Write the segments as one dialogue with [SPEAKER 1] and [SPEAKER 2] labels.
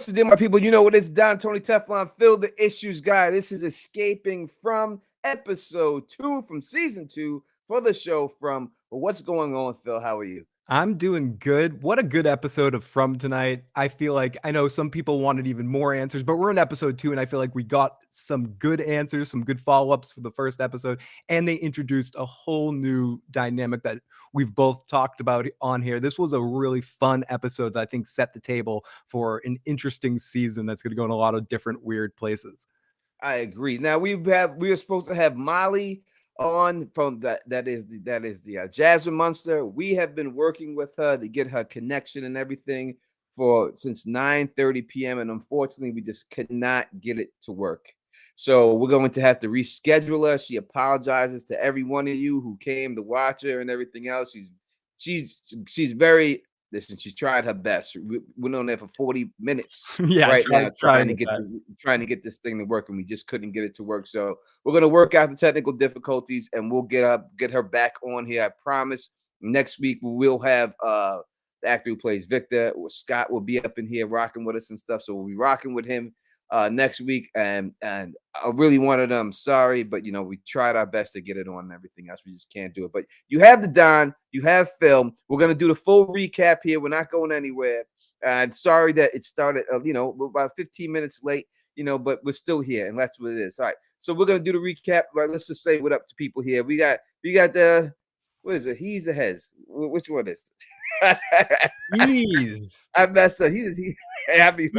[SPEAKER 1] What's the deal, my people? You know what it's Don Tony Teflon, Phil the Issues Guy. This is Escaping from episode 2 from season 2 for the show from What's Going On, Phil? How are you?
[SPEAKER 2] I'm doing good. What a good episode of From tonight. I feel like I know some people wanted even more answers, but we're in episode 2, and I feel like we got some good answers, some good follow-ups for the first episode, and they introduced a whole new dynamic that we've both talked about on here. This was a really fun episode that I think set the table for an interesting season that's going to go in a lot of different weird places.
[SPEAKER 1] I agree. Now we were supposed to have Molly on from that is the Jasmine Monster. We have been working with her to get her connection and everything for since 9:30 p.m. and unfortunately we just could not get it to work. So we're going to have to reschedule her. She apologizes to every one of you who came to watch her and everything else. She's very listen. She's tried her best. We went on there for 40 minutes right now trying to get this thing to work, and we just couldn't get it to work. So we're gonna work out the technical difficulties, and we'll get her back on here. I promise. Next week we will have the actor who plays Victor, or Scott, will be up in here rocking with us and stuff. So we'll be rocking with him next week, and I really wanted them. Sorry, but you know we tried our best to get it on and everything else. We just can't do it. But you have the Don, you have Phil. We're gonna do the full recap here. We're not going anywhere. And sorry that it started, we're about 15 minutes late, but we're still here, and that's what it is. All right, so we're gonna do the recap. Right, let's just say what up to people here. We got the what is it? He's the heads. Which one is it?
[SPEAKER 2] He's.
[SPEAKER 1] I messed up. He. Happy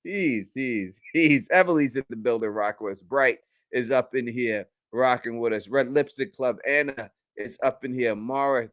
[SPEAKER 2] He's.
[SPEAKER 1] He's Emily's in the building, rocking with us. Bright is up in here, rocking with us. Red Lipstick Club, Anna is up in here. Mara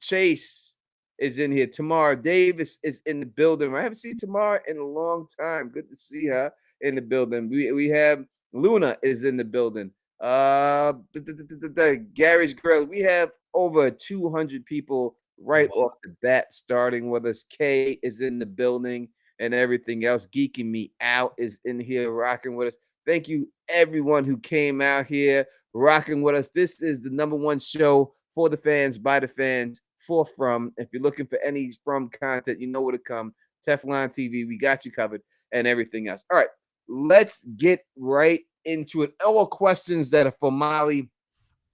[SPEAKER 1] Chase is in here. Tamara Davis is in the building. I haven't seen Tamara in a long time. Good to see her in the building. We have Luna is in the building. The Gary's Grill. We have over 200 people right off the bat starting with us. Kay is in the building. And everything else. Geeking Me Out is in here rocking with us. Thank you, everyone who came out here rocking with us. This is the #1 show for the fans, by the fans, for From. If you're looking for any From content, you know where to come. Teflon TV, we got you covered, and everything else. All right, let's get right into it. All questions that are for Molly.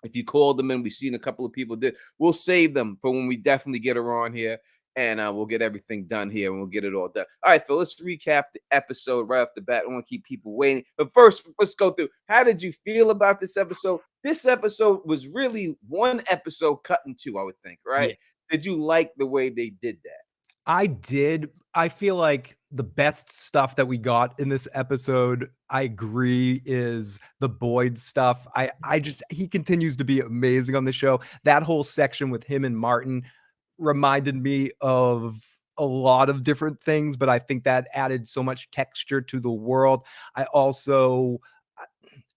[SPEAKER 1] If you called them in, we've seen a couple of people did. We'll save them for when we definitely get her on here. And we'll get everything done here, and we'll get it all done. All right, Phil, let's recap the episode right off the bat. I don't want to keep people waiting. But first, let's go through. How did you feel about this episode? This episode was really one episode cut in two, I would think, right? Yeah. Did you like the way they did that?
[SPEAKER 2] I did. I feel like the best stuff that we got in this episode, I agree, is the Boyd stuff. He continues to be amazing on the show. That whole section with him and Martin reminded me of a lot of different things, but I think that added so much texture to the world. I also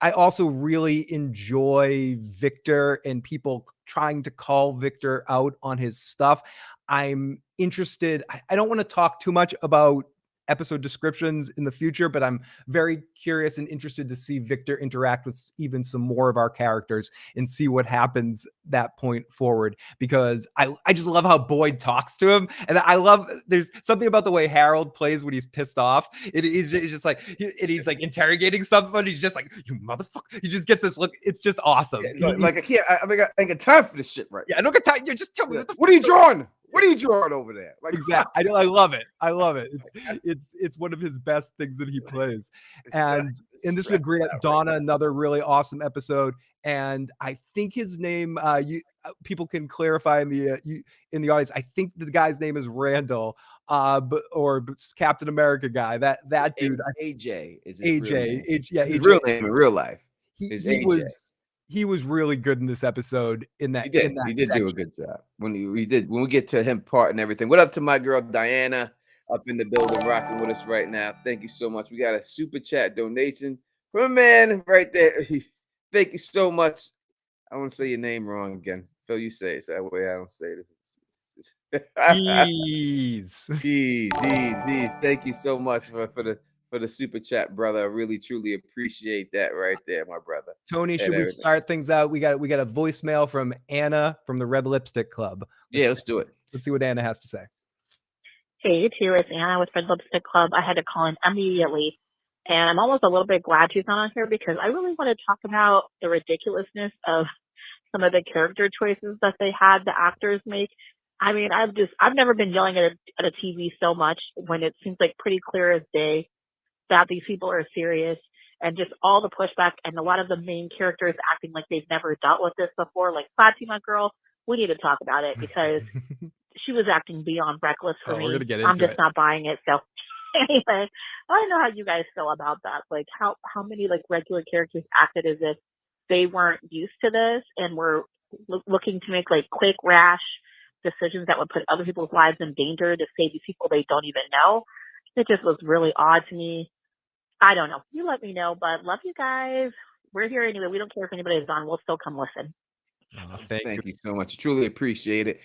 [SPEAKER 2] really enjoy Victor and people trying to call Victor out on his stuff. I'm interested. I don't want to talk too much about episode descriptions in the future, but I'm very curious and interested to see Victor interact with even some more of our characters and see what happens that point forward, because I just love how Boyd talks to him. And I love, there's something about the way Harold plays when he's pissed off. He's just like, he's like interrogating somebody. He's just like, you motherfucker. He just gets this look. It's just awesome.
[SPEAKER 1] Yeah, I ain't got time for this shit right
[SPEAKER 2] now. I don't got time. You just tell me
[SPEAKER 1] what are you drawing? What are you drawing over there?
[SPEAKER 2] Like, exactly. I love it. I love it. It's one of his best things that he plays. And this was great. Donna, another really awesome episode. And I think his name, people can clarify in the audience. I think the guy's name is Randall, or Captain America guy. That dude.
[SPEAKER 1] AJ is
[SPEAKER 2] AJ.
[SPEAKER 1] His real name in real life.
[SPEAKER 2] He was really good in this episode. He did
[SPEAKER 1] do a good job when we get to him part and everything. What up to my girl Diana up in the building rocking with us right now? Thank you so much. We got a super chat donation from a man right there. Thank you so much. I want to say your name wrong again. Phil, you say it so that way I don't say it. Jeez. Thank you so much for the super chat, brother. I really truly appreciate that right there, my brother.
[SPEAKER 2] Tony, should we start things out? We got a voicemail from Anna from the Red Lipstick Club.
[SPEAKER 1] Let's do it.
[SPEAKER 2] Let's see what Anna has to say.
[SPEAKER 3] Hey, too, it's Anna with Red Lipstick Club. I had to call in immediately. And I'm almost a little bit glad she's not on here because I really want to talk about the ridiculousness of some of the character choices that they had the actors make. I mean, I've never been yelling at a TV so much when it seems like pretty clear as day that these people are serious, and just all the pushback and a lot of the main characters acting like they've never dealt with this before. Like Fatima girl, we need to talk about it because she was acting beyond reckless for
[SPEAKER 2] Oh, we're
[SPEAKER 3] me.
[SPEAKER 2] gonna get
[SPEAKER 3] I'm
[SPEAKER 2] into
[SPEAKER 3] just
[SPEAKER 2] it.
[SPEAKER 3] not buying it. So anyway, I don't know how you guys feel about that. Like how many like regular characters acted as if they weren't used to this and were looking to make like quick, rash decisions that would put other people's lives in danger to save these people they don't even know. It just was really odd to me. I don't know. You let me know, but love you guys. We're here anyway. We don't care if anybody's on. We'll still come listen.
[SPEAKER 2] Oh, thank you.
[SPEAKER 1] Thank you so much. Truly appreciate it.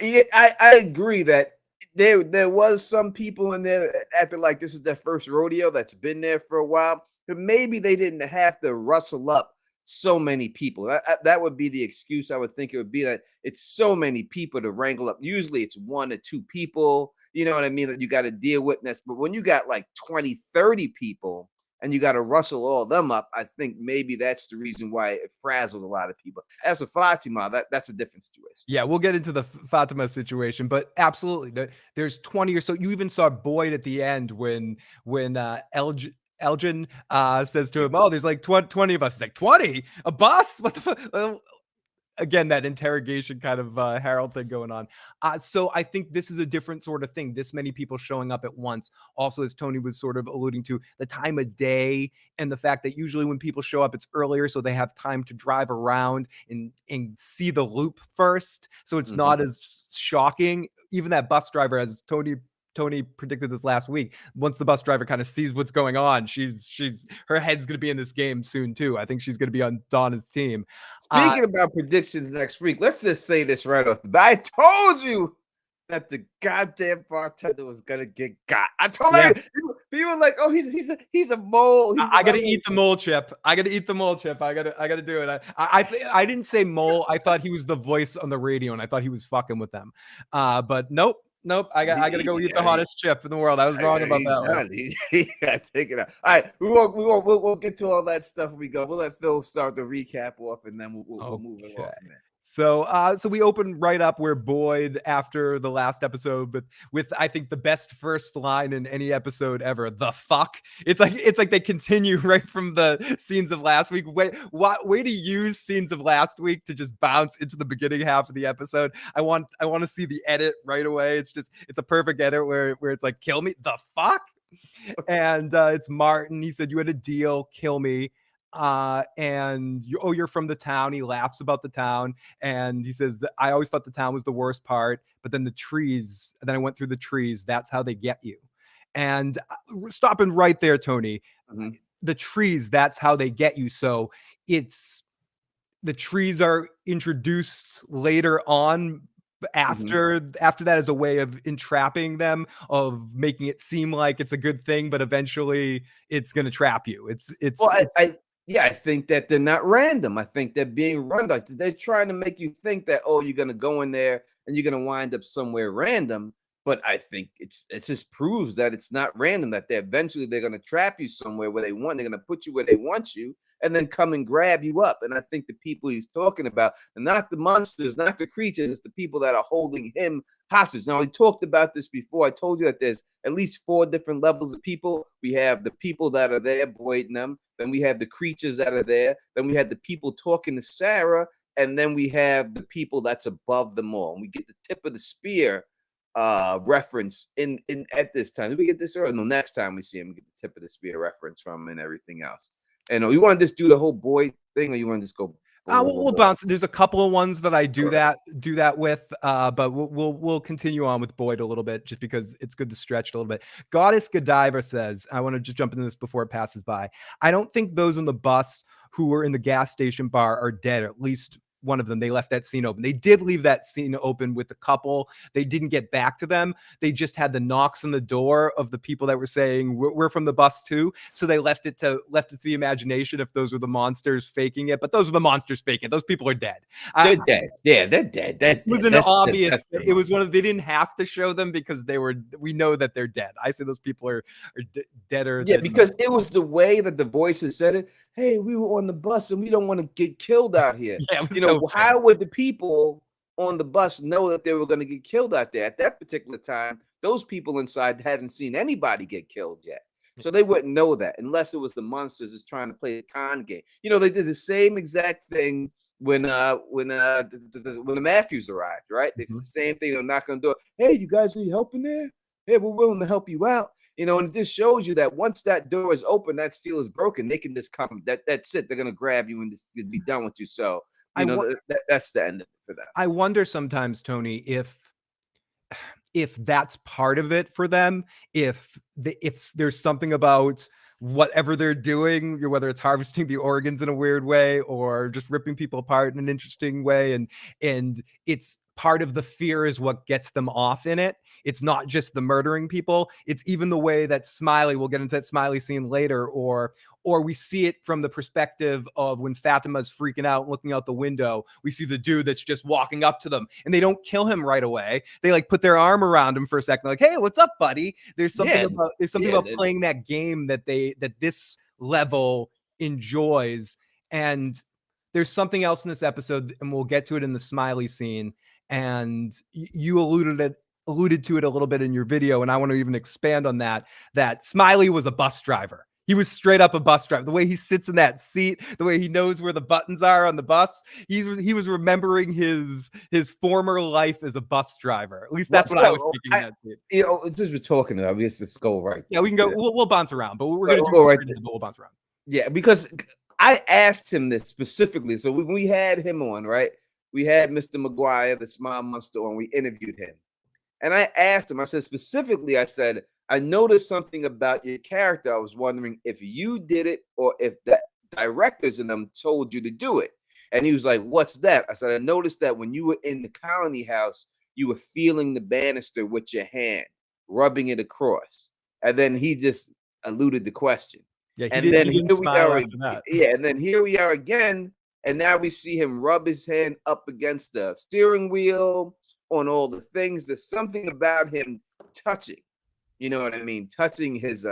[SPEAKER 1] Yeah, I agree that there was some people in there that acted like this is their first rodeo that's been there for a while, but maybe they didn't have to rustle up so many people. That would be the excuse. I would think it would be that it's so many people to wrangle up. Usually it's one or two people, you know what I mean, that you got to deal with. But when you got like 20, 30 people, and you got to rustle all them up, I think maybe that's the reason why it frazzled a lot of people. As for Fatima, that's a different situation.
[SPEAKER 2] Yeah, we'll get into the Fatima situation, but absolutely, there's 20 or so. You even saw Boyd at the end when Elgin says to him, "Oh, there's like 20 of us." He's like, 20? A bus? What the fuck? Again, that interrogation kind of Harold thing going on. So I think this is a different sort of thing. This many people showing up at once. Also, as Tony was sort of alluding to, the time of day and the fact that usually when people show up, it's earlier, so they have time to drive around and see the loop first. So it's not as shocking. Even that bus driver, as Tony predicted this last week. Once the bus driver kind of sees what's going on, she's her head's going to be in this game soon too. I think she's going to be on Donna's team.
[SPEAKER 1] Speaking about predictions next week, let's just say this right off the bat. I told you that the goddamn bartender was gonna get got. I told you. People like, oh, he's a mole.
[SPEAKER 2] I gotta eat the mole chip. I gotta eat the mole chip. I gotta do it. I didn't say mole. I thought he was the voice on the radio, and I thought he was fucking with them. But nope. I gotta go eat the hottest chip in the world. I was wrong about that one.
[SPEAKER 1] He got taken out. All right, we'll get to all that stuff when we go. We'll let Phil start the recap off, and then we'll move it on from there.
[SPEAKER 2] So we open right up where Boyd, after the last episode, but with I think the best first line in any episode ever, the fuck. It's like they continue right from the scenes of last week. Way to use scenes of last week to just bounce into the beginning half of the episode. I want to see the edit right away. It's a perfect edit where it's like, kill me, the fuck. And it's Martin. He said, you had a deal, kill me. And you're from the town. He laughs about the town, and he says that I always thought the town was the worst part, but then the trees, then I went through the trees. That's how they get you. And stopping right there, Tony, the trees, that's how they get you. So it's the trees are introduced later on after that as a way of entrapping them, of making it seem like it's a good thing, but eventually it's going to trap you.
[SPEAKER 1] I think that they're not random. I think they're being run. Like they're trying to make you think that, oh, you're gonna go in there and you're gonna wind up somewhere random. But I think it just proves that it's not random, that they're gonna trap you somewhere where they want, they're gonna put you where they want you, and then come and grab you up. And I think the people he's talking about are not the monsters, not the creatures, it's the people that are holding him hostage. Now, we talked about this before. I told you that there's at least 4 different levels of people. We have the people that are there, Boyd and them. Then we have the creatures that are there. Then we have the people talking to Sarah. And then we have the people that's above them all. And we get the tip of the spear reference in at this time. Did we get this early? No, next time we see him, we get the tip of the spear reference from him and everything else. And you want to just do the whole Boyd thing, or you want to just go?
[SPEAKER 2] We'll bounce. There's a couple of ones that I do that with, but we'll continue on with Boyd a little bit, just because it's good to stretch a little bit. Goddess Godiva says, I want to just jump into this before it passes by. I don't think those on the bus who were in the gas station bar are dead. At least one of them. They left that scene open. They did leave that scene open with the couple. They didn't get back to them. They just had the knocks on the door of the people that were saying we're from the bus too. So they left it to the imagination if those were the monsters faking it. But those were the monsters faking it. Those people are dead.
[SPEAKER 1] They're dead. Yeah, they're dead.
[SPEAKER 2] It was an obvious. It was one of they didn't have to show them because we know that they're dead. I say those people are deader.
[SPEAKER 1] Yeah, because it was the way that the voices said it. Hey, we were on the bus and we don't want to get killed out here.
[SPEAKER 2] Yeah,
[SPEAKER 1] how would the people on the bus know that they were going to get killed out there at that particular time? Those people inside hadn't seen anybody get killed yet. So they wouldn't know that unless it was the monsters just trying to play a con game. They did the same exact thing when the Matthews arrived, right? They did the same thing. They're knocking on the door. Hey, you guys need help in there? Hey, we're willing to help you out. And it just shows you that once that door is open, that seal is broken. They can just come. That's it. They're gonna grab you and just be done with you. So that's the end of it for them.
[SPEAKER 2] I wonder sometimes, Tony, if that's part of it for them. If there's something about whatever they're doing, whether it's harvesting the organs in a weird way or just ripping people apart in an interesting way, and it's part of the fear is what gets them off in it. It's not just the murdering people. It's even the way that Smiley, we'll get into that Smiley scene later, or we see it from the perspective of when Fatima's freaking out, looking out the window. We see the dude that's just walking up to them and they don't kill him right away. They like put their arm around him for a second. Like, hey, what's up, buddy? There's something about playing that game that this level enjoys. And there's something else in this episode, and we'll get to it in the Smiley scene. And you alluded to it a little bit in your video, and I want to even expand on that Smiley was a bus driver. He was straight up a bus driver. The way he sits in that seat, the way he knows where the buttons are on the bus, he was remembering his former life as a bus driver. At least that's what I was thinking in that scene.
[SPEAKER 1] Since we're talking about, let's just go right.
[SPEAKER 2] Yeah, we can go. We'll bounce around, but we're going to do right. We'll bounce around.
[SPEAKER 1] Yeah, because I asked him this specifically. So when we had him on, right? We had Mr. McGuire, the Smile Monster, on. We interviewed him. And I asked him, I said, specifically, I said, I noticed something about your character. I was wondering if you did it or if the directors in them told you to do it. And he was like, what's that? I said, I noticed that when you were in the colony house, you were feeling the banister with your hand, rubbing it across. And then he just eluded the question.
[SPEAKER 2] Yeah,
[SPEAKER 1] and then here we are again. And now we see him rub his hand up against the steering wheel on all the things. There's something about him touching, you know what I mean? Touching his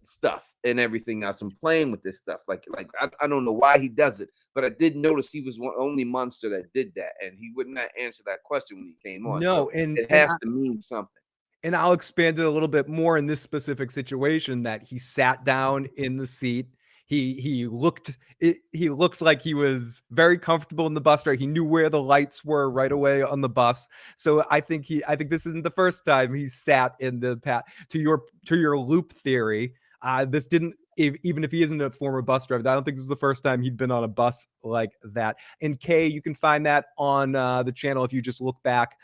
[SPEAKER 1] stuff and everything else and playing with this stuff. Like I don't know why he does it, but I did notice he was one only monster that did that, and he would not answer that question when he came on.
[SPEAKER 2] No,
[SPEAKER 1] so it has to mean something.
[SPEAKER 2] And I'll expand it a little bit more in this specific situation that he sat down in the seat. He looked like he was very comfortable in the bus drive. He knew where the lights were right away on the bus. So I think this isn't the first time he sat in the path. To your loop theory, this didn't, even if he isn't a former bus driver, I don't think this is the first time he'd been on a bus like that. And Kay, you can find that on the channel if you just look back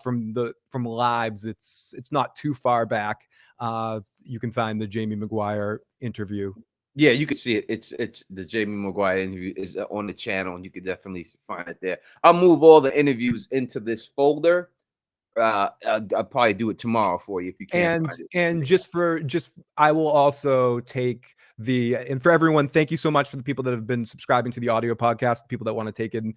[SPEAKER 2] from lives. It's not too far back. You can find the Jamie McGuire interview.
[SPEAKER 1] Yeah, you can see it. It's the Jamie McGuire interview is on the channel, and you can definitely find it there. I'll move all the interviews into this folder. I'll probably do it tomorrow for you if you can.
[SPEAKER 2] And I will also take and for everyone, thank you so much for the people that have been subscribing to the audio podcast, the people that want to take in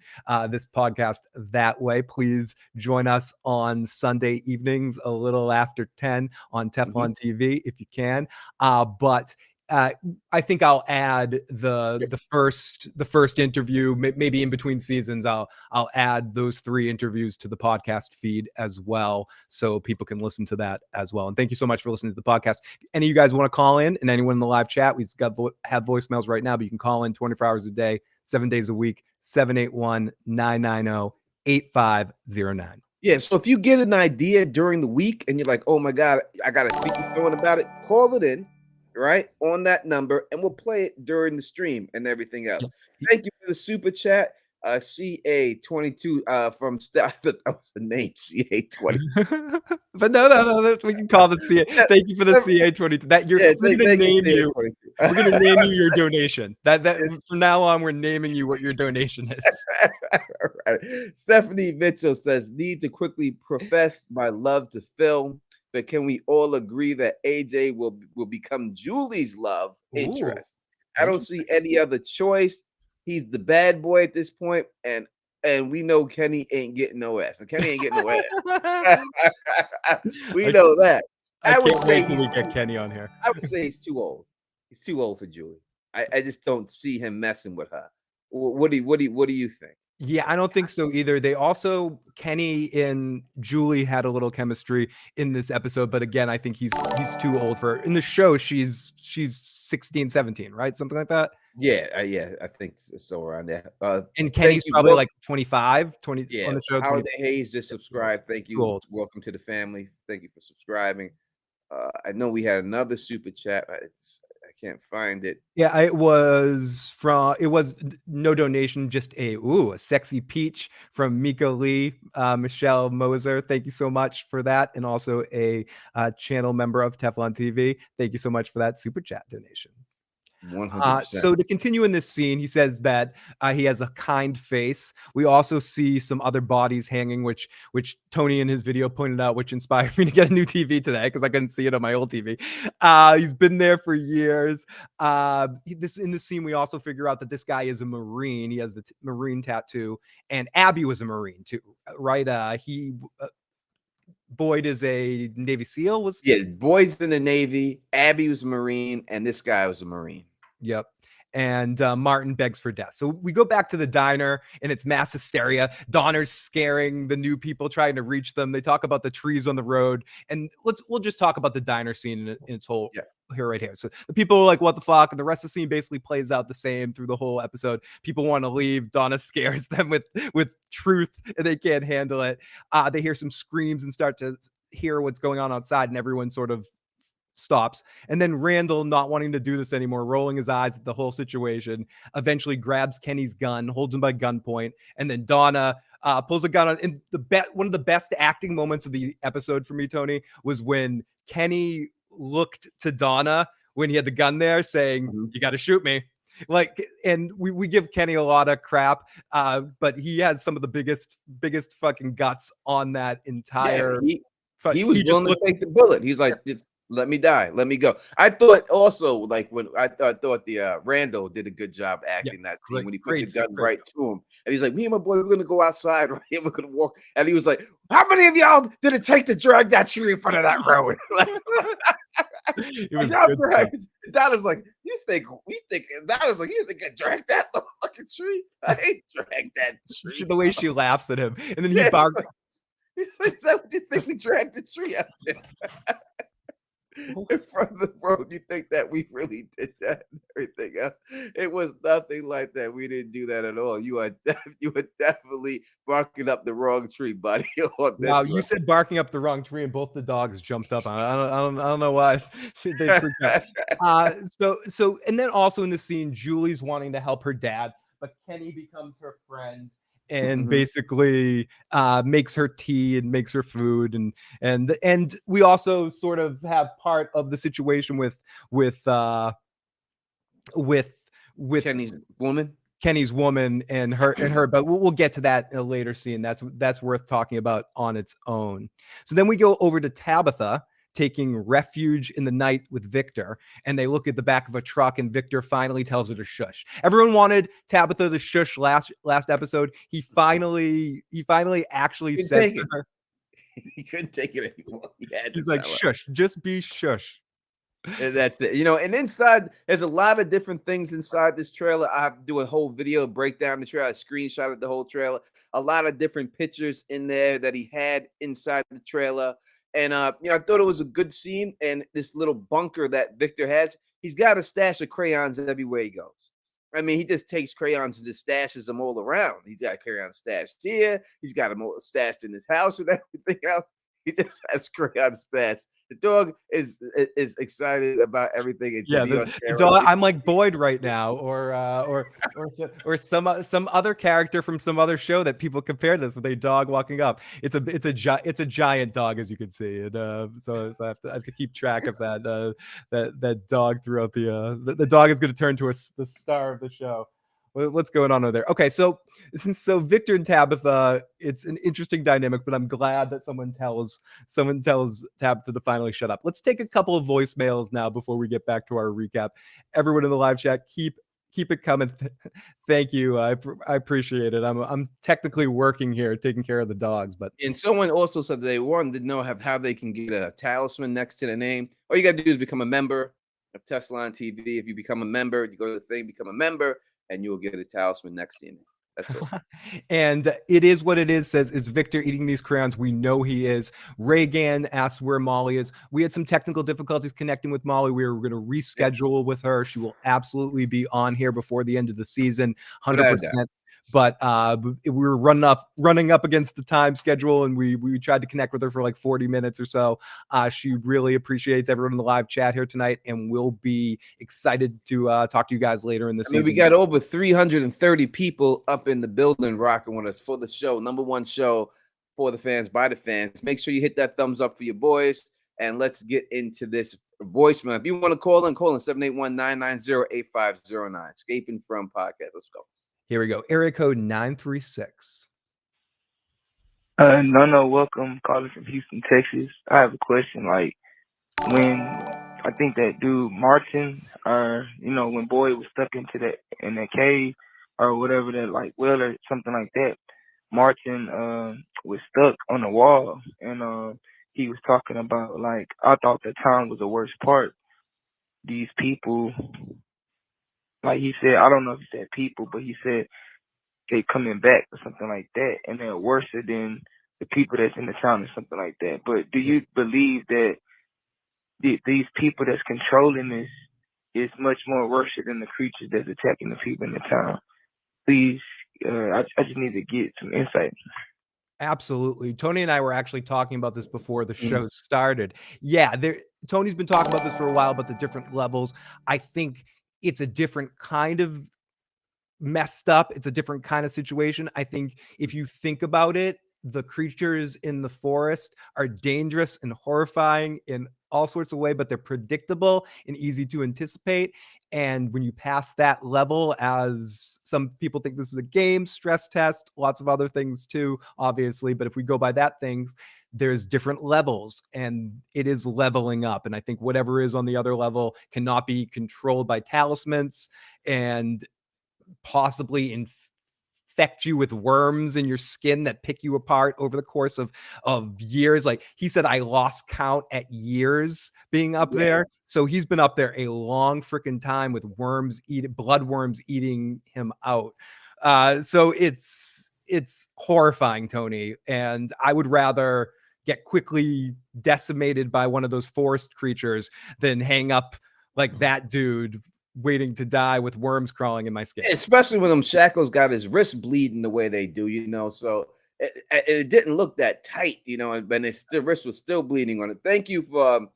[SPEAKER 2] this podcast that way. Please join us on Sunday evenings, a little after 10 on Teflon TV if you can. But I think I'll add the first interview, maybe in between seasons. I'll add those 3 interviews to the podcast feed as well, so people can listen to that as well. And thank you so much for listening to the podcast. Any of you guys want to have anyone in the live chat, we've got have voicemails right now, but you can call in 24 hours a day, 7 days a week, 781-990-8509.
[SPEAKER 1] Yeah, so if you get an idea during the week and you're like, oh my God, I got to speak to someone about it, call it in. Right on that number, and we'll play it during the stream and everything else. Thank you for the super chat. CA22 from that was the name CA20.
[SPEAKER 2] But no, we can call it CA. Thank you for the CA22. That we're gonna name you. We're gonna name you your donation. That from now on, we're naming you what your donation is.
[SPEAKER 1] Right. Stephanie Mitchell says, need to quickly profess my love to Phil, but can we all agree that AJ will become Julie's love interest? I don't see any other choice. He's the bad boy at this point, and we know Kenny ain't getting no ass. And Kenny ain't getting no ass. We know that.
[SPEAKER 2] I can't wait till we get Kenny on here.
[SPEAKER 1] I would say he's too old. He's too old for Julie. I just don't see him messing with her. What do you think?
[SPEAKER 2] Yeah, I don't think so either. They also, Kenny and Julie had a little chemistry in this episode, but again, I think he's too old for her. In the show, she's 16, 17, right? Something like that.
[SPEAKER 1] Yeah, I think so around there.
[SPEAKER 2] And Kenny's probably like 25, 20
[SPEAKER 1] yeah,
[SPEAKER 2] on the show.
[SPEAKER 1] Holiday Hayes just subscribed. Thank you.
[SPEAKER 2] Cool.
[SPEAKER 1] Welcome to the family. Thank you for subscribing. I know we had another super chat. I can't find it.
[SPEAKER 2] Yeah, it was no donation, just a sexy peach from Mika Lee, Michelle Moser. Thank you so much for that. And also a channel member of Teflon TV. Thank you so much for that super chat donation.
[SPEAKER 1] 100%.
[SPEAKER 2] So to continue in this scene, he says that he has a kind face. We also see some other bodies hanging, which Tony in his video pointed out, which inspired me to get a new TV today because I couldn't see it on my old TV. He's been there for years. In this scene, we also figure out that this guy is a Marine. He has the Marine tattoo, and Abby was a Marine too, right? Boyd is a Navy SEAL.
[SPEAKER 1] Boyd's in the Navy. Abby was a Marine, and this guy was a Marine.
[SPEAKER 2] Yep. And Martin begs for death. So we go back to the diner and it's mass hysteria. Donner's scaring the new people, trying to reach them. They talk about the trees on the road. And we'll just talk about the diner scene in its whole here right here. So the people are like, what the fuck? And the rest of the scene basically plays out the same through the whole episode. People want to leave. Donna scares them with truth and they can't handle it. They hear some screams and start to hear what's going on outside, and everyone sort of stops. And then Randall, not wanting to do this anymore, rolling his eyes at the whole situation, eventually grabs Kenny's gun, holds him by gunpoint, and then Donna pulls a gun on. And one of the best acting moments of the episode for me, Tony, was when Kenny looked to Donna when he had the gun there, saying, "You got to shoot me." Like, and we give Kenny a lot of crap, but he has some of the biggest fucking guts on that entire.
[SPEAKER 1] Yeah, he was willing to take the bullet. He's like, let me die. Let me go. I thought also, like, when I thought the Randall did a good job acting that scene when he put the gun right to him. And he's like, me and my boy, we're going to go outside, right? We're going to walk. And he was like, how many of y'all did it take to drag that tree in front of that road?
[SPEAKER 2] It was good.
[SPEAKER 1] Donna's like, you think Donna's like, you think I dragged that motherfucking tree? I ain't dragged that tree.
[SPEAKER 2] The way she laughs at him. And then he barks.
[SPEAKER 1] He's like, is that what you think we dragged the tree out there? In front of the road, you think that we really did that and everything else? It was nothing like that. We didn't do that at all. You are definitely barking up the wrong tree, buddy.
[SPEAKER 2] Wow, you said barking up the wrong tree, and both the dogs jumped up. I don't know why they freaked out. So and then also in the scene, Julie's wanting to help her dad, but Kenny becomes her friend and basically makes her tea and makes her food, and we also sort of have part of the situation with Kenny's woman and her, but we'll get to that in a later scene. That's worth talking about on its own. So then we go over to Tabitha taking refuge in the night with Victor, and they look at the back of a truck, and Victor finally tells her to shush. Everyone wanted Tabitha to shush last episode. He finally actually says to her,
[SPEAKER 1] he couldn't take it anymore.
[SPEAKER 2] He's like, shush, just be shush.
[SPEAKER 1] And that's it. And inside, there's a lot of different things inside this trailer. I have to do a whole video breakdown the trailer. I screenshotted the whole trailer. A lot of different pictures in there that he had inside the trailer. And, I thought it was a good scene. And this little bunker that Victor has, he's got a stash of crayons everywhere he goes. I mean, he just takes crayons and just stashes them all around. He's got crayons stashed here. He's got them all stashed in his house and everything else. He just has crayons stashed The dog is excited about everything and to
[SPEAKER 2] Yeah,
[SPEAKER 1] be on
[SPEAKER 2] the
[SPEAKER 1] camera.
[SPEAKER 2] dog. I'm like Boyd right now, or some other character from some other show that people compare this with a dog walking up. It's a giant dog, as you can see, and so I have to keep track of that dog throughout the dog is going to turn to the star of the show. What's going on over there? Okay, so Victor and Tabitha, it's an interesting dynamic, but I'm glad that someone tells Tabitha to finally shut up. Let's take a couple of voicemails now before we get back to our recap. Everyone in the live chat, keep it coming. Thank you. I appreciate it. I'm technically working here, taking care of the dogs, but
[SPEAKER 1] And someone also said they wanted to know how they can get a talisman next to the name. All you got to do is become a member of Teflon TV. If you become a member, you go to the thing, become a member, and you'll get a talisman next to your name. That's all.
[SPEAKER 2] And it is what it is. Says, is Victor eating these crayons? We know he is. Reagan asks where Molly is. We had some technical difficulties connecting with Molly. We were going to reschedule with her. She will absolutely be on here before the end of the season, 100%. But we were running up against the time schedule, and we tried to connect with her for like 40 minutes or so. She really appreciates everyone in the live chat here tonight, and we'll be excited to talk to you guys later in the season.
[SPEAKER 1] We got over 330 people up in the building rocking with us for the show. Number one show for the fans, by the fans. Make sure you hit that thumbs up for your boys, and let's get into this voicemail. If you want to call in 781-990-8509. Escaping from podcast. Let's go.
[SPEAKER 2] Here we go. Area code 936.
[SPEAKER 4] No, welcome. Calling from Houston, Texas. I have a question. Like, when I think that dude Martin, when Boyd was stuck in that cave or whatever, that like well or something like that, Martin was stuck on the wall, and he was talking about, like, I thought that time was the worst part. These people, like he said, I don't know if he said people, but he said they coming back or something like that, and they're worse than the people that's in the town or something like that. But do you believe that these people that's controlling this is much more worse than the creatures that's attacking the people in the town? Please, I just need to get some insight.
[SPEAKER 2] Absolutely. Tony and I were actually talking about this before the show started. Yeah, Tony's been talking about this for a while, about the different levels. I think it's a different kind of messed up. It's a different kind of situation. I think if you think about it, the creatures in the forest are dangerous and horrifying in all sorts of ways, but they're predictable and easy to anticipate. And when you pass that level, as some people think this is a game, stress test, lots of other things too, obviously. But if we go by that things, there's different levels, and it is leveling up. And I think whatever is on the other level cannot be controlled by talismans and possibly infect you with worms in your skin that pick you apart over the course of years. Like he said, I lost count at years being up there. So he's been up there a long freaking time with bloodworms eating him out. So it's horrifying, Tony. And I would rather get quickly decimated by one of those forest creatures than hang up like that dude waiting to die with worms crawling in my skin.
[SPEAKER 1] Especially when them shackles got his wrist bleeding the way they do, so it didn't look that tight, but the wrist was still bleeding on it. Thank you for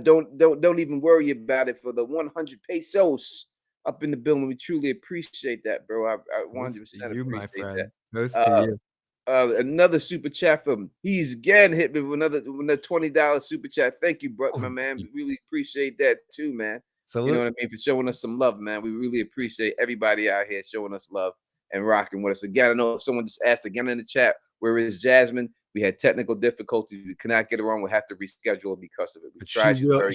[SPEAKER 1] don't even worry about it for the 100 pesos up in the building. We truly appreciate that, bro. I 100% appreciate
[SPEAKER 2] my friend.
[SPEAKER 1] that.
[SPEAKER 2] Those to you.
[SPEAKER 1] Another super chat from he's again hit me with another $20 super chat. Thank you, bro, my man. We really appreciate that too, man.
[SPEAKER 2] So
[SPEAKER 1] you know what I mean, for showing us some love, man. We really appreciate everybody out here showing us love and rocking with us. Again, I know someone just asked again in the chat, where is Jasmine? We had technical difficulties. We cannot get her on. We'll have to reschedule because of it.
[SPEAKER 2] But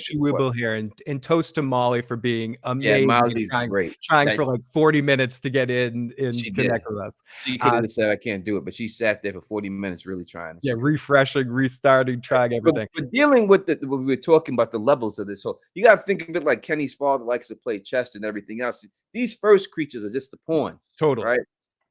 [SPEAKER 2] she will here. And toast to Molly for being amazing.
[SPEAKER 1] Yeah, Molly's great.
[SPEAKER 2] Trying for like 40 minutes to get in connect with us.
[SPEAKER 1] She could have said, I can't do it, but she sat there for 40 minutes really trying.
[SPEAKER 2] Yeah, refreshing, restarting, trying everything.
[SPEAKER 1] But dealing with when we were talking about the levels of this, so you got to think of it like Kenny's father likes to play chess and everything else. These first creatures are just the pawns.
[SPEAKER 2] Totally.
[SPEAKER 1] Right?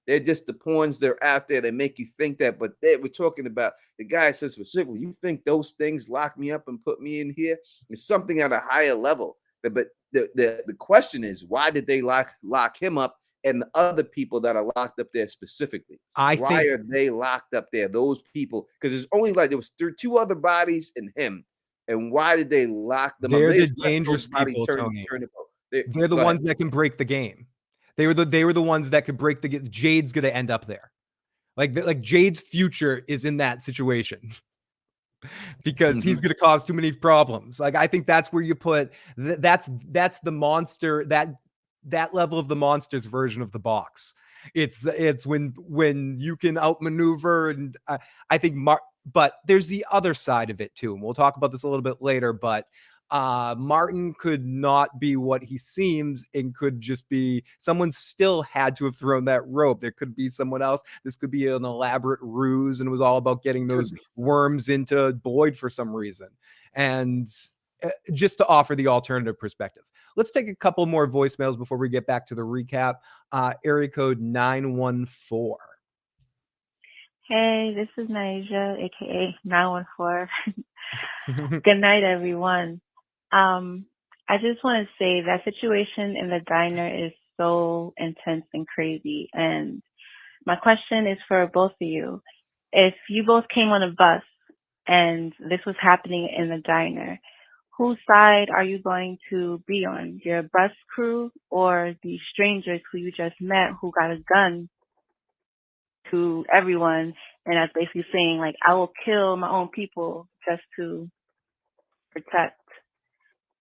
[SPEAKER 1] They're just the pawns. They're out there. They make you think that. But we're talking about, the guy says specifically, you think those things lock me up and put me in here? It's something at a higher level. But the question is, why did they lock him up and the other people that are locked up there specifically? Why are they locked up there? Those people, because there's only there was two other bodies and him. And why did they lock them up?
[SPEAKER 2] They're
[SPEAKER 1] They
[SPEAKER 2] the
[SPEAKER 1] just let
[SPEAKER 2] dangerous
[SPEAKER 1] nobody
[SPEAKER 2] people,
[SPEAKER 1] turn
[SPEAKER 2] Tony.
[SPEAKER 1] it.
[SPEAKER 2] They're the
[SPEAKER 1] Go
[SPEAKER 2] ones
[SPEAKER 1] ahead.
[SPEAKER 2] that can break the game. They were the ones that could break the game. Jade's gonna end up there. Like Jade's future is in that situation because he's going to cause too many problems. Like I think that's where you put that's the monster, that level of the monster's version of the box. It's when you can outmaneuver, and I think but there's the other side of it too, and we'll talk about this a little bit later. But Martin could not be what he seems, and could just be someone still had to have thrown that rope. There could be someone else. This could be an elaborate ruse, and it was all about getting those worms into Boyd for some reason. And just to offer the alternative perspective, let's take a couple more voicemails before we get back to the recap. Area code 914.
[SPEAKER 3] Hey, this is Naija, aka 914. Good night, everyone. I just want to say that situation in the diner is so intense and crazy. And my question is for both of you. If you both came on a bus and this was happening in the diner, whose side are you going to be on? Your bus crew or the strangers who you just met who got a gun to everyone, and that's basically saying, like, I will kill my own people just to protect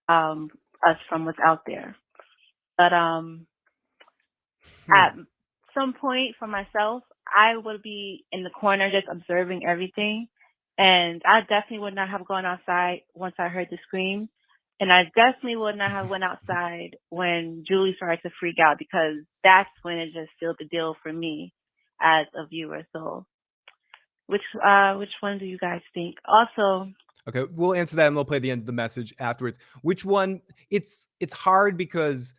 [SPEAKER 3] us from what's out there. But at some point for myself, I would be in the corner just observing everything. And I definitely would not have gone outside once I heard the scream. And I definitely would not have went outside when Julie started to freak out, because that's when it just sealed the deal for me as a viewer. So which one do you guys think? Also,
[SPEAKER 2] okay, we'll answer that and we'll play the end of the message afterwards. Which one? It's hard because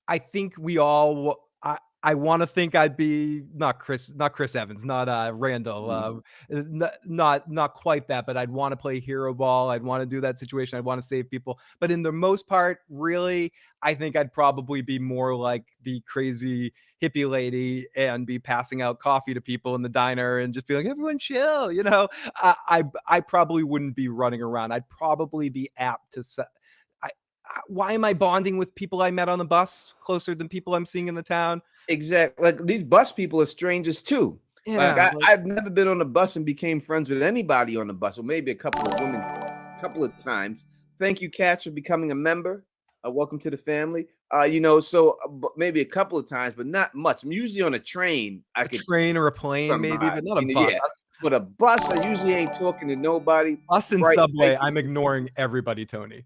[SPEAKER 2] I think we all I want to think I'd be not Chris Evans, not Randall, not quite that, but I'd want to play hero ball. I'd want to do that situation. I'd want to save people. But in the most part, really, I think I'd probably be more like the crazy hippie lady and be passing out coffee to people in the diner and just be like, everyone chill, you know. I probably wouldn't be running around. I'd probably be apt to why am I bonding with people I met on the bus closer than people I'm seeing in the town?
[SPEAKER 1] Exactly. Like these bus people are strangers too.
[SPEAKER 2] Yeah,
[SPEAKER 1] like I've never been on a bus and became friends with anybody on the bus, or maybe a couple of women, a couple of times. Thank you, Kat, for becoming a member. Welcome to the family. So maybe a couple of times, but not much. I'm usually on a train.
[SPEAKER 2] A train or a plane, maybe, but not a bus.
[SPEAKER 1] Yeah. But a bus, I usually ain't talking to nobody.
[SPEAKER 2] Bus and
[SPEAKER 1] Bright,
[SPEAKER 2] subway, I'm ignoring everybody, Tony.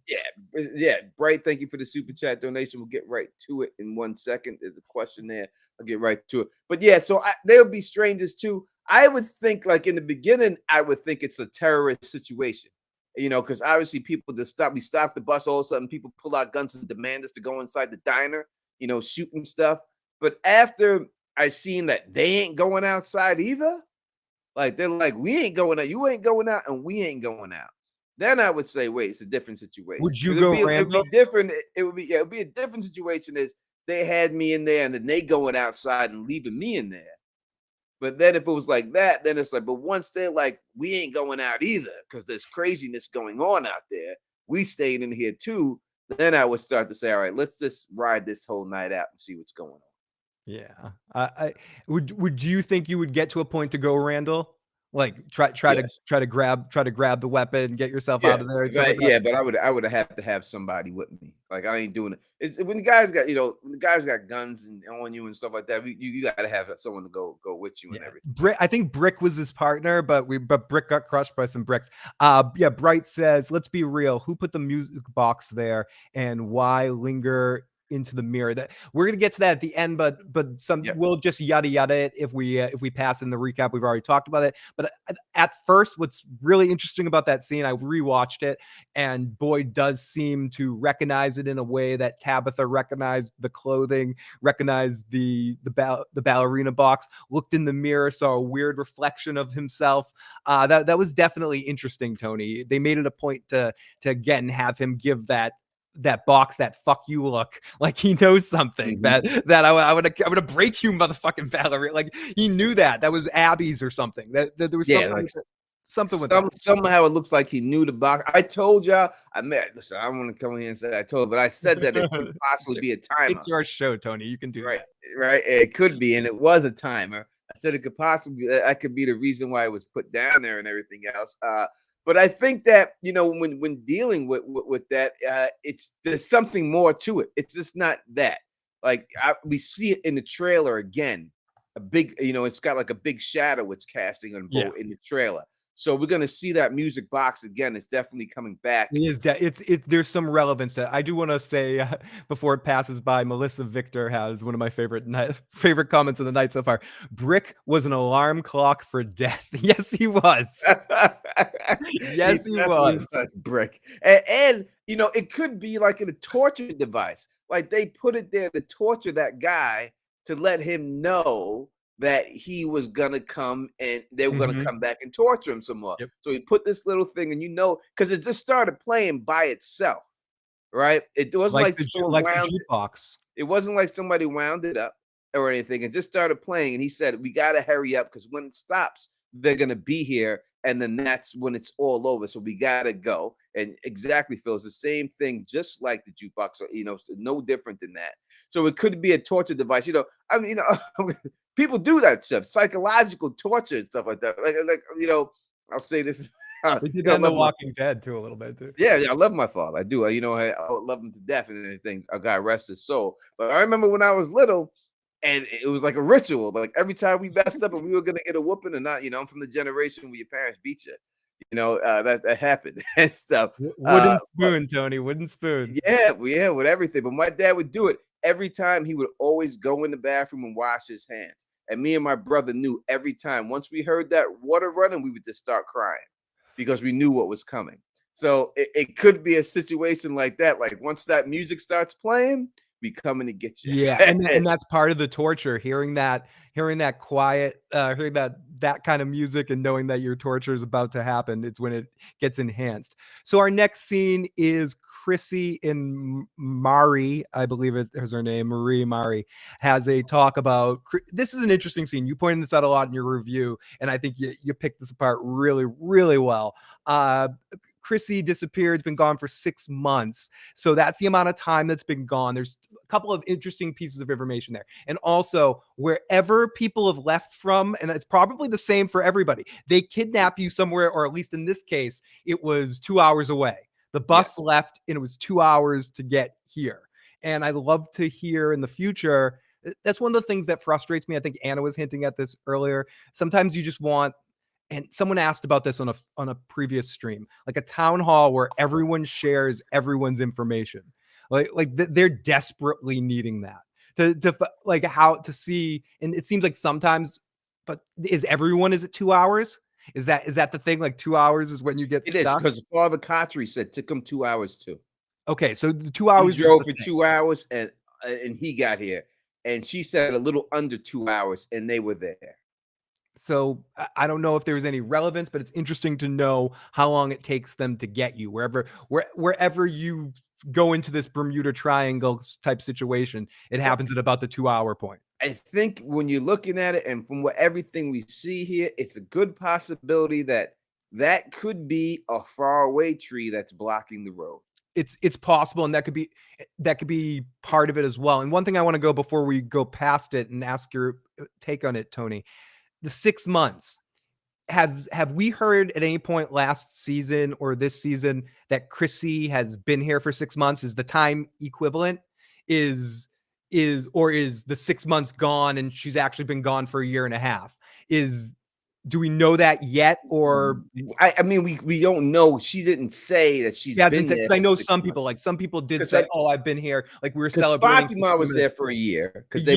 [SPEAKER 1] Yeah. Bright, thank you for the super chat donation. We'll get right to it in 1 second. There's a question there. I'll get right to it. But yeah, so they'll be strangers too. I would think, like in the beginning, I would think it's a terrorist situation. Because obviously people we stop the bus, all of a sudden people pull out guns and demand us to go inside the diner, shooting stuff. But after I seen that they ain't going outside either, like they're like, we ain't going out, you ain't going out, and we ain't going out. Then I would say, wait, it's a different situation.
[SPEAKER 2] Would you go, Randall?
[SPEAKER 1] It'd be different. It would be a different situation as they had me in there and then they going outside and leaving me in there. But then if it was like that, then it's like, but once they're like, we ain't going out either because there's craziness going on out there, we stayed in here too, then I would start to say, all right, let's just ride this whole night out and see what's going on.
[SPEAKER 2] Yeah. Would you think you would get to a point to go, Randall? Like try to grab the weapon, get yourself out of there.
[SPEAKER 1] But I would have to have somebody with me. Like I ain't doing it. It's, when the guys got guns and on you and stuff like that, you got to have someone to go with you and everything.
[SPEAKER 2] I think Brick was his partner, but Brick got crushed by some bricks. Bright says, let's be real. Who put the music box there and why linger into the mirror? That we're gonna get to that at the end, but we'll just yada it if we pass in the recap. We've already talked about it, but at first, what's really interesting about that scene, I rewatched it, and Boyd does seem to recognize it in a way that Tabitha recognized the clothing, recognized the ballerina box, looked in the mirror, saw a weird reflection of himself. That was definitely interesting, Tony. They made it a point to again have him give that box that fuck you look, like he knows something.
[SPEAKER 1] Mm-hmm.
[SPEAKER 2] that I would break you, motherfucking ballerina. Like he knew that was Abby's or something. That there was something. something with that.
[SPEAKER 1] Somehow it looks like he knew the box. I told y'all. Listen, I don't want to come in here and say I told, but I said that it could possibly be a timer.
[SPEAKER 2] It's your show, Tony. You can do
[SPEAKER 1] right,
[SPEAKER 2] that.
[SPEAKER 1] right. It could be, and it was a timer. I said it could possibly. That could be the reason why it was put down there and everything else. But I think that when dealing with that, there's something more to it. It's just not that. Like we see it in the trailer again. A big, it's got like a big shadow it's casting on Bo in the trailer. So we're gonna see that music box again. It's definitely coming back.
[SPEAKER 2] It is. There's some relevance to it. I do want to say before it passes by, Melissa Victor has one of my favorite comments of the night so far. Brick was an alarm clock for death. Yes, he was. Yes, he was.
[SPEAKER 1] Brick, and it could be like a torture device. Like they put it there to torture that guy to let him know that he was gonna come and they were gonna come back and torture him some more.
[SPEAKER 2] Yep.
[SPEAKER 1] So he put this little thing, and because it just started playing by itself, right? It wasn't like
[SPEAKER 2] the jukebox.
[SPEAKER 1] It wasn't like somebody wound it up or anything. It just started playing, and he said, "We gotta hurry up because when it stops, they're gonna be here, and then that's when it's all over. So we gotta go." And exactly, Phil, it's the same thing, just like the jukebox. No different than that. So it could be a torture device. People do that stuff, psychological torture and stuff like that. Like I'll say this.
[SPEAKER 2] They did that in The Walking Dead too, a little bit too.
[SPEAKER 1] Yeah, I love my father. I do. I love him to death and everything. God rest his soul. But I remember when I was little, and it was like a ritual. Like every time we messed up and we were gonna get a whooping or not, I'm from the generation where your parents beat you. That happened and stuff.
[SPEAKER 2] Wooden spoon, Tony. Wooden spoon.
[SPEAKER 1] Yeah, with everything. But my dad would do it every time. He would always go in the bathroom and wash his hands. And me and my brother knew every time. Once we heard that water running, we would just start crying because we knew what was coming. So it could be a situation like that. Like once that music starts playing, we coming to get you.
[SPEAKER 2] Yeah, and that's part of the torture. Hearing that quiet, hearing that kind of music, and knowing that your torture is about to happen. It's when it gets enhanced. So our next scene is Chrissy and Mari, I believe it is her name, Mari, has a talk about. This is an interesting scene. You pointed this out a lot in your review, and I think you picked this apart really, really well. Chrissy disappeared, been gone for 6 months. So that's the amount of time that's been gone. There's a couple of interesting pieces of information there. And also, wherever people have left from, and it's probably the same for everybody, they kidnap you somewhere, or at least in this case, it was 2 hours away. The bus left, and it was 2 hours to get here. And I'd love to hear in the future. That's one of the things that frustrates me. I think Anna was hinting at this earlier. Sometimes you just want, and someone asked about this on a previous stream, like a town hall where everyone shares everyone's information. Like they're desperately needing that to see. And it seems like sometimes, but is it 2 hours? Is that the thing? Like 2 hours is when you get stuck?
[SPEAKER 1] It is, because Father Kotri said it took him 2 hours too.
[SPEAKER 2] Okay, so the 2 hours.
[SPEAKER 1] He drove for 2 hours and he got here, and she said a little under 2 hours, and they were there.
[SPEAKER 2] So I don't know if there's any relevance, but it's interesting to know how long it takes them to get you wherever you go into this Bermuda Triangle type situation. It happens at about the 2 hour point.
[SPEAKER 1] I think when you're looking at it, and from everything we see here, it's a good possibility that could be a faraway tree that's blocking the road.
[SPEAKER 2] It's possible, and that could be part of it as well. And one thing I want to go before we go past it and ask your take on it, Tony. The 6 months, have we heard at any point last season or this season that Chrissy has been here for 6 months? Is the time equivalent? Is the 6 months gone and she's actually been gone for a year and a half? Do we know that yet? Or
[SPEAKER 1] I mean, we don't know. She didn't say that she's been there.
[SPEAKER 2] Because I know some people did say, "Oh, I've been here." Like we were celebrating.
[SPEAKER 1] Fatima was there for a year because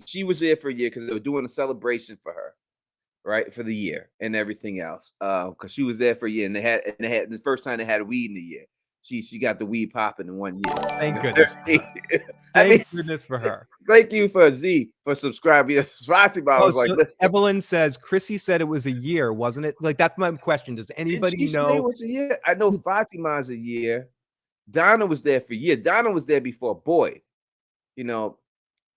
[SPEAKER 1] she was there for a year because they were doing a celebration for her, right, for the year and everything else. Because she was there for a year, and they had the first time they had weed in the year. She got the weed popping in 1 year.
[SPEAKER 2] Thank goodness. Thank goodness for her.
[SPEAKER 1] Thank you for subscribing. Fatima was like, listen.
[SPEAKER 2] Evelyn says Chrissy said it was a year, wasn't it? Like that's my question. Does anybody know?
[SPEAKER 1] It was a year. I know Fatima's a year. Donna was there for a year. Donna was there before Boyd.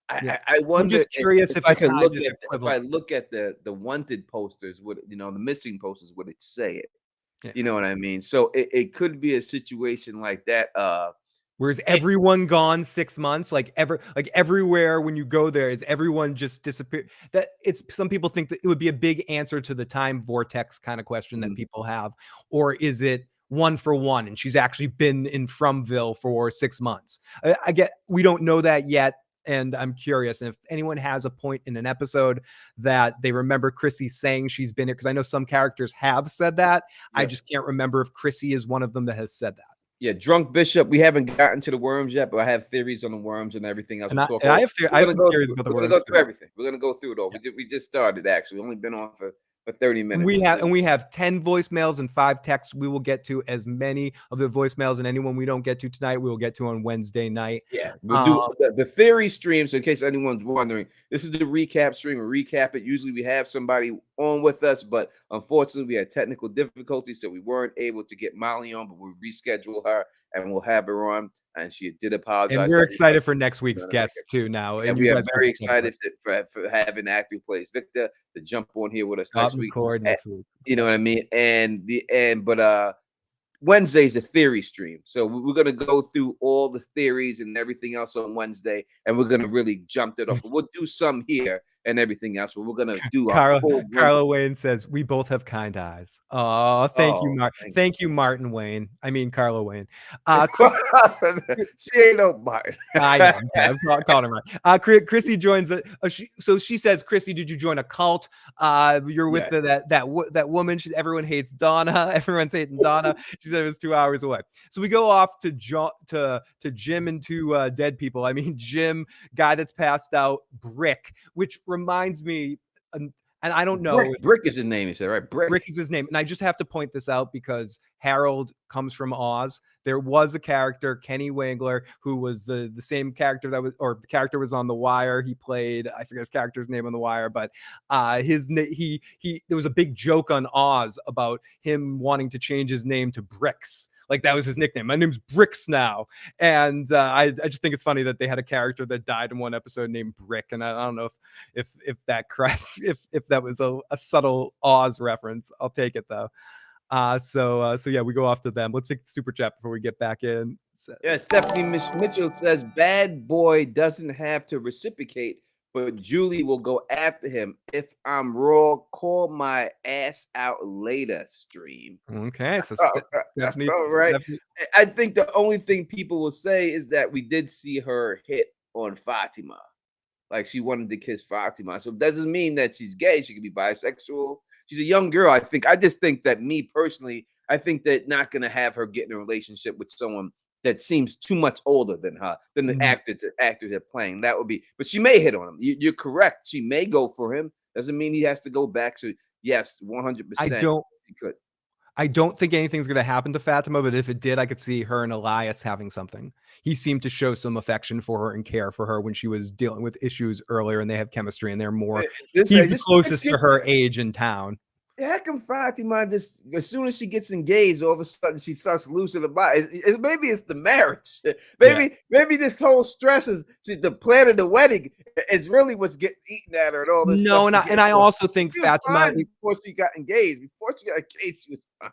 [SPEAKER 1] I wonder.
[SPEAKER 2] I'm just curious if I
[SPEAKER 1] can look
[SPEAKER 2] this
[SPEAKER 1] at if I
[SPEAKER 2] equivalent.
[SPEAKER 1] look at the wanted posters, would the missing posters, would it say it?
[SPEAKER 2] Yeah.
[SPEAKER 1] You know what I mean? So it could be a situation like that.
[SPEAKER 2] Whereas everyone gone 6 months, like everywhere when you go there, is everyone just disappeared? That it's some people think that it would be a big answer to the time vortex kind of question that people have, or is it one for one and she's actually been in Fromville for 6 months? I get we don't know that yet. And I'm curious, and if anyone has a point in an episode that they remember Chrissy saying she's been here, because I know some characters have said that. I just can't remember if Chrissy is one of them that has said that.
[SPEAKER 1] Yeah, Drunk Bishop. We haven't gotten to the worms yet, but I have theories on the worms and everything else.
[SPEAKER 2] And I have some theories about the worms.
[SPEAKER 1] We're gonna go through everything. We're gonna go through it all. Yeah. We just started actually. We've only been on for 30 minutes.
[SPEAKER 2] We have 10 voicemails and 5 texts. We will get to as many of the voicemails, and anyone we don't get to tonight, we will get to on Wednesday night.
[SPEAKER 1] Yeah, we'll do the theory stream. So in case anyone's wondering, this is the recap stream. We recap it. Usually we have somebody on with us, but unfortunately we had technical difficulties, so we weren't able to get Molly on, but we'll reschedule her and we'll have her on. And she did apologize.
[SPEAKER 2] And we're excited for next week's guests too now.
[SPEAKER 1] And we are very excited for having actor who plays Victor to jump on here with us next week. You know what I mean? But Wednesday's a theory stream. So we're going to go through all the theories and everything else on Wednesday, and we're going to really jump it off. We'll do some here and everything else, but we're going to do
[SPEAKER 2] Carla Wayne says, we both have kind eyes. Oh, thank you, Martin. Thank you, Martin Wayne. I mean, Carla Wayne.
[SPEAKER 1] She ain't no Martin.
[SPEAKER 2] I know. I'm calling her Martin. Chrissy joins. So she says, Chrissy, did you join a cult? You're with that woman. Everyone hates Donna. Everyone's hating Donna. She said it was 2 hours away. So we go off to Jim and 2 dead people. I mean, Jim, guy that's passed out, Brick, which reminds me, and I don't know.
[SPEAKER 1] Brick is his name, you said, right?
[SPEAKER 2] Brick is his name. And I just have to point this out because Harold comes from Oz. There was a character, Kenny Wangler, who was the same character the character was on The Wire. He played, I forget his character's name on The Wire, but there was a big joke on Oz about him wanting to change his name to Bricks. Like that was his nickname. My name's Bricks now. And I just think it's funny that they had a character that died in one episode named Brick. And I don't know if that crest, if that was a subtle Oz reference. I'll take it though. So yeah, we go off to them. Let's take the super chat before we get back in.
[SPEAKER 1] Yeah, Stephanie Mitchell says bad boy doesn't have to reciprocate, but Julie will go after him. If I'm raw, call my ass out later stream.
[SPEAKER 2] Okay, so Stephanie,
[SPEAKER 1] right. Stephanie. I think the only thing people will say is that we did see her hit on Fatima. Like she wanted to kiss Fatima. So it doesn't mean that she's gay. She could be bisexual. She's a young girl, I think. I just think that me personally, I think that not going to have her get in a relationship with someone that seems too much older than her, than the actors are playing. That would be, but she may hit on him. You're correct. She may go for him. Doesn't mean he has to go back. So yes, 100%.
[SPEAKER 2] I don't think anything's going to happen to Fatima, but if it did, I could see her and Elias having something. He seemed to show some affection for her and care for her when she was dealing with issues earlier, and they have chemistry and they're more. He's the closest to her age in town.
[SPEAKER 1] How come Fatima just, as soon as she gets engaged, all of a sudden she starts losing her body? Maybe it's the marriage. Maybe this whole stress is the plan of the wedding is really what's getting eaten at her and all this.
[SPEAKER 2] No,
[SPEAKER 1] stuff.
[SPEAKER 2] and I also think Fatima,
[SPEAKER 1] before she got engaged, she was fine.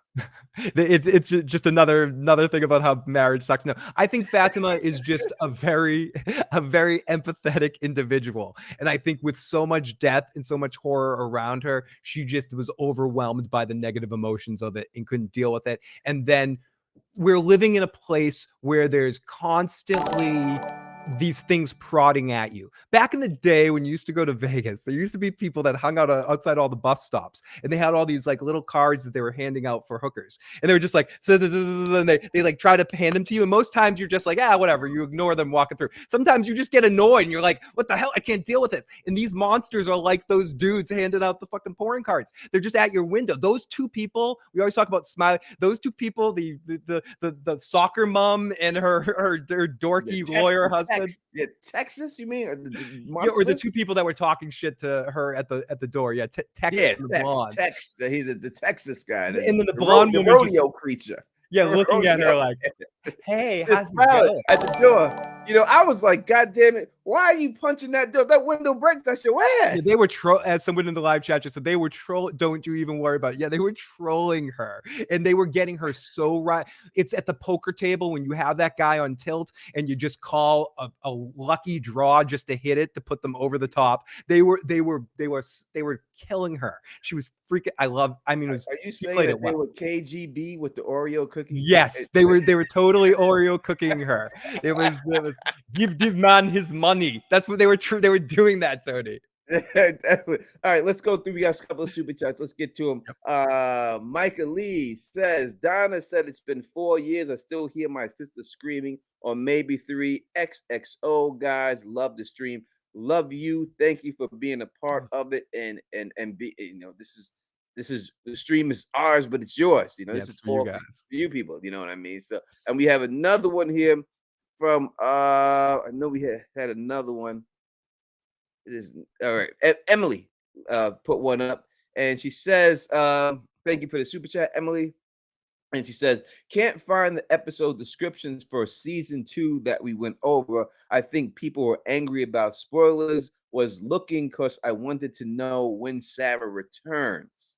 [SPEAKER 2] It's just another thing about how marriage sucks. No, I think Fatima is just a very empathetic individual, and I think with so much death and so much horror around her, she just was overwhelmed by the negative emotions of it and couldn't deal with it. And then we're living in a place where there's constantly these things prodding at you. Back in the day when you used to go to Vegas, there used to be people that hung out outside all the bus stops, and they had all these like little cards that they were handing out for hookers, and they were just like, and they like try to hand them to you, and most times you're just like, whatever, you ignore them walking through. Sometimes you just get annoyed and you're like, what the hell, I can't deal with this. And these monsters are like those dudes handing out the fucking pouring cards. They're just at your window. Those 2 people, we always talk about Smiley, those 2 people, the soccer mom and her dorky lawyer husband.
[SPEAKER 1] Texas, you mean?
[SPEAKER 2] Or the 2 people that were talking shit to her at the door. Yeah, Texas.
[SPEAKER 1] He's the Texas guy.
[SPEAKER 2] And then the blonde woman,
[SPEAKER 1] rodeo creature.
[SPEAKER 2] Yeah, looking at her like, hey, how's it going?
[SPEAKER 1] At the door. I was like, God damn it, why are you punching that door? That window breaks. That's your ass.
[SPEAKER 2] Yeah, they were as someone in the live chat just said, they were don't you even worry about it. Yeah, they were trolling her, and they were getting her so right. It's at the poker table when you have that guy on tilt and you just call a lucky draw just to hit it to put them over the top. They were killing her. She was freaking. I mean,
[SPEAKER 1] Are you
[SPEAKER 2] she
[SPEAKER 1] saying
[SPEAKER 2] played
[SPEAKER 1] that
[SPEAKER 2] it well.
[SPEAKER 1] they were KGB with the Oreo cookie?
[SPEAKER 2] Yes, they were totally Oreo cooking her. It was give man his money. That's what they were they were doing that, Tony.
[SPEAKER 1] Definitely. All right, let's go through. We got a couple of super chats. Let's get to them. Micah Lee says, Donna said it's been 4 years. I still hear my sister screaming, or maybe 3. XXO guys, love the stream. Love you. Thank you for being a part of it. And be, you know, this is the stream is ours, but it's yours. You know, this is
[SPEAKER 2] for you
[SPEAKER 1] for
[SPEAKER 2] guys.
[SPEAKER 1] you people. You know what I mean? So, and we have another one here from I know we had another one. It is all right. Emily put one up, and she says, "Thank you for the super chat, Emily." And she says, "Can't find the episode descriptions for season 2 that we went over. I think people were angry about spoilers. Was looking because I wanted to know when Sarah returns."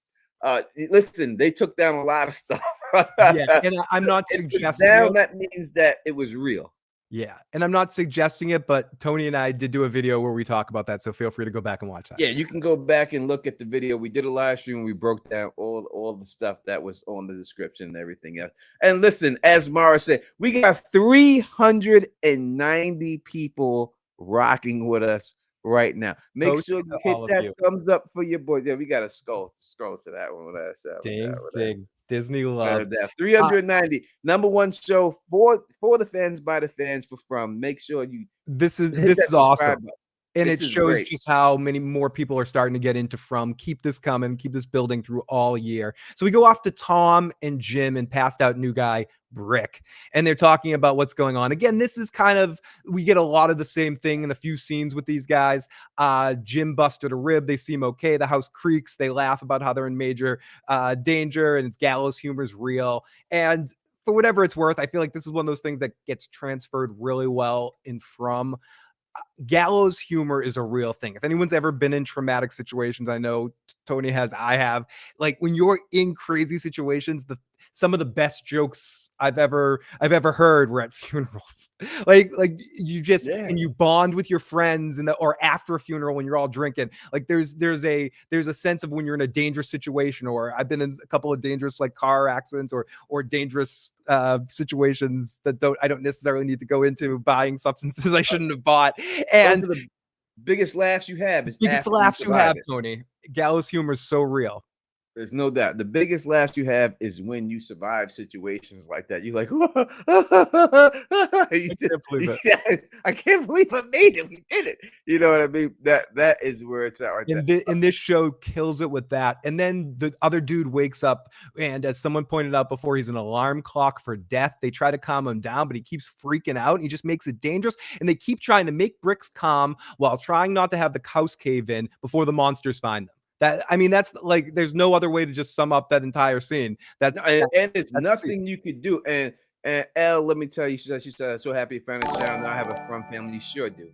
[SPEAKER 1] Listen, they took down a lot of stuff.
[SPEAKER 2] Yeah, and I'm not suggesting
[SPEAKER 1] down. That means that it was real.
[SPEAKER 2] Yeah, and I'm not suggesting it, but Tony and I did do a video where we talk about that, so feel free to go back and watch that.
[SPEAKER 1] Yeah, you can go back and look at the video. We did a live stream. We broke down all the stuff that was on the description and everything else. And listen, as Mara said, we got 390 people rocking with us right now. Make sure you hit that thumbs up for your boy. Yeah, we got to scroll to that one.
[SPEAKER 2] Ding. Disney love.
[SPEAKER 1] 390. Number one show for the fans, by the fans, for from. Make sure you.
[SPEAKER 2] This is awesome.
[SPEAKER 1] Button.
[SPEAKER 2] And it shows just how many more people are starting to get into From. Keep this coming. Keep this building through all year. So we go off to Tom and Jim and passed out new guy, Brick. And they're talking about what's going on. Again, this is kind of, we get a lot of the same thing in a few scenes with these guys. Jim busted a rib. They seem okay. The house creaks. They laugh about how they're in major danger, and it's gallows humor is real. And for whatever it's worth, I feel like this is one of those things that gets transferred really well in From. Gallows humor is a real thing. If anyone's ever been in traumatic situations, I know Tony has, I have, like when you're in crazy situations, some of the best jokes I've ever heard were at funerals. like you just, and you bond with your friends or after a funeral when you're all drinking. Like there's a sense of when you're in a dangerous situation, or I've been in a couple of dangerous like car accidents or dangerous situations that I don't necessarily need to go into, buying substances I shouldn't have bought. And
[SPEAKER 1] the biggest laughs you have is
[SPEAKER 2] biggest laughs you have, Tony. Gallows humor is so real.
[SPEAKER 1] There's no doubt. The biggest laughs you have is when you survive situations like that. You're like, I can't believe I made it. We did it. You know what I mean? That is where it's at right there.
[SPEAKER 2] And this show kills it with that. And then the other dude wakes up, and as someone pointed out before, he's an alarm clock for death. They try to calm him down, but he keeps freaking out. And he just makes it dangerous. And they keep trying to make Bricks calm while trying not to have the house cave in before the monsters find them. That's like, there's no other way to just sum up that entire scene. And
[SPEAKER 1] it's nothing you could do. And Elle, let me tell you, she said, so happy you found a child. Now I have a From family. You sure do.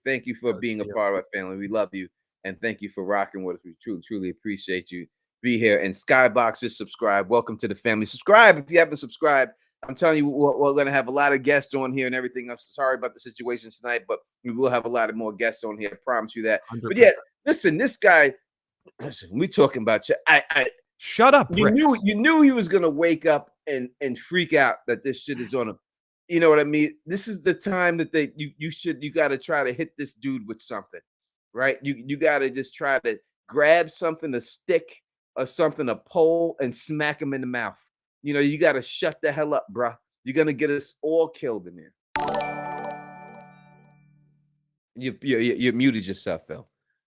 [SPEAKER 1] Thank you for being a part of our family. We love you, and thank you for rocking with us. We truly appreciate you. Be here. And Skybox, just subscribe. Welcome to the family. Subscribe if you haven't subscribed. I'm telling you, we're going to have a lot of guests on here and everything else. Sorry about the situation tonight, but we will have a lot of more guests on here. I promise you that. 100%. But yeah, listen, this guy. Listen, we talking about you.
[SPEAKER 2] Shut up.
[SPEAKER 1] You knew he was gonna wake up and freak out that this shit is on him. You know what I mean? This is the time that you got to try to hit this dude with something, right? You got to just try to grab something, a stick or something, a pole, and smack him in the mouth. You know, you got to shut the hell up, bruh. You're gonna get us all killed in there. You muted yourself, Phil.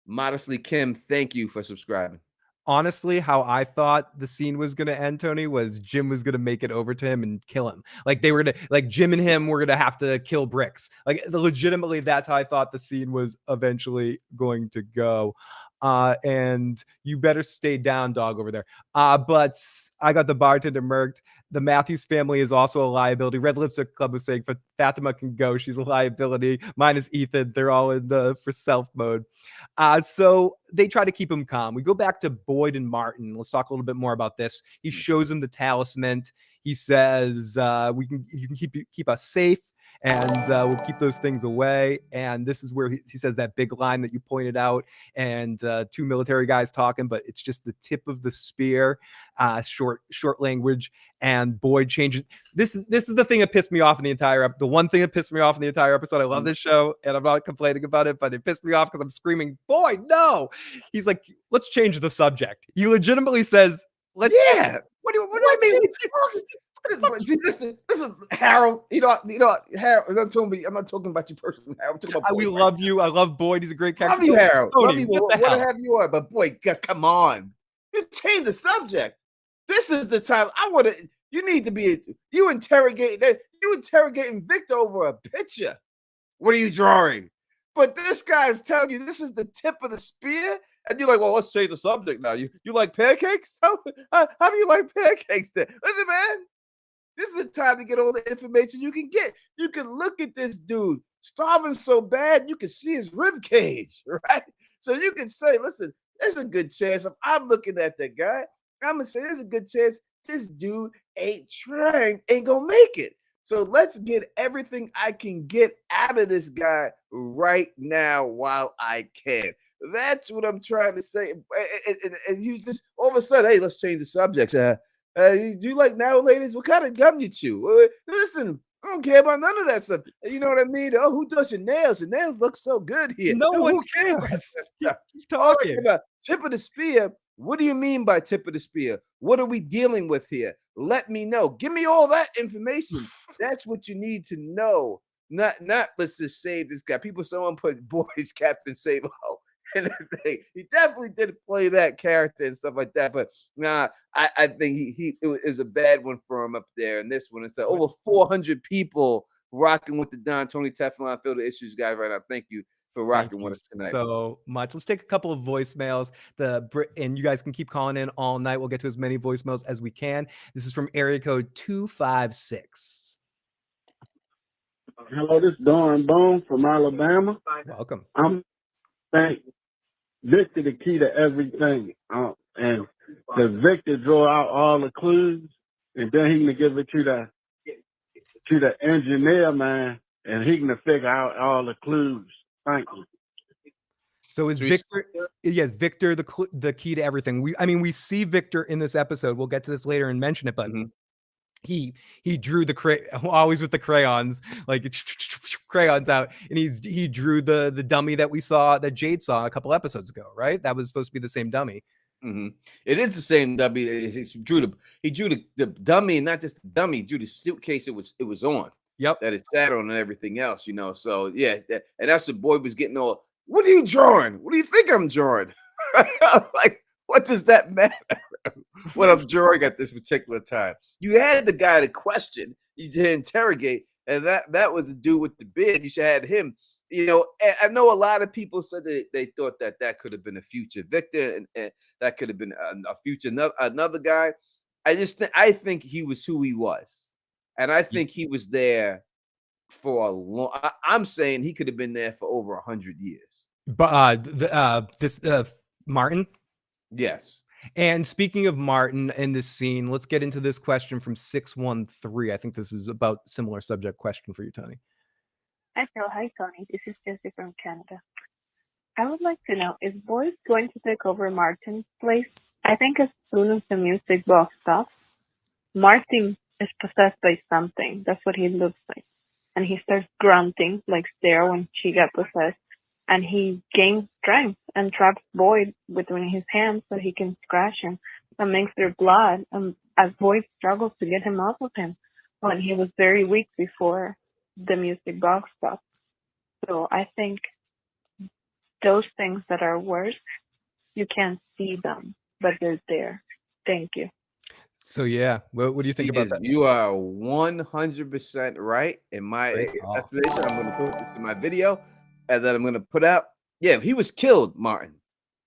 [SPEAKER 1] Modestly Kim, thank you for subscribing.
[SPEAKER 2] Honestly, how I thought the scene was going to end, Tony, was Jim was going to make it over to him and kill him. Like they were going to, like Jim and him were going to have to kill Bricks. Like legitimately, that's how I thought the scene was eventually going to go. and you better stay down, dog, over there. But I got the bartender murked. The Matthews family is also a liability. Red Lipstick Club was saying Fatima can go. She's a liability. Mine is Ethan. They're all in the for self mode. So they try to keep him calm. We go back to Boyd and Martin. Let's talk a little bit more about this. He shows him the talisman. He says, you can keep us safe, and we'll keep those things away. And this is where he says that big line that you pointed out, and two military guys talking, but it's just the tip of the spear, short language. And Boyd changes. This is the thing that pissed me off in the entire the one thing that pissed me off in the entire episode. I love this show, and I'm not complaining about it, but it pissed me off because I'm screaming, Boyd, no! He's like, let's change the subject. He legitimately says, let's.
[SPEAKER 1] Yeah. What do I mean? Listen, Harold. You know, Harold. I'm not talking about you personally, Harold. I'm talking about Boyd,
[SPEAKER 2] we love you. I love Boyd. He's a great character.
[SPEAKER 1] Love you, Harold.
[SPEAKER 2] Tony,
[SPEAKER 1] love you. What have you are? But boy, come on. You change the subject. This is the time I want to. You need to be. You interrogating Victor over a picture. What are you drawing? But this guy is telling you this is the tip of the spear, and you're like, well, let's change the subject now. You like pancakes? How do you like pancakes then? Listen, man, this is the time to get all the information you can get. You can look at this dude starving so bad you can see his rib cage, right? So you can say, listen, there's a good chance if I'm looking at that guy, I'm gonna say there's a good chance this dude ain't gonna make it. So let's get everything I can get out of this guy right now while I can. That's what I'm trying to say. And you just all of a sudden, hey, let's change the subject. You like now, ladies? What kind of gum you chew? Listen, I don't care about none of that stuff. You know what I mean? Oh, who does your nails? Your nails look so good here.
[SPEAKER 2] No one
[SPEAKER 1] cares.
[SPEAKER 2] Talking
[SPEAKER 1] about tip of the spear. What do you mean by tip of the spear? What are we dealing with here? Let me know. Give me all that information. That's what you need to know. Not let's just save this guy. Someone put Boyd's Captain Save-O and everything. He definitely did play that character and stuff like that. But nah, I think it was a bad one for him up there. And this one, it's over 400 people rocking with the Don Tony Teflon Filter Issues guys right now. Thank you for rocking with us tonight.
[SPEAKER 2] So much. Let's take a couple of voicemails. And you guys can keep calling in all night. We'll get to as many voicemails as we can. This is from area code 256.
[SPEAKER 5] Hello, this is Don Bone from Alabama.
[SPEAKER 2] Welcome.
[SPEAKER 5] I'm thank Victor the key to everything. And the Victor draw out all the clues, and then he can give it to the engineer man, and he can figure out all the clues. Thank you.
[SPEAKER 2] So is Victor? Yes, Victor the key to everything. We see Victor in this episode. We'll get to this later and mention it, but. Mm-hmm. He drew always with the crayons, like crayons out, and he drew the dummy that Jade saw a couple episodes ago, right? That was supposed to be the same dummy.
[SPEAKER 1] Mm-hmm. It is the same dummy. He drew the dummy, and not just the dummy. He drew the suitcase it was on.
[SPEAKER 2] Yep,
[SPEAKER 1] that it sat on and everything else. So yeah, and that's what Boyd was getting all. What are you drawing? What do you think I'm drawing? Like, what does that matter? What I'm drawing at this particular time. You had the guy to question, you to interrogate, and that was the dude with the beard. You should have had him. I know a lot of people said that they thought that could have been a future Victor, and that could have been a future another guy. I think he was who he was, and I think he was there for a long. I'm saying he could have been there for over 100 years.
[SPEAKER 2] But this Martin.
[SPEAKER 1] Yes.
[SPEAKER 2] And speaking of Martin in this scene, let's get into this question from 613. I think this is about similar subject question for you, Tony.
[SPEAKER 6] Hi, Phil. Hi, Tony. This is Jessie from Canada. I would like to know, is Boyd going to take over Martin's place? I think as soon as the music box stops, Martin is possessed by something. That's what he looks like. And he starts grunting like Sarah when she got possessed. And he gains strength and traps Boyd between his hands so he can scratch him and makes their blood. As Boyd struggles to get him off of him when he was very weak before the music box stopped. So I think those things that are worse, you can't see them, but they're there. Thank you.
[SPEAKER 2] So yeah, what do you think about that?
[SPEAKER 1] You are 100% right in my explanation. I'm going to put this in my video, and then I'm going to put out. Yeah, he was killed, Martin.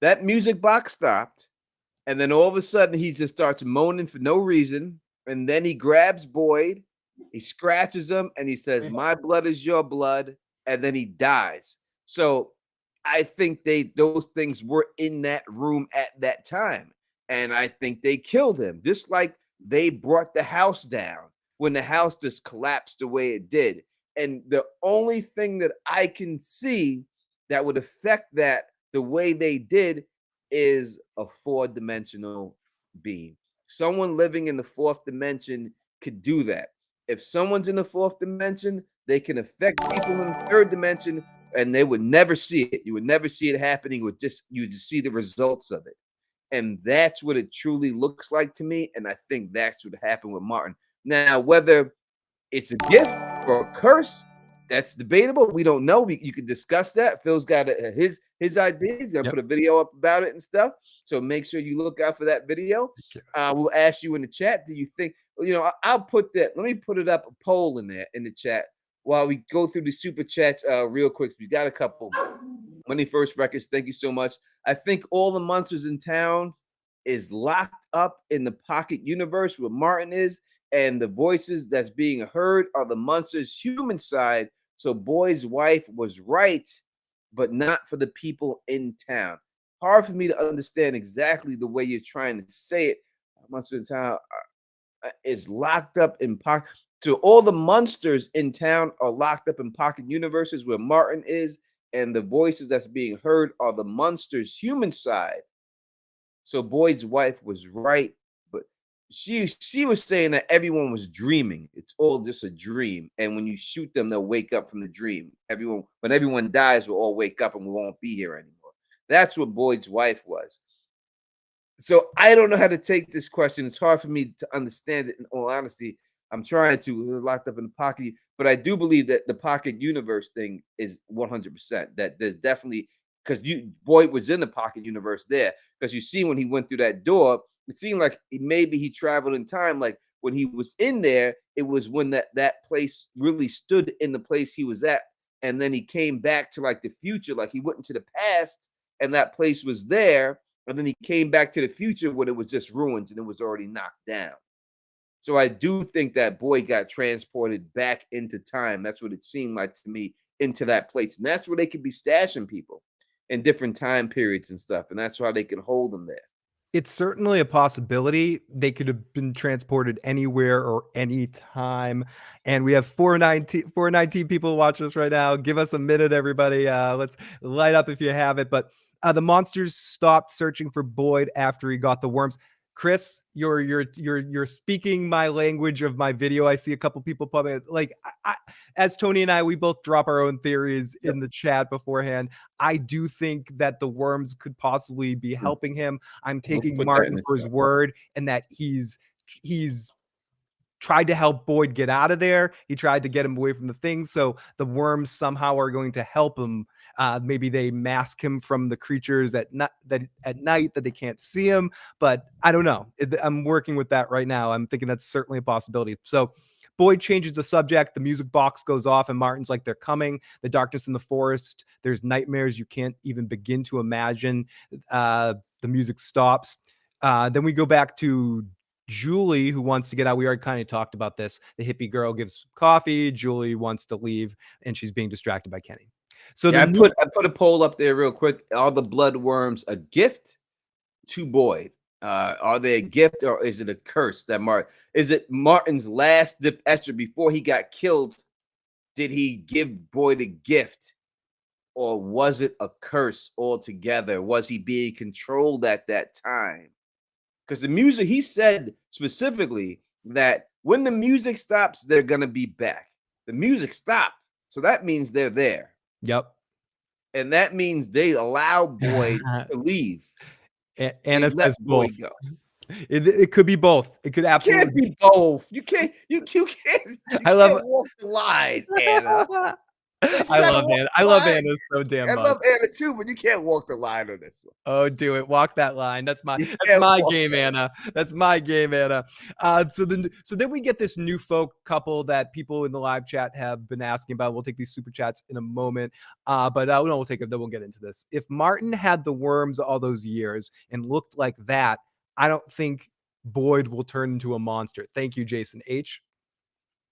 [SPEAKER 1] that music box stopped, and then all of a sudden he just starts moaning for no reason, and then he grabs Boyd, he scratches him, and he says, "My blood is your blood," and then he dies. So I think those things were in that room at that time, and I think they killed him, just like they brought the house down when the house just collapsed the way it did. And the only thing that I can see that would affect that the way they did is a 4-dimensional being. Someone living in the 4th dimension could do that. If someone's in the 4th dimension, they can affect people in the 3rd dimension, and they would never see it. You would never see it happening. You would just see the results of it. And that's what it truly looks like to me. And I think that's what happened with Martin. Now, whether it's a gift or a curse, that's debatable. We don't know. You can discuss that. Phil's got his idea. He's gonna put a video up about it and stuff. So make sure you look out for that video. We'll ask you in the chat. Do you think? I'll put that. Let me put it up, a poll in there in the chat while we go through the super chats real quick. We got a couple. Money First Records, thank you so much. I think all the monsters in town is locked up in the pocket universe where Martin is, and the voices that's being heard are the monster's human side. So Boyd's wife was right, but not for the people in town. Hard for me to understand exactly the way you're trying to say it. Monster in town is locked up in pocket. So all the monsters in town are locked up in pocket universes where Martin is, and the voices that's being heard are the monster's human side. So Boyd's wife was right, but she was saying that everyone was dreaming. It's all just a dream, and when you shoot them, they'll wake up from the dream. When everyone dies, we'll all wake up and we won't be here anymore. That's what Boyd's wife was. So I don't know how to take this question. It's hard for me to understand it. In all honesty, I'm trying to locked up in the pocket, but I do believe that the pocket universe thing is 100%. That there's definitely, because Boyd was in the pocket universe there, because you see when he went through that door, it seemed like maybe he traveled in time. Like when he was in there, it was when that place really stood in the place he was at, and then he came back to like the future, like he went into the past, and that place was there, and then he came back to the future when it was just ruins and it was already knocked down. So I do think that Boyd got transported back into time. That's what it seemed like to me, into that place. And that's where they could be stashing people in different time periods and stuff. And that's why they can hold them there.
[SPEAKER 2] It's certainly a possibility. They could have been transported anywhere or anytime. And we have 419 people watching us right now. Give us a minute, everybody. Let's light up if you have it. But the monsters stopped searching for Boyd after he got the worms. Chris, you're speaking my language of my video. I see a couple people probably like, as Tony and I, we both drop our own theories in the chat beforehand. I do think that the worms could possibly be helping him. I'm taking Martin for his word, and that he's tried to help Boyd get out of there. He tried to get him away from the things. So the worms somehow are going to help him. Maybe they mask him from the creatures at night that they can't see him. But I don't know. I'm working with that right now. I'm thinking that's certainly a possibility. So Boyd changes the subject. The music box goes off, and Martin's like, they're coming. The darkness in the forest. There's nightmares you can't even begin to imagine. The music stops. Then we go back to Julie, who wants to get out. We already kind of talked about this. The hippie girl gives coffee. Julie wants to leave, and she's being distracted by Kenny. So
[SPEAKER 1] I put a poll up there real quick. Are the blood worms a gift to Boyd? Are they a gift, or is it a curse that Martin? Is it Martin's last dip extra before he got killed? Did he give Boyd a gift, or was it a curse altogether? Was he being controlled at that time? Because the music, he said specifically that when the music stops, they're gonna be back. The music stopped, so that means they're there.
[SPEAKER 2] Yep.
[SPEAKER 1] And that means they allow Boyd to leave.
[SPEAKER 2] Anna says both. It could be both. It could absolutely
[SPEAKER 1] be both. You can't. You can't
[SPEAKER 2] I love
[SPEAKER 1] walk the line, Anna.
[SPEAKER 2] I love Anna. I love Anna so damn
[SPEAKER 1] I
[SPEAKER 2] much.
[SPEAKER 1] love Anna too, but you can't walk the line on this one.
[SPEAKER 2] Oh, do it. Walk that line. That's my
[SPEAKER 1] can't walk
[SPEAKER 2] game,
[SPEAKER 1] that.
[SPEAKER 2] Anna. That's my game, Anna. So then we get this new folk couple that people in the live chat have been asking about. We'll take these super chats in a moment. But no, we'll take it. Then we'll get into this. If Martin had the worms all those years and looked like that, I don't think Boyd will turn into a monster. Thank you, Jason H.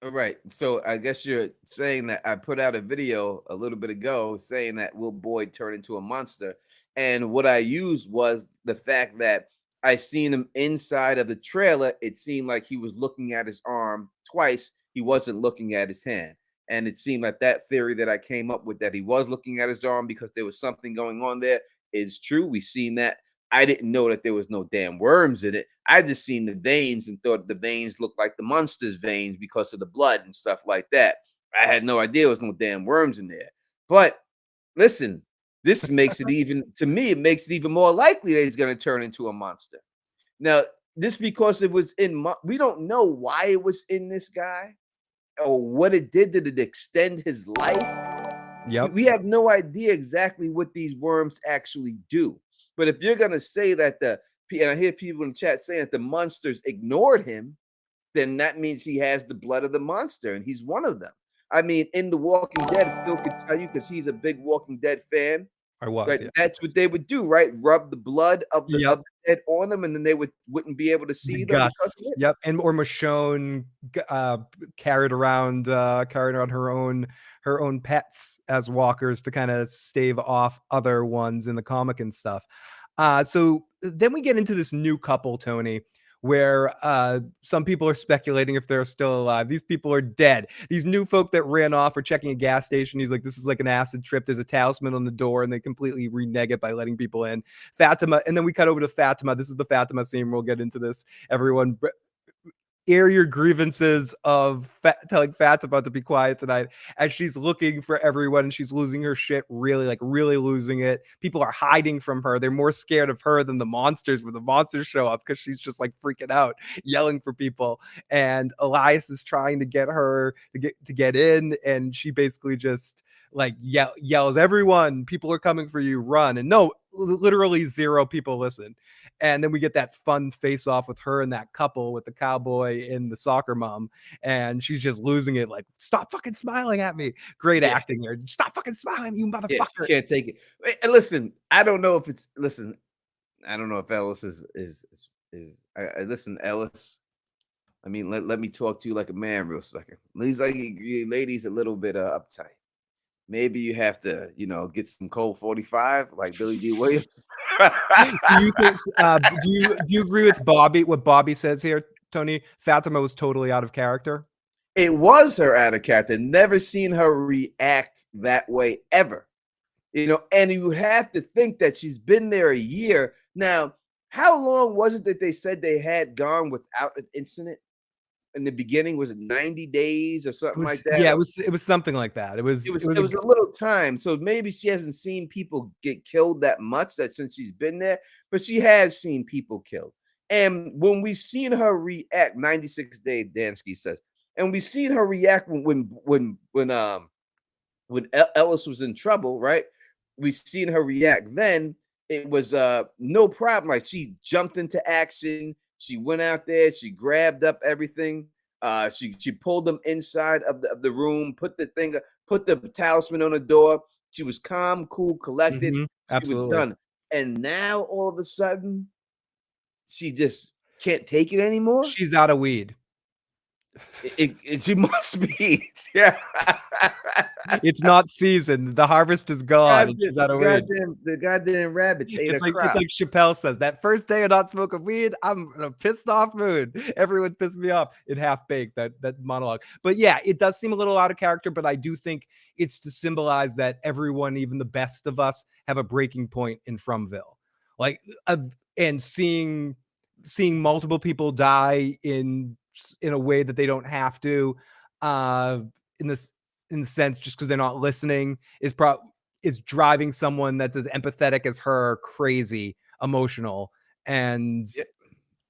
[SPEAKER 1] All right. So I guess you're saying that I put out a video a little bit ago saying that will Boyd turn into a monster? And what I used was the fact that I seen him inside of the trailer. It seemed like he was looking at his arm twice. He wasn't looking at his hand. And it seemed like that theory that I came up with, that he was looking at his arm because there was something going on there, is true. We've seen that. I didn't know that there was no damn worms in it. I just seen the veins and thought the veins looked like the monster's veins because of the blood and stuff like that. I had no idea there was no damn worms in there. But listen, this makes it even, to me, it makes it even more likely that he's going to turn into a monster. Now, this because it was in, we don't know why it was in this guy or what it did. Did it extend his life?
[SPEAKER 2] Yep.
[SPEAKER 1] We have no idea exactly what these worms actually do. But if you're going to say that and I hear people in the chat saying that the monsters ignored him, then that means he has the blood of the monster, and he's one of them. I mean, in The Walking Dead, Phil could tell you, because he's a big Walking Dead fan.
[SPEAKER 2] I was.
[SPEAKER 1] Right?
[SPEAKER 2] Yeah.
[SPEAKER 1] That's what they would do, right? Rub the blood of the dead on them, and then they wouldn't be able to see them.
[SPEAKER 2] Guts. Yep. And or Michonne carried around her own pets as walkers to kind of stave off other ones in the comic and stuff. So then we get into this new couple, Tony, where some people are speculating if they're still alive. These people are dead. These new folk that ran off are checking a gas station. He's like, this is like an acid trip. There's a talisman on the door, and they completely renege it by letting people in. Fatima, and then we cut over to Fatima. This is the Fatima scene. We'll get into this. Everyone, air your grievances of telling Fatima to be quiet tonight as she's looking for everyone and she's losing her shit, really losing it. People are hiding from her. They're more scared of her than the monsters when the monsters show up, because she's just like freaking out, yelling for people. And Elias is trying to get her to get in, and she basically just like yells, everyone, people are coming for you, run. And no, literally 0 people listen. And then we get that fun face off with her and that couple with the cowboy and the soccer mom. And she's just losing it. Like, stop fucking smiling at me. Great acting here. Stop fucking smiling, you motherfucker.
[SPEAKER 1] Yeah, she can't take it. And listen, I don't know if it's, listen, I don't know if Ellis is listen, Ellis. I mean, let me talk to you like a man real second. He's like, ladies a little bit uptight. Maybe you have to, get some cold 45 like Billy D. Williams.
[SPEAKER 2] Do you think? Do you agree with Bobby? What Bobby says here, Tony? Fatima was totally out of character.
[SPEAKER 1] It was her out of character. Never seen her react that way ever. And you have to think that she's been there a year now. How long was it that they said they had gone without an incident? In the beginning, was it 90 days or something like that?
[SPEAKER 2] Yeah, it was something like that. It was
[SPEAKER 1] a little time. So maybe she hasn't seen people get killed that much since she's been there, but she has seen people killed. And when we seen her react, 96 Dave Dansky says, and we seen her react when Ellis was in trouble, right? We seen her react then. It was no problem. Like, she jumped into action. She went out there. She grabbed up everything. She pulled them inside of the room. Put the talisman on the door. She was calm, cool, collected.
[SPEAKER 2] Absolutely.
[SPEAKER 1] She was done. And now all of a sudden, she just can't take it anymore.
[SPEAKER 2] She's out of weed.
[SPEAKER 1] She must be. Yeah.
[SPEAKER 2] It's not season. The harvest is gone. She's out of weed.
[SPEAKER 1] The goddamn rabbits ate
[SPEAKER 2] it's like Chappelle says, that first day of not smoking weed, I'm in a pissed off mood. Everyone's pissed me off in Half Baked, that monologue. But yeah, it does seem a little out of character, but I do think it's to symbolize that everyone, even the best of us, have a breaking point in Fromville. Like, and seeing multiple people die in a way that they don't have to, in the sense just because they're not listening, is driving someone that's as empathetic as her crazy, emotional. And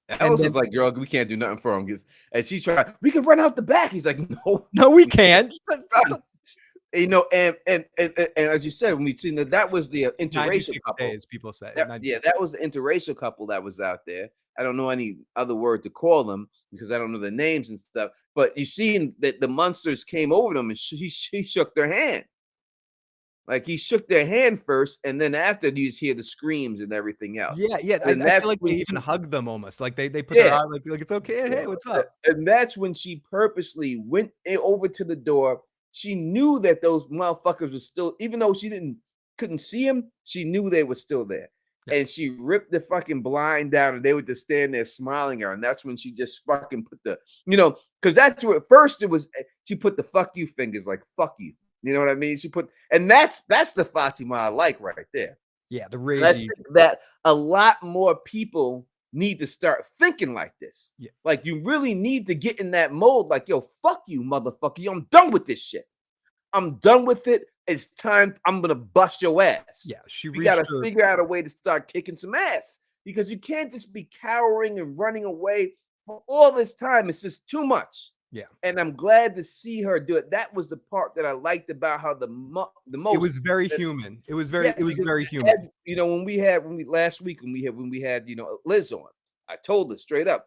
[SPEAKER 1] Ellis is like, girl, we can't do nothing for him. And she's trying, we can run out the back. He's like, no,
[SPEAKER 2] we can't.
[SPEAKER 1] You know, and as you said, when we seen that was the interracial
[SPEAKER 2] 96
[SPEAKER 1] couple.
[SPEAKER 2] days, people say.
[SPEAKER 1] That was the interracial couple that was out there. I don't know any other word to call them because I don't know the names and stuff. But you seen that the monsters came over them and he shook their hand. Like he shook their hand first, and then after you just hear the screams and everything else.
[SPEAKER 2] Yeah. I
[SPEAKER 1] And
[SPEAKER 2] feel
[SPEAKER 1] that's
[SPEAKER 2] like they
[SPEAKER 1] when
[SPEAKER 2] even
[SPEAKER 1] she-
[SPEAKER 2] hugged them almost. Like they put their arm like it's okay. Hey, what's up?
[SPEAKER 1] And that's when she purposely went over to the door. She knew that those motherfuckers were still, even though she couldn't see them, she knew they were still there.
[SPEAKER 2] Yeah.
[SPEAKER 1] And she ripped the fucking blind down, and they would just stand there smiling at her. And that's when she just fucking put the, because that's where at first it was. She put the fuck you fingers, like fuck you. You know what I mean? She put, and that's the Fatima I like right there.
[SPEAKER 2] Yeah, the
[SPEAKER 1] And I
[SPEAKER 2] ragey.
[SPEAKER 1] think that a lot more people need to start thinking like this.
[SPEAKER 2] Yeah.
[SPEAKER 1] Like you really need to get in that mode. Like, yo, fuck you, motherfucker. I'm done with this shit. I'm done with it. It's time. I'm gonna bust your ass.
[SPEAKER 2] Yeah,
[SPEAKER 1] We gotta figure out a way to start kicking some ass because you can't just be cowering and running away for all this time. It's just too much.
[SPEAKER 2] Yeah.
[SPEAKER 1] And I'm glad to see her do it. That was the part that I liked about how the most.
[SPEAKER 2] It was very human. It was very human.
[SPEAKER 1] When we had last week when we had Liz on, I told her straight up,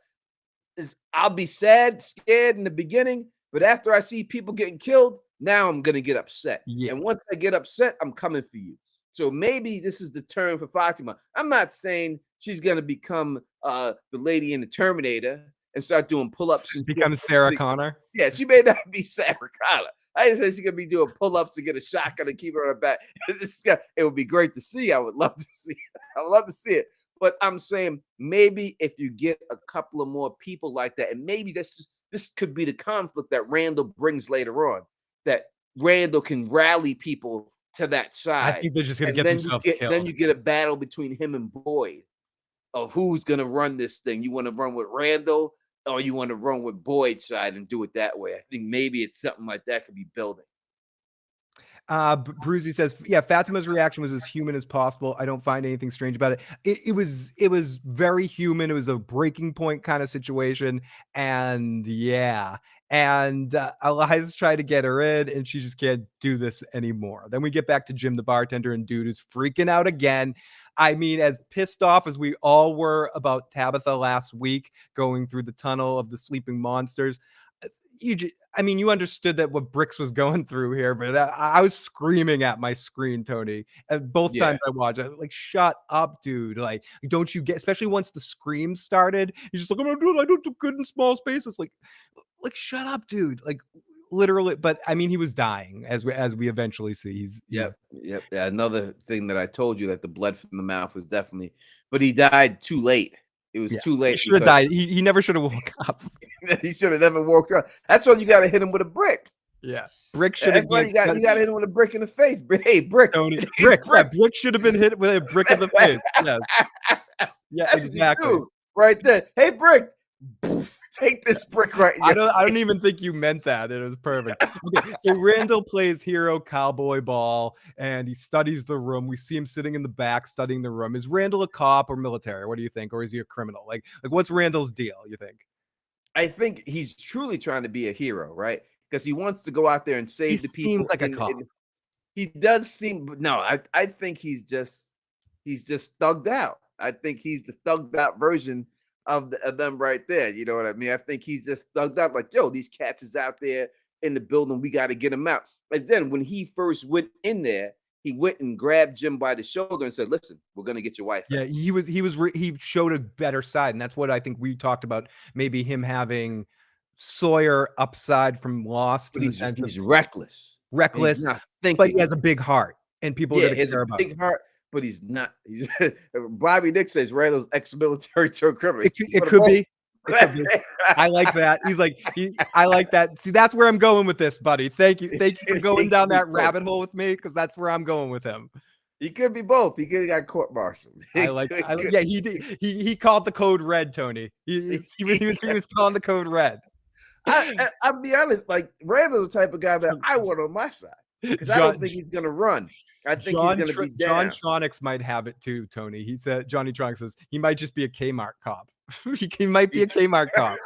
[SPEAKER 1] I'll be sad, scared in the beginning, but after I see people getting killed, now I'm gonna get upset.
[SPEAKER 2] Yeah.
[SPEAKER 1] And once I get upset, I'm coming for you. So maybe this is the turn for Fatima. I'm not saying she's gonna become the lady in the Terminator and start doing pull-ups and
[SPEAKER 2] Become Sarah Connor.
[SPEAKER 1] Yeah, she may not be Sarah Connor. I didn't say she's gonna be doing pull-ups to get a shotgun and keep her on her back. It would be great to see. I would love to see it. I would love to see it. But I'm saying maybe if you get a couple of more people like that, and maybe this could be the conflict that Randall brings later on, that Randall can rally people to that side.
[SPEAKER 2] I think they're just gonna
[SPEAKER 1] And
[SPEAKER 2] get
[SPEAKER 1] then
[SPEAKER 2] themselves killed.
[SPEAKER 1] Then you get a battle between him and Boyd of who's gonna run this thing. You want to run with Randall or you want to run with Boyd's side and do it that way. I think maybe it's something like that could be building.
[SPEAKER 2] Bruzy says, yeah, Fatima's reaction was as human as possible. I don't find anything strange about it. It was very human. It was a breaking point kind of situation. And yeah. And Eliza's tried to get her in and she just can't do this anymore. Then we get back to Jim, the bartender, and dude is freaking out again. I mean, as pissed off as we all were about Tabitha last week going through the tunnel of the sleeping monsters, you understood that what Bricks was going through here, but I was screaming at my screen, Tony. Both times I watched it, like, shut up, dude. Like, don't you get, especially once the scream started, he's just like, I don't do good in small spaces. Like, shut up, dude. Like, literally. But I mean, he was dying as we eventually see. He's
[SPEAKER 1] Yep. Yeah, another thing that I told you that the blood from the mouth was definitely, but he died too late. It was too late.
[SPEAKER 2] He should have died. He never should have woke up.
[SPEAKER 1] He should have never woke up. That's why you got to hit him with a brick.
[SPEAKER 2] Yeah, Brick should have.
[SPEAKER 1] You got to hit him with a brick in the face. Hey, Brick.
[SPEAKER 2] Tony, Brick. Yeah, Brick should have been hit with a brick in the face. Yes. Yeah,
[SPEAKER 1] that's
[SPEAKER 2] exactly.
[SPEAKER 1] Right there. Hey, Brick. Take this brick right.
[SPEAKER 2] I don't even think you meant that. It was perfect. Okay, so Randall plays hero cowboy ball and he studies the room. We see him sitting in the back studying the room. Is Randall a cop or military? What do you think? Or is he a criminal? Like what's Randall's deal, you think?
[SPEAKER 1] I think he's truly trying to be a hero, right? Because he wants to go out there and save the people.
[SPEAKER 2] He seems like a cop.
[SPEAKER 1] He does seem, but no, I think he's just thugged out. I think he's the thugged out version of them right there. You know what I mean? I think he's just thugged out, like, yo, these cats is out there in the building. We got to get them out. And then when he first went in there, he went and grabbed Jim by the shoulder and said, listen, we're going to get your wife.
[SPEAKER 2] Yeah, he showed a better side. And that's what I think we talked about. Maybe him having Sawyer upside from Lost in the sense
[SPEAKER 1] he's
[SPEAKER 2] of
[SPEAKER 1] reckless,
[SPEAKER 2] but he has a big heart and people that care about
[SPEAKER 1] big heart. But he's not. Bobby Nick says Randall's ex-military turned criminal.
[SPEAKER 2] It could be. I like that. He's like, I like that. See, that's where I'm going with this, buddy. Thank you for going down that rabbit hole with me, because that's where I'm going with him.
[SPEAKER 1] He could be both. He could have got court-martialed.
[SPEAKER 2] Yeah, he did. He called the code red, Tony. He was calling the code red.
[SPEAKER 1] I'll be honest. Like, Randall's the type of guy that I want on my side, because I don't think he's gonna run. I think he's going to be down.
[SPEAKER 2] John Tronics might have it too, Tony. He said, Johnny Tronics says he might just be a Kmart cop. He might be a Kmart cop.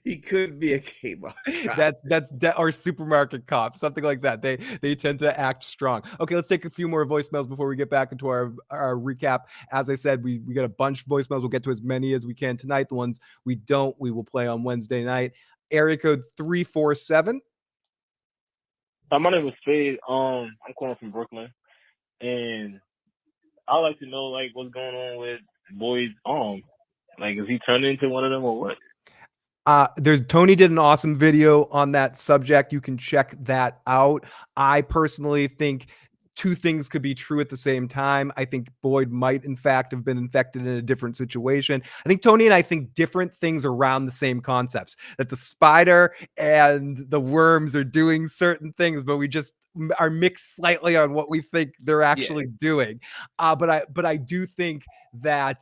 [SPEAKER 1] He could be a Kmart cop.
[SPEAKER 2] That's or supermarket cop, something like that. They tend to act strong. Okay, let's take a few more voicemails before we get back into our recap. As I said, we got a bunch of voicemails. We'll get to as many as we can tonight. The ones we don't, we will play on Wednesday night. Area code 347.
[SPEAKER 7] My name is Spade. I'm calling from Brooklyn, and I'd like to know like what's going on with Boyd's arm. Like, is he turned into one of them or what?
[SPEAKER 2] There's Tony did an awesome video on that subject. You can check that out. I personally think two things could be true at the same time. I think Boyd might, in fact, have been infected in a different situation. I think Tony and I think different things around the same concepts, that the spider and the worms are doing certain things, but we just are mixed slightly on what we think they're actually doing. But I do think that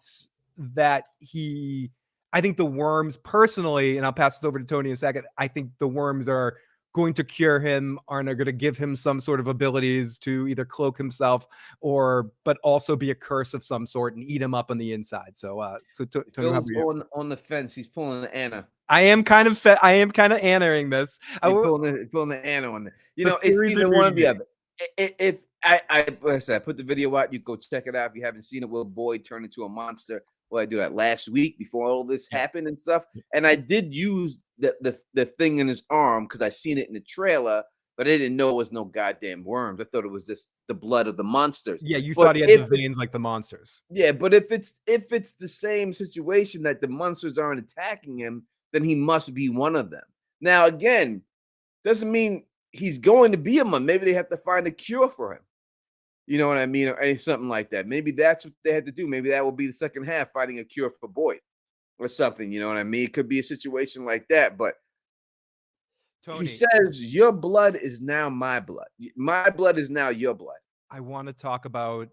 [SPEAKER 2] I think the worms personally, and I'll pass this over to Tony in a second, I think the worms are going to cure him, are going to give him some sort of abilities to either cloak himself but also be a curse of some sort and eat him up on the inside. So Tony,
[SPEAKER 1] on the fence. He's pulling the Anna.
[SPEAKER 2] I am kind of Anna-ing this.
[SPEAKER 1] Pulling the Anna on it. It's either one or the other. If I put the video out, you go check it out. If you haven't seen it, will Boyd turn into a monster? Well, I do that last week before all this happened and stuff. And I did use the thing in his arm because I seen it in the trailer, but I didn't know it was no goddamn worms. I thought it was just the blood of the monsters.
[SPEAKER 2] Yeah, you thought he had the veins like the monsters.
[SPEAKER 1] Yeah, but if it's the same situation that the monsters aren't attacking him, then he must be one of them. Now, again, doesn't mean he's going to be a monster. Maybe they have to find a cure for him. You know what I mean? Or something like that. Maybe that's what they had to do. Maybe that will be the second half, finding a cure for Boyd or something. You know what I mean? It could be a situation like that. But Tony, he says, your blood is now my blood. My blood is now your blood.
[SPEAKER 2] I want to talk about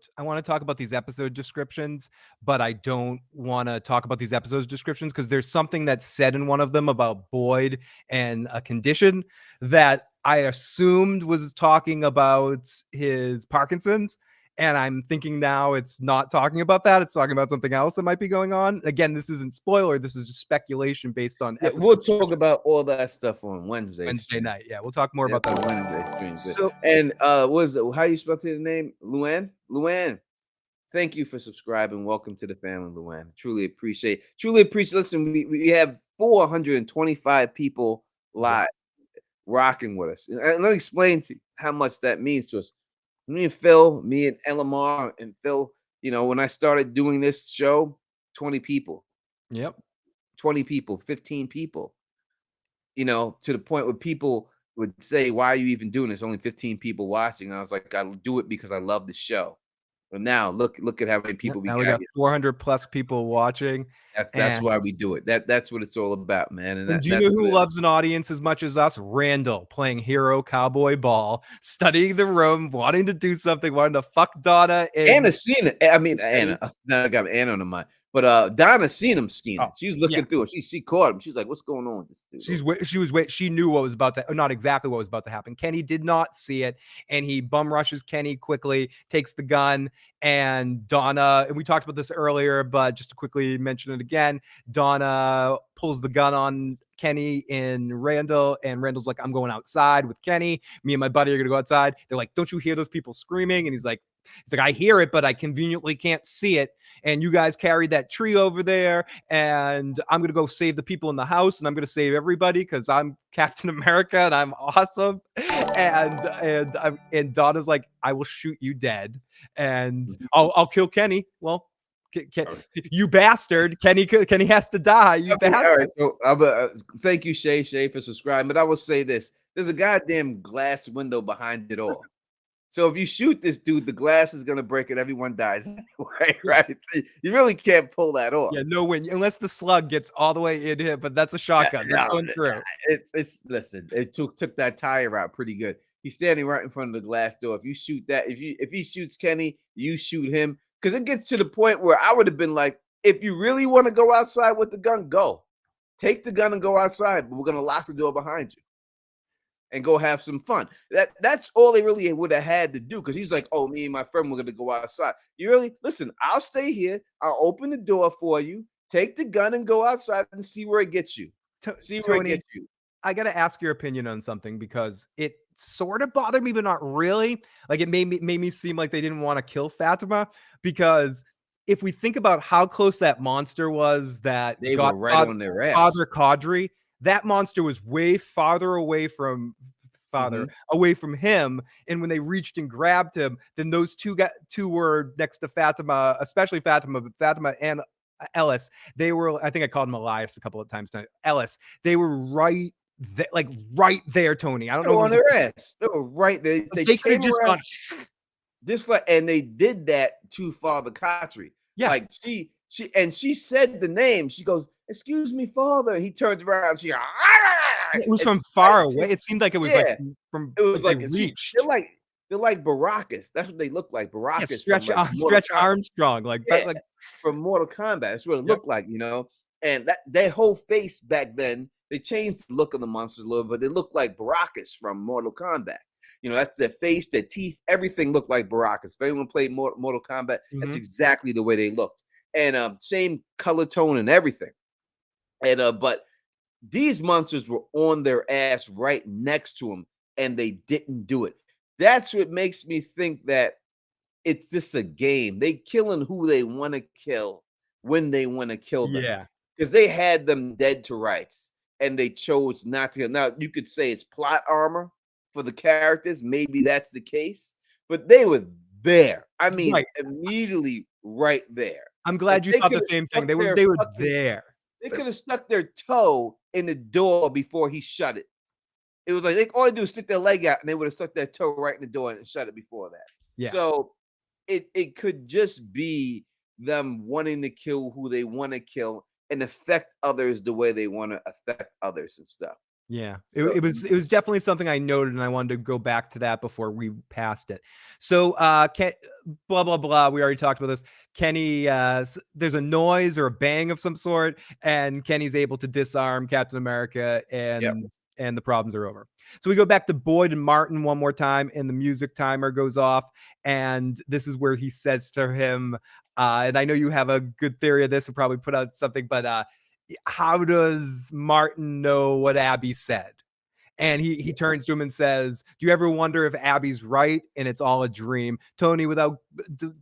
[SPEAKER 2] these episode descriptions, but I don't want to talk about these episode descriptions because there's something that's said in one of them about Boyd and a condition that I assumed was talking about his Parkinson's. And I'm thinking now it's not talking about that. It's talking about something else that might be going on. Again, this isn't spoiler. This is just speculation based on episodes.
[SPEAKER 1] We'll talk about all that stuff on Wednesday
[SPEAKER 2] night. Yeah, we'll talk more about that on
[SPEAKER 1] Wednesday. So, and how you spell the name? Luann. Thank you for subscribing. Welcome to the family, Luann. Truly appreciate. Listen, we have 425 people live rocking with us. And let me explain to you how much that means to us. Me and Elamar and Phil, when I started doing this show, 20 people.
[SPEAKER 2] Yep.
[SPEAKER 1] 20 people, 15 people. To the point where people would say, why are you even doing this? Only 15 people watching. And I was like, I do it because I love the show. But now look at how many people we
[SPEAKER 2] got 400 plus people watching.
[SPEAKER 1] That's why we do it. That's what it's all about, man.
[SPEAKER 2] And do you know who loves an audience as much as us? Randall, playing hero cowboy ball, studying the room, wanting to do something, wanting to fuck Donna.
[SPEAKER 1] Anna's seen it. I mean, Anna. Now I got Anna on mind. But Donna seen him scheming. She's looking through it. She caught him. She's like, "What's going on with this dude?" She
[SPEAKER 2] knew what was about to, not exactly what was about to happen. Kenny did not see it, and he bum rushes Kenny quickly, takes the gun, and Donna. And we talked about this earlier, but just to quickly mention it again, Donna pulls the gun on Kenny and Randall, and Randall's like, "I'm going outside with Kenny. Me and my buddy are gonna go outside." They're like, "Don't you hear those people screaming?" And he's like, I hear it, but I conveniently can't see it. And you guys carried that tree over there, and I'm going to go save the people in the house, and I'm going to save everybody because I'm Captain America and I'm awesome. And Donna's like, I will shoot you dead, and I'll kill Kenny. Well, you bastard. Kenny has to die. You bastard.
[SPEAKER 1] All right, so thank you, Shay, for subscribing. But I will say this. There's a goddamn glass window behind it all. So if you shoot this dude, the glass is going to break and everyone dies anyway, right? You really can't pull that off.
[SPEAKER 2] Yeah, no win. Unless the slug gets all the way in here, but that's a shotgun. That's going through.
[SPEAKER 1] Listen, it took that tire out pretty good. He's standing right in front of the glass door. If you shoot that, if he shoots Kenny, you shoot him. Because it gets to the point where I would have been like, if you really want to go outside with the gun, go. Take the gun and go outside, but we're going to lock the door behind you and go have some fun. That's all they really would have had to do, because he's like, oh, me and my friend, we're going to go outside. You really, listen, I'll stay here. I'll open the door for you. Take the gun and go outside and see where it gets you. See where it
[SPEAKER 2] Tony,
[SPEAKER 1] gets you.
[SPEAKER 2] I got to ask your opinion on something because it sort of bothered me, but not really. Like it made me seem like they didn't want to kill Fatima because if we think about how close that monster was that
[SPEAKER 1] They
[SPEAKER 2] got
[SPEAKER 1] were right on their ass.
[SPEAKER 2] Father Caudry, that monster was way farther away from away from him. And when they reached and grabbed him, then those two were next to Fatima, especially Fatima, but Fatima and Ellis. They were, I think I called him Elias a couple of times tonight. Ellis, they were right there, Tony. I don't
[SPEAKER 1] They were
[SPEAKER 2] know
[SPEAKER 1] on their ass. They were right there.
[SPEAKER 2] they could
[SPEAKER 1] came
[SPEAKER 2] have just
[SPEAKER 1] around,
[SPEAKER 2] gone.
[SPEAKER 1] just like, and they did that to Father Caudry.
[SPEAKER 2] Yeah.
[SPEAKER 1] Like she said the name. She goes, "Excuse me, Father." And he turns around. She,
[SPEAKER 2] It was
[SPEAKER 1] and
[SPEAKER 2] from
[SPEAKER 1] she
[SPEAKER 2] far
[SPEAKER 1] bites him.
[SPEAKER 2] away. It seemed like it was
[SPEAKER 1] Yeah.
[SPEAKER 2] like from
[SPEAKER 1] It was like
[SPEAKER 2] they
[SPEAKER 1] a
[SPEAKER 2] reached.
[SPEAKER 1] they're like Baracus. That's what they look like.
[SPEAKER 2] Yeah,
[SPEAKER 1] Baracus
[SPEAKER 2] Stretch
[SPEAKER 1] from like Mortal
[SPEAKER 2] Stretch
[SPEAKER 1] Kombat.
[SPEAKER 2] Armstrong, like
[SPEAKER 1] Yeah,
[SPEAKER 2] like
[SPEAKER 1] from Mortal Kombat. That's what it
[SPEAKER 2] Yep.
[SPEAKER 1] looked like, you know. And that their whole face back then, they changed the look of the monsters a little, but they looked like Baracus from Mortal Kombat. You know, that's their face, their teeth, everything looked like Baracus. If anyone played Mortal Kombat, that's exactly the way they looked. And same color tone and everything. And but these monsters were on their ass right next to him, and they didn't do it. That's what makes me think that it's just a game. They killing who they want to kill when they want to kill them.
[SPEAKER 2] yeah.
[SPEAKER 1] Because they had them dead to rights, and they chose not to. Now you could say it's plot armor for the characters. Maybe that's the case, but they were there. I mean,
[SPEAKER 2] Right.
[SPEAKER 1] immediately right there.
[SPEAKER 2] I'm glad
[SPEAKER 1] If
[SPEAKER 2] you
[SPEAKER 1] they
[SPEAKER 2] thought the
[SPEAKER 1] could've
[SPEAKER 2] same thing.
[SPEAKER 1] stuck
[SPEAKER 2] They were
[SPEAKER 1] their fucking-
[SPEAKER 2] there.
[SPEAKER 1] They could have stuck their toe in the door before he shut it. It was like they all they do is stick their leg out, and they would have stuck their toe right in the door and shut it before that.
[SPEAKER 2] Yeah.
[SPEAKER 1] So it could just be them wanting to kill who they want to kill and affect others the way they want to affect others and stuff.
[SPEAKER 2] Yeah,
[SPEAKER 1] So-
[SPEAKER 2] it was definitely something I noted, and I wanted to go back to that before we passed it. So, blah blah blah. We already talked about this. Kenny, there's a noise or a bang of some sort, and Kenny's able to disarm Captain America, and the problems are over. So we go back to Boyd and Martin one more time, and the music timer goes off, and this is where he says to him, and I know you have a good theory of this, and probably put out something, but how does Martin know what Abby said? And he turns to him and says, "Do you ever wonder if Abby's right and it's all a dream?" Tony, without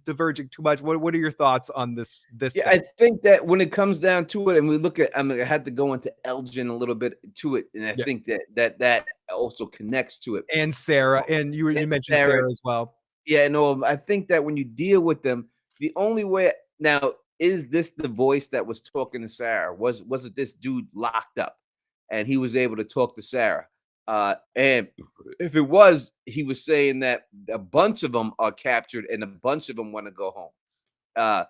[SPEAKER 2] diverging too much, what are your thoughts on this?
[SPEAKER 1] Yeah, I think that when it comes down to it, and we look at, I mean, I had to go into Elgin a little bit to it, and I think that also connects to it.
[SPEAKER 2] And Sarah, and you mentioned Sarah as well.
[SPEAKER 1] Yeah, no, I think that when you deal with them, the only way now is this the voice that was talking to Sarah? Was it this dude locked up, and he was able to talk to Sarah? And if it was, he was saying that a bunch of them are captured and a bunch of them want to go home.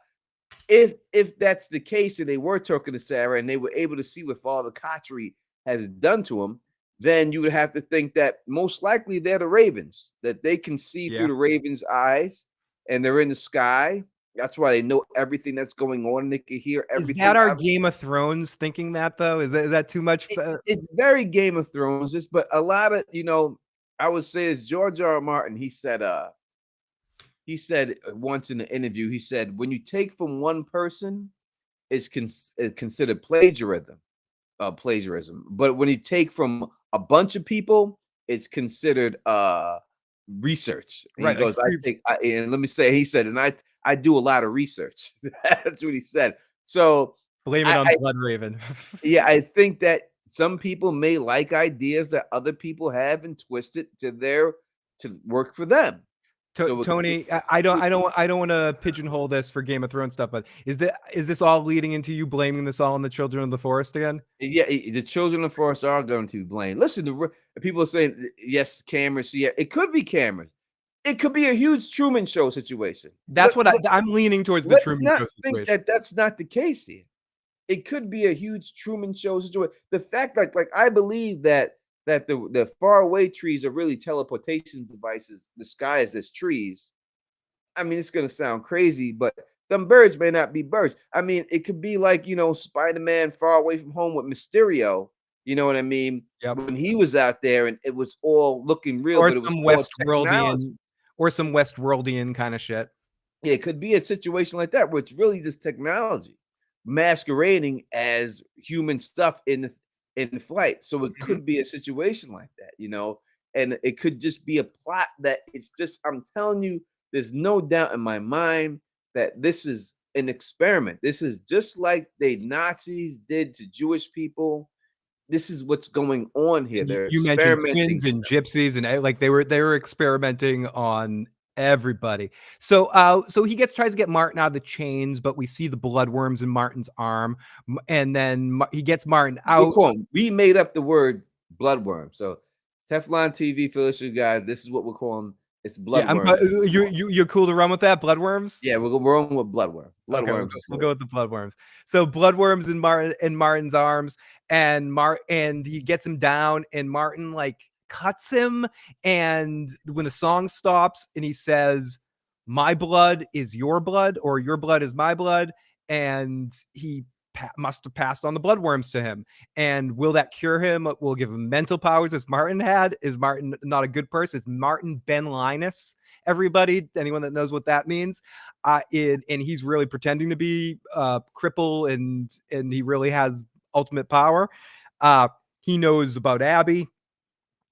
[SPEAKER 1] If that's the case, and they were talking to Sarah and they were able to see what Father Caudry has done to him, then you would have to think that most likely they're the Ravens, that they can see through the Ravens' eyes, and they're in the sky. That's why they know everything that's going on, and they can hear everything.
[SPEAKER 2] Is that our Game of Thrones thinking that, though? Is that too much?
[SPEAKER 1] It's very Game of Thrones, but a lot of, I would say it's George R. R. Martin. He said once in the interview, he said, when you take from one person, it's considered plagiarism. But when you take from a bunch of people, it's considered research. And
[SPEAKER 2] Right.
[SPEAKER 1] He goes, and let me say, he said, and I do a lot of research. That's what he said. So
[SPEAKER 2] blame it on Blood Raven.
[SPEAKER 1] Yeah, I think that some people may like ideas that other people have and twist it to work for them.
[SPEAKER 2] Tony, I don't want to pigeonhole this for Game of Thrones stuff, but is this all leading into you blaming this all on the Children of the Forest again?
[SPEAKER 1] Yeah, the Children of the Forest are going to be blamed. Listen, people are saying yes, cameras. Yeah, it could be cameras. It could be a huge Truman Show situation.
[SPEAKER 2] That's what I'm leaning towards. The Truman Show situation.
[SPEAKER 1] Think that that's not the case here. It could be a huge Truman Show situation. The fact, like I believe that the faraway trees are really teleportation devices disguised as trees. I mean, it's gonna sound crazy, but them birds may not be birds. I mean, it could be like, Spider-Man Far Away From Home with Mysterio. You know what I mean?
[SPEAKER 2] Yep.
[SPEAKER 1] When he was out there and it was all looking real,
[SPEAKER 2] or
[SPEAKER 1] but
[SPEAKER 2] some
[SPEAKER 1] it was
[SPEAKER 2] Westworldian kind of shit.
[SPEAKER 1] Yeah, it could be a situation like that where it's really just technology masquerading as human stuff in in flight. So it could be a situation like that, and it could just be a plot that it's just, I'm telling you, there's no doubt in my mind that this is an experiment. This is just like the Nazis did to Jewish people. This is what's going on here.
[SPEAKER 2] And
[SPEAKER 1] They're
[SPEAKER 2] you mentioned
[SPEAKER 1] experimenting.
[SPEAKER 2] twins and gypsies, and like they were experimenting on everybody. So so he tries to get Martin out of the chains, but we see the bloodworms in Martin's arm, and then he gets Martin out.
[SPEAKER 1] We made up the word bloodworm. So Teflon TV for you guys, this is what we're calling. It's bloodworms.
[SPEAKER 2] Yeah, you're cool to run with that, bloodworms.
[SPEAKER 1] Yeah, we're rolling with bloodworm. Bloodworms.
[SPEAKER 2] Okay, we'll go with the bloodworms. So bloodworms in Martin's arms, and he gets him down, and Martin like cuts him, and when the song stops, and he says, "My blood is your blood, or your blood is my blood," and he must have passed on the bloodworms to him. And will that cure him? Will give him mental powers as Martin had? Is Martin not a good person? Is Martin Ben Linus? Everybody, anyone that knows what that means, and he's really pretending to be cripple, and he really has ultimate power. He knows about Abby,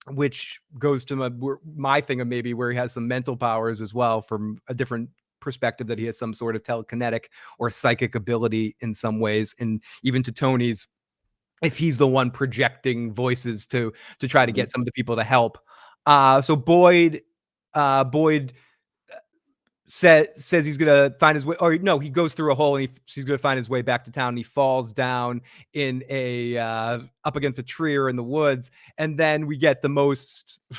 [SPEAKER 2] which goes to my thing of maybe where he has some mental powers as well from a different perspective, that he has some sort of telekinetic or psychic ability in some ways, and even to Tony's, if he's the one projecting voices to try to get some of the people to help. So Boyd says he's gonna find his way, or no, he goes through a hole, and he's gonna find his way back to town, and he falls down in a up against a tree or in the woods, and then we get the most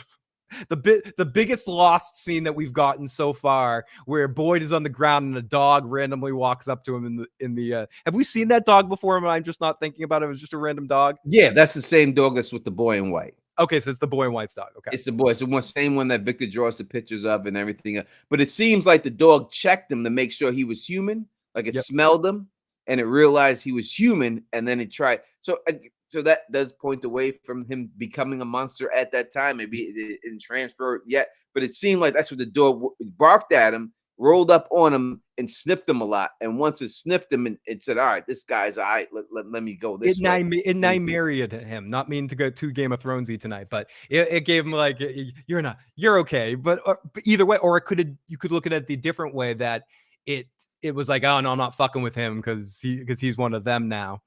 [SPEAKER 2] the biggest lost scene that we've gotten so far, where Boyd is on the ground and a dog randomly walks up to him in the have we seen that dog before? But I'm just not thinking about it. It was just a random dog.
[SPEAKER 1] Yeah, that's the same dog that's with the boy in white.
[SPEAKER 2] Okay, so it's the boy in white's dog. Okay,
[SPEAKER 1] it's the boy. It's the same one that Victor draws the pictures of and everything. But it seems like the dog checked him to make sure he was human. Like it smelled him and it realized he was human, and then it tried. So that does point away from him becoming a monster at that time. Maybe it didn't transfer yet, but it seemed like that's what the dog barked at him, rolled up on him, and sniffed him a lot. And once it sniffed him, and it said, "All right, this guy's all right. Let me go this way."
[SPEAKER 2] It married him. Not mean to go too Game of Thronesy tonight, but it gave him like, you're okay. But either way, or you could look at it the different way, that it was like, oh no, I'm not fucking with him because he's one of them now.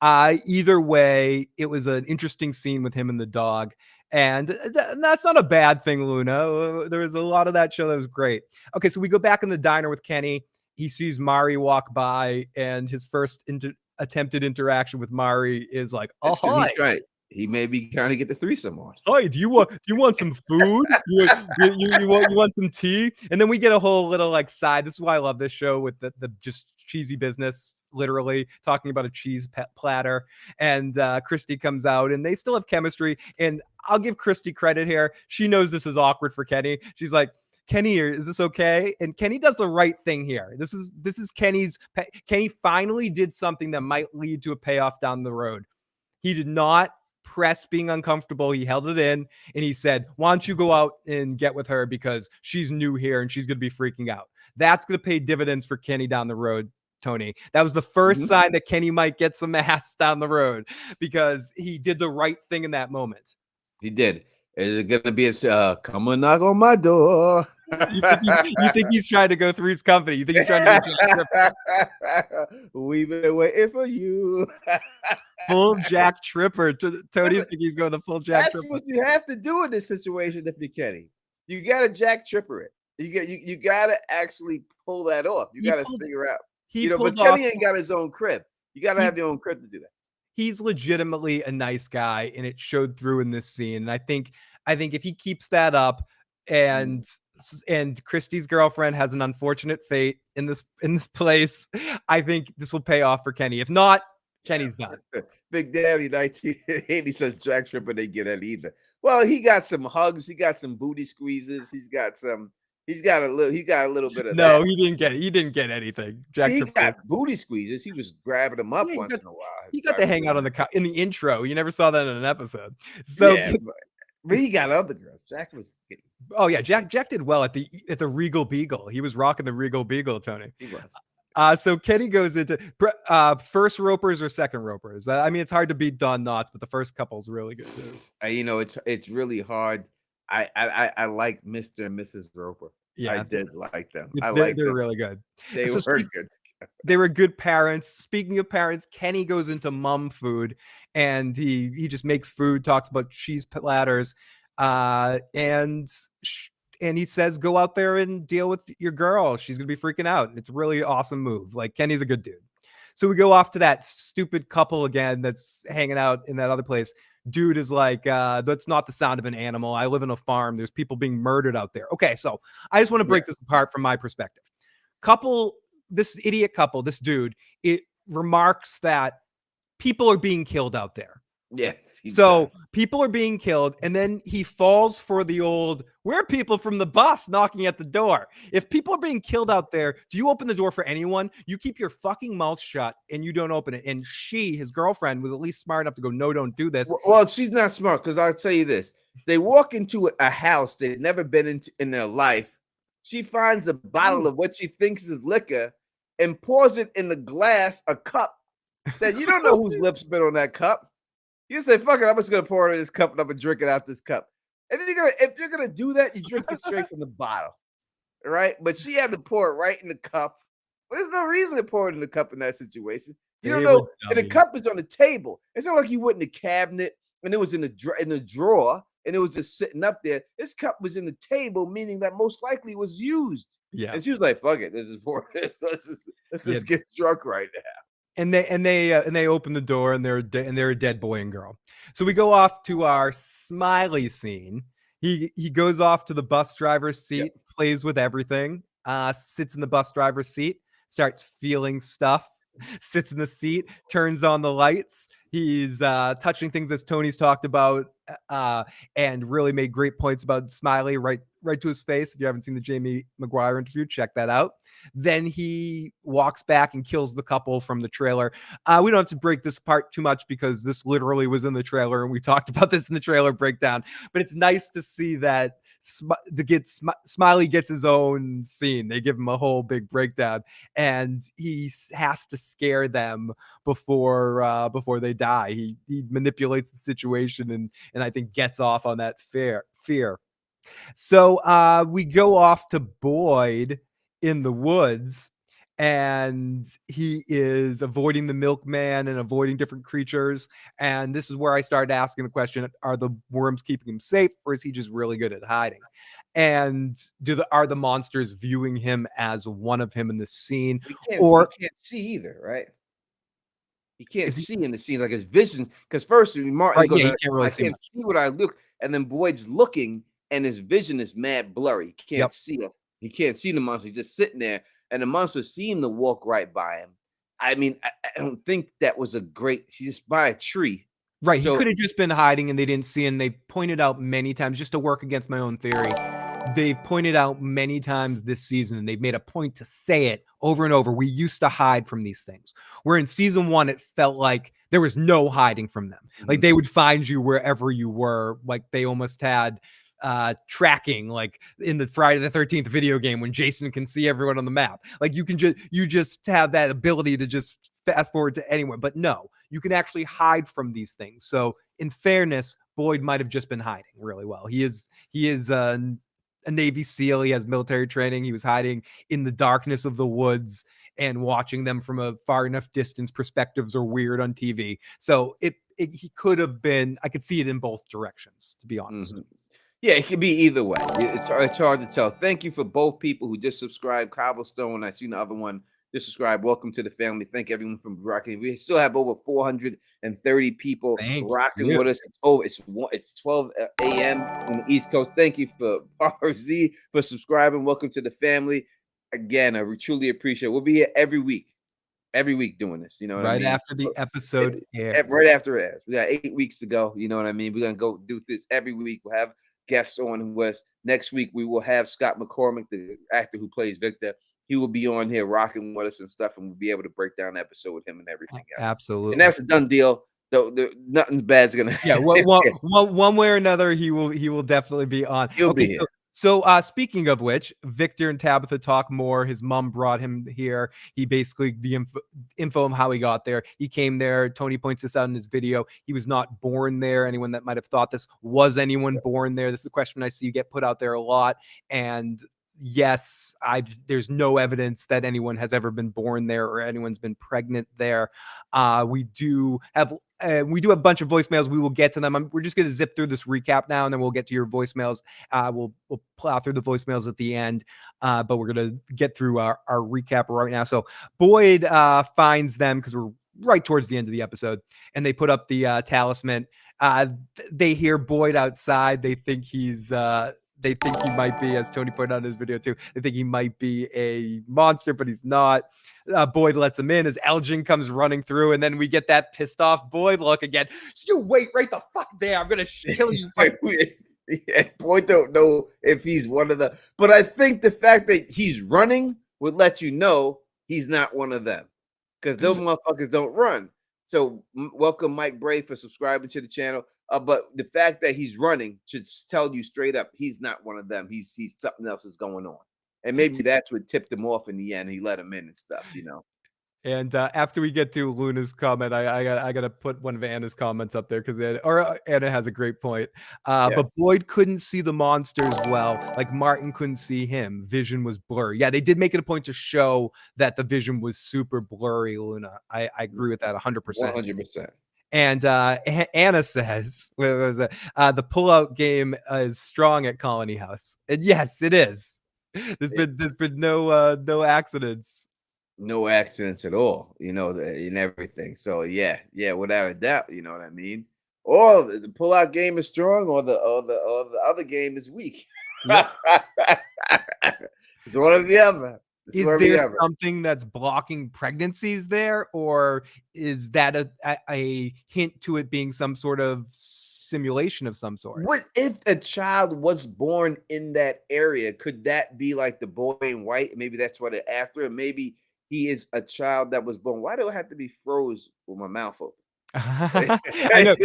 [SPEAKER 2] Either way, it was an interesting scene with him and the dog, and that's not a bad thing, Luna. There was a lot of that show that was great. Okay, so we go back in the diner with Kenny. He sees Mari walk by, and his first attempted interaction with Mari is like, "Oh, hi."
[SPEAKER 1] He's right. He may be trying to get the threesome on.
[SPEAKER 2] Hi, do you want some food? you want some tea? And then we get a whole little like side. This is why I love this show, with the just cheesy business, literally talking about a cheese platter. And Christy comes out, and they still have chemistry. And I'll give Christy credit here. She knows this is awkward for Kenny. She's like, "Kenny, is this okay?" And Kenny does the right thing here. This is Kenny finally did something that might lead to a payoff down the road. He did not press being uncomfortable. He held it in, and he said, "Why don't you go out and get with her, because she's new here and she's going to be freaking out." That's going to pay dividends for Kenny down the road, Tony. That was the first sign that Kenny might get some ass down the road, because he did the right thing in that moment.
[SPEAKER 1] He did. Is it going to be a come and knock on my door?
[SPEAKER 2] You think he's trying to go through his company? You think he's trying to
[SPEAKER 1] go We've been waiting for you.
[SPEAKER 2] Full Jack Tripper. Tony think he's going to full Jack Tripper.
[SPEAKER 1] That's what you have to do in this situation if you're Kenny. You got to Jack Tripper it. You got to actually pull that off. You got to figure out. But Kenny ain't got his own crib. You got to have your own crib to do that.
[SPEAKER 2] He's legitimately a nice guy, and it showed through in this scene. And I think if he keeps that up, and Christy's girlfriend has an unfortunate fate in this place, I think this will pay off for Kenny. If not, Kenny's done.
[SPEAKER 1] Big Daddy 1980 says Jack Tripper didn't get that either. Well, he got some hugs, he got some booty squeezes, he got a little bit of that.
[SPEAKER 2] No, he didn't get it. He didn't get anything. Jack Tripper
[SPEAKER 1] got booty squeezes. He was grabbing them up once in a while.
[SPEAKER 2] He got to hang out in the intro. You never saw that in an episode. So
[SPEAKER 1] yeah, but he got other girls. Jack was getting.
[SPEAKER 2] Oh yeah, Jack did well at the Regal Beagle. He was rocking the Regal Beagle, Tony.
[SPEAKER 1] He was.
[SPEAKER 2] So Kenny goes into first ropers or second ropers. I mean, it's hard to beat Don Knotts, but the first couple's really good too.
[SPEAKER 1] It's really hard. I like Mr. and Mrs. Roper.
[SPEAKER 2] Yeah,
[SPEAKER 1] I did like them.
[SPEAKER 2] they're really good.
[SPEAKER 1] They
[SPEAKER 2] So
[SPEAKER 1] were good.
[SPEAKER 2] They were good parents. Speaking of parents, Kenny goes into mom food, and he just makes food, talks about cheese platters, and he says, "Go out there and deal with your girl. She's gonna be freaking out." It's a really awesome move. Like, Kenny's a good dude. So we go off to that stupid couple again that's hanging out in that other place. Dude is like, that's not the sound of an animal. I live in a farm. There's people being murdered out there. Okay, so I just want to break this apart from my perspective. This idiot couple, this dude, it remarks that people are being killed out there.
[SPEAKER 1] Yes.
[SPEAKER 2] So people are being killed, and then he falls for the old, we're people from the bus knocking at the door. If people are being killed out there, do you open the door for anyone? You keep your fucking mouth shut and you don't open it. And his girlfriend, was at least smart enough to go, no, don't do this.
[SPEAKER 1] Well, she's not smart, because I'll tell you this. They walk into a house they've never been into in their life. She finds a bottle of what she thinks is liquor and pours it in the glass, a cup that you don't know whose lips been on that cup. You say, fuck it, I'm just gonna pour it in this cup and I'm gonna drink it out this cup. And then if you're gonna do that, you drink it straight from the bottle. Right? But she had to pour it right in the cup. But there's no reason to pour it in the cup in that situation. You don't know, and the cup is on the table. It's not like you went in the cabinet and it was in the drawer and it was just sitting up there. This cup was in the table, meaning that most likely it was used.
[SPEAKER 2] Yeah.
[SPEAKER 1] And she was like, fuck it, this is pour this. Let's just get drunk right now.
[SPEAKER 2] And they open the door, and they're a dead boy and girl. So we go off to our Smiley scene. He goes off to the bus driver's seat, plays with everything, sits in the bus driver's seat, starts feeling stuff, sits in the seat, turns on the lights. He's touching things, as Tony's talked about, and really made great points about Smiley right to his face. If you haven't seen the Jamie Maguire interview, check that out. Then he walks back and kills the couple from the trailer. We don't have to break this apart too much because this literally was in the trailer, and we talked about this in the trailer breakdown. But it's nice to see that Smiley gets his own scene. They give him a whole big breakdown, and he has to scare them before they die. He manipulates the situation and I think gets off on that fear. So we go off to Boyd in the woods, and he is avoiding the milkman and avoiding different creatures. And this is where I started asking the question, are the worms keeping him safe, or is he just really good at hiding? And are the monsters viewing him as one of him in the scene?
[SPEAKER 1] He can't see either, right? He can't see in the scene, like his vision. Because first, Martin goes,
[SPEAKER 2] he can't really
[SPEAKER 1] I can't see what I look. And then Boyd's looking, and his vision is mad blurry. He can't see it. He can't see the monster. He's just sitting there, and the monster seemed to walk right by him. I mean, I don't think that was a great. He's just by a tree.
[SPEAKER 2] Right. So, he could have just been hiding, and they didn't see him. They've pointed out many times, just to work against my own theory, they've pointed out many times this season, and they've made a point to say it over and over. We used to hide from these things. Where in season 1, it felt like there was no hiding from them. Mm-hmm. Like they would find you wherever you were. Like they almost had tracking, like in the Friday the 13th video game when Jason can see everyone on the map. Like you just have that ability to just fast forward to anyone. But no, you can actually hide from these things. So in fairness, Boyd might have just been hiding really well. He is a Navy SEAL. He has military training. He was hiding in the darkness of the woods and watching them from a far enough distance. Perspectives are weird on TV. So he could have been, I could see it in both directions, to be honest.
[SPEAKER 1] Mm-hmm. Yeah, it could be either way. It's hard to tell. Thank you for both people who just subscribed. Cobblestone, I seen the other one just subscribe. Welcome to the family. Thank everyone from rocking. We still have over 430 people rocking with us. It's 12 a.m. on the East Coast. Thank you for RZ for subscribing. Welcome to the family. Again, I truly appreciate it. We'll be here every week doing this. You know what I mean?
[SPEAKER 2] After the episode airs.
[SPEAKER 1] Right after it airs. We got 8 weeks to go. You know what I mean? We're gonna go do this every week. We'll have guests on with us. Next week we will have Scott McCormick, the actor who plays Victor. He will be on here rocking with us and stuff, and we'll be able to break down the episode with him and everything else.
[SPEAKER 2] Absolutely.
[SPEAKER 1] And that's a done deal. Nothing bad's gonna
[SPEAKER 2] one way or another, he will definitely be on.
[SPEAKER 1] He'll be here.
[SPEAKER 2] So speaking of which, Victor and Tabitha talk more. His mom brought him here. He basically, the info on how he got there. He came there. Tony points this out in his video. He was not born there. Anyone that might have thought this, was anyone born there? This is a question I see get put out there a lot. And yes, there's no evidence that anyone has ever been born there or anyone's been pregnant there. We do have a bunch of voicemails. We will get to them. We're just going to zip through this recap now, and then we'll get to your voicemails. We'll plow through the voicemails at the end, but we're going to get through our recap right now. So Boyd finds them because we're right towards the end of the episode, and they put up the talisman. They hear Boyd outside. They think he's they think he might be, as Tony pointed out in his video too, they think he might be a monster, but he's not. Boyd lets him in as Elgin comes running through, and then we get that pissed off Boyd look again. So you wait right the fuck there. I'm going to kill you.
[SPEAKER 1] Yeah, Boyd don't know if he's one of the, but I think the fact that he's running would let you know he's not one of them, because those motherfuckers don't run. So welcome Mike Bray for subscribing to the channel. But the fact that he's running should tell you straight up he's not one of them. He's something else is going on, and maybe that's what tipped him off in the end. He let him in and stuff, you know.
[SPEAKER 2] And after we get to Luna's comment, I gotta put one of Anna's comments up there because Anna has a great point. But Boyd couldn't see the monsters well, like Martin couldn't see him. Vision was blurry. Yeah, they did make it a point to show that the vision was super blurry. Luna, I agree with that 100%.
[SPEAKER 1] 100%.
[SPEAKER 2] And Anna says, the pullout game is strong at Colony House, and yes, it is. There's been no accidents.
[SPEAKER 1] No accidents at all, you know, and everything. So yeah, without a doubt, you know what I mean. Or the pullout game is strong, or the other game is weak.
[SPEAKER 2] Yep.
[SPEAKER 1] It's one or the other.
[SPEAKER 2] Is there something that's blocking pregnancies there, or is that a hint to it being some sort of simulation of some sort?
[SPEAKER 1] What if a child was born in that area? Could that be like the boy in white? Maybe that's what it after. Maybe he is a child that was born. Why do I have to be froze with my mouth open?
[SPEAKER 2] I know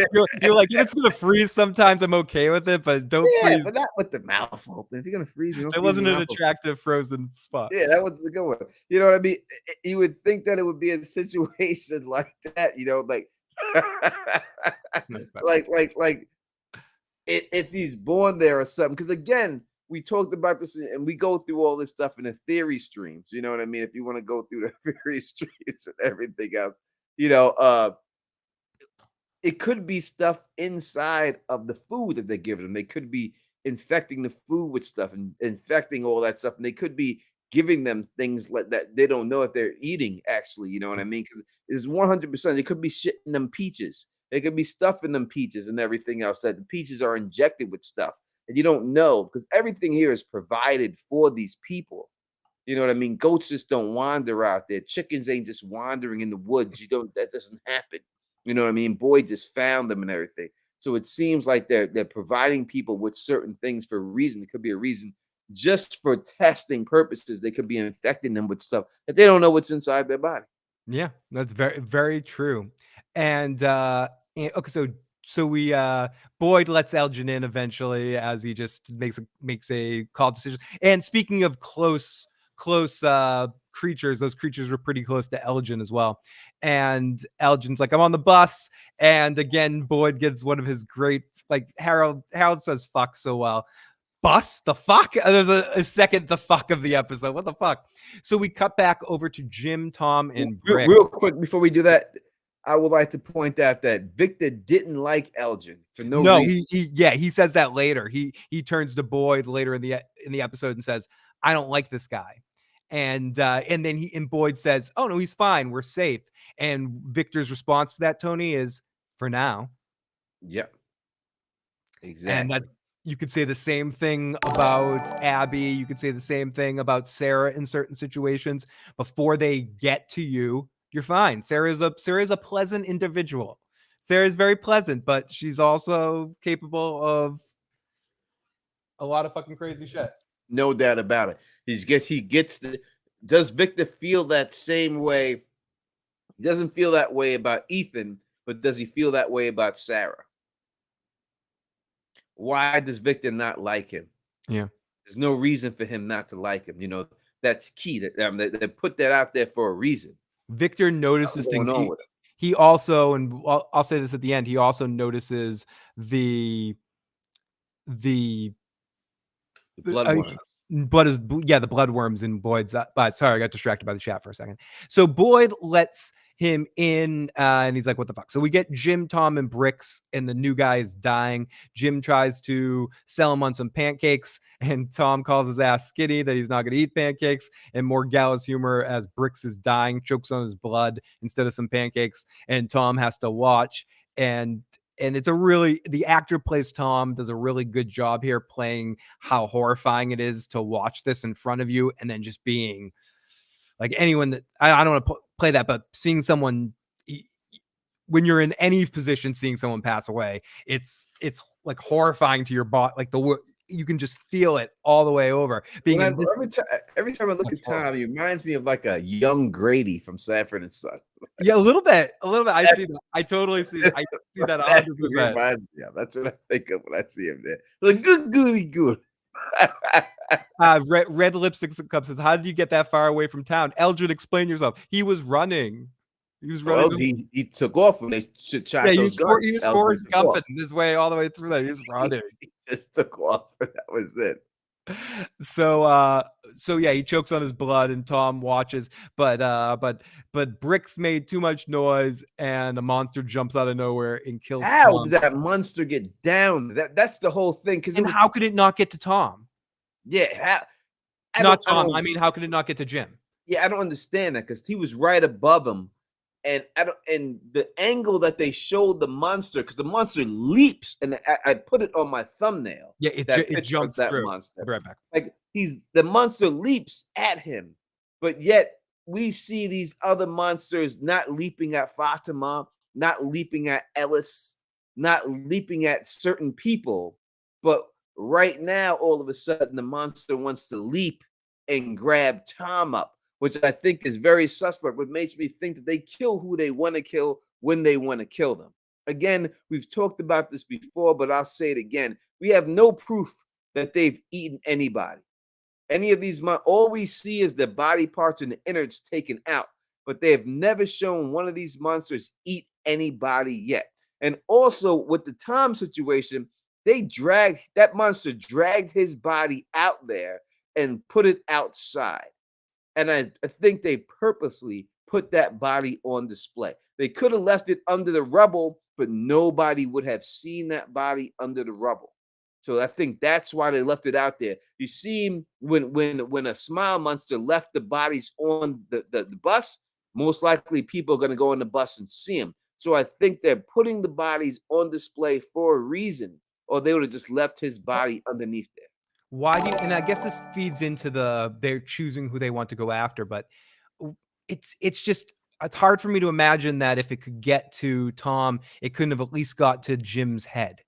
[SPEAKER 2] you're like, if it's gonna freeze sometimes I'm okay with it, but don't freeze.
[SPEAKER 1] But not with the mouth open. If you're gonna freeze,
[SPEAKER 2] it wasn't an attractive frozen spot.
[SPEAKER 1] Yeah, that was the good one. You know what I mean? You would think that it would be a situation like that, you know, like like if he's born there or something. Because again, we talked about this and we go through all this stuff in the theory streams. You know what I mean? If you want to go through the theory streams and everything else, you know, it could be stuff inside of the food that they're giving them. They could be infecting the food with stuff and infecting all that stuff. And they could be giving them things like that they don't know that they're eating, actually. You know what I mean? Because it's 100%. They could be shitting them peaches. They could be stuffing them peaches and everything else, that the peaches are injected with stuff. And you don't know, because everything here is provided for these people. You know what I mean? Goats just don't wander out there. Chickens ain't just wandering in the woods. That doesn't happen. You know what I mean? Boyd just found them and everything. So it seems like they're providing people with certain things for a reason. It could be a reason just for testing purposes. They could be infecting them with stuff that they don't know what's inside their body.
[SPEAKER 2] Yeah, that's very, very true. And okay, so we Boyd lets Elgin in eventually as he just makes a call decision. And speaking of close creatures, those creatures were pretty close to Elgin as well. And Elgin's like, I'm on the bus. And again, Boyd gets one of his great, like, Harold says fuck so well. Bus? The fuck? There's a second the fuck of the episode. What the fuck? So we cut back over to Jim, Tom, and Briggs.
[SPEAKER 1] Real quick before we do that, I would like to point out that Victor didn't like Elgin for no reason.
[SPEAKER 2] He says that later. He turns to Boyd later in the episode and says, I don't like this guy. And then Boyd says, oh no, he's fine, we're safe. And Victor's response to that, Tony, is for now.
[SPEAKER 1] Yep. Exactly.
[SPEAKER 2] And that you could say the same thing about Abby. You could say the same thing about Sarah in certain situations. Before they get to you, you're fine. Sarah's a pleasant individual. Sarah's very pleasant, but she's also capable of a lot of fucking crazy shit.
[SPEAKER 1] No doubt about it. Does Victor feel that same way? He doesn't feel that way about Ethan, but does he feel that way about Sarah? Why does Victor not like him?
[SPEAKER 2] Yeah.
[SPEAKER 1] There's no reason for him not to like him. That's key. They put that out there for a reason.
[SPEAKER 2] Victor notices
[SPEAKER 1] What's going
[SPEAKER 2] things.
[SPEAKER 1] on with him?
[SPEAKER 2] He also, and I'll say this at the end, he also notices the
[SPEAKER 1] Bloodworm.
[SPEAKER 2] the bloodworms in Boyd's. Sorry, I got distracted by the chat for a second. So Boyd lets him in, and he's like, "What the fuck?" So we get Jim, Tom, and Bricks, and the new guy is dying. Jim tries to sell him on some pancakes, and Tom calls his ass skinny that he's not going to eat pancakes. And more gallows humor as Bricks is dying, chokes on his blood instead of some pancakes, and Tom has to watch. And it's the actor plays Tom, does a really good job here playing how horrifying it is to watch this in front of you, and then just being like, anyone that I don't want to play that, but seeing someone, when you're in any position, seeing someone pass away, it's like horrifying to your body. Like you can just feel it all the way over.
[SPEAKER 1] Every time I look at Tom, he reminds me of like a young Grady from Sanford and Son.
[SPEAKER 2] Yeah, a little bit. I see that. I totally see it. I see that 100%.
[SPEAKER 1] Yeah, that's what I think of when I see him there. Like good.
[SPEAKER 2] Red Lipstick Cup says, "How did you get that far away from town?" Eldred, explain yourself. He was running. He was running.
[SPEAKER 1] Well, he took off when they shot those guns.
[SPEAKER 2] He was Forrest Gumping his way all the way through that. He was running.
[SPEAKER 1] He just took off. That was it.
[SPEAKER 2] So yeah, he chokes on his blood, and Tom watches, but Bricks made too much noise, and a monster jumps out of nowhere and kills
[SPEAKER 1] How
[SPEAKER 2] Tom.
[SPEAKER 1] did that monster get down? That's the whole thing.
[SPEAKER 2] How could it not get to Tom?
[SPEAKER 1] Yeah,
[SPEAKER 2] not Tom. I mean, how could it not get to Jim?
[SPEAKER 1] Yeah, I don't understand that, because he was right above him, and the angle that they showed the monster, because the monster leaps, and I put it on my thumbnail.
[SPEAKER 2] Yeah, it jumps
[SPEAKER 1] that
[SPEAKER 2] through.
[SPEAKER 1] monster.
[SPEAKER 2] Right back.
[SPEAKER 1] Like the monster leaps at him, but yet we see these other monsters not leaping at Fatima, not leaping at Ellis, not leaping at certain people, but right now, all of a sudden, the monster wants to leap and grab Tom up, which I think is very suspect, which makes me think that they kill who they want to kill when they want to kill them. Again, we've talked about this before, but I'll say it again. We have no proof that they've eaten anybody. Any of these, all we see is the body parts and the innards taken out, but they have never shown one of these monsters eat anybody yet. And also with the Tom situation, that monster dragged his body out there and put it outside. And I think they purposely put that body on display. They could have left it under the rubble, but nobody would have seen that body under the rubble. So I think that's why they left it out there. You see, when a Smile monster left the bodies on the bus, most likely people are going to go on the bus and see them. So I think they're putting the bodies on display for a reason, or they would have just left his body underneath there.
[SPEAKER 2] Why do you, and I guess this feeds into they're choosing who they want to go after, but it's hard for me to imagine that if it could get to Tom, it couldn't have at least got to Jim's head.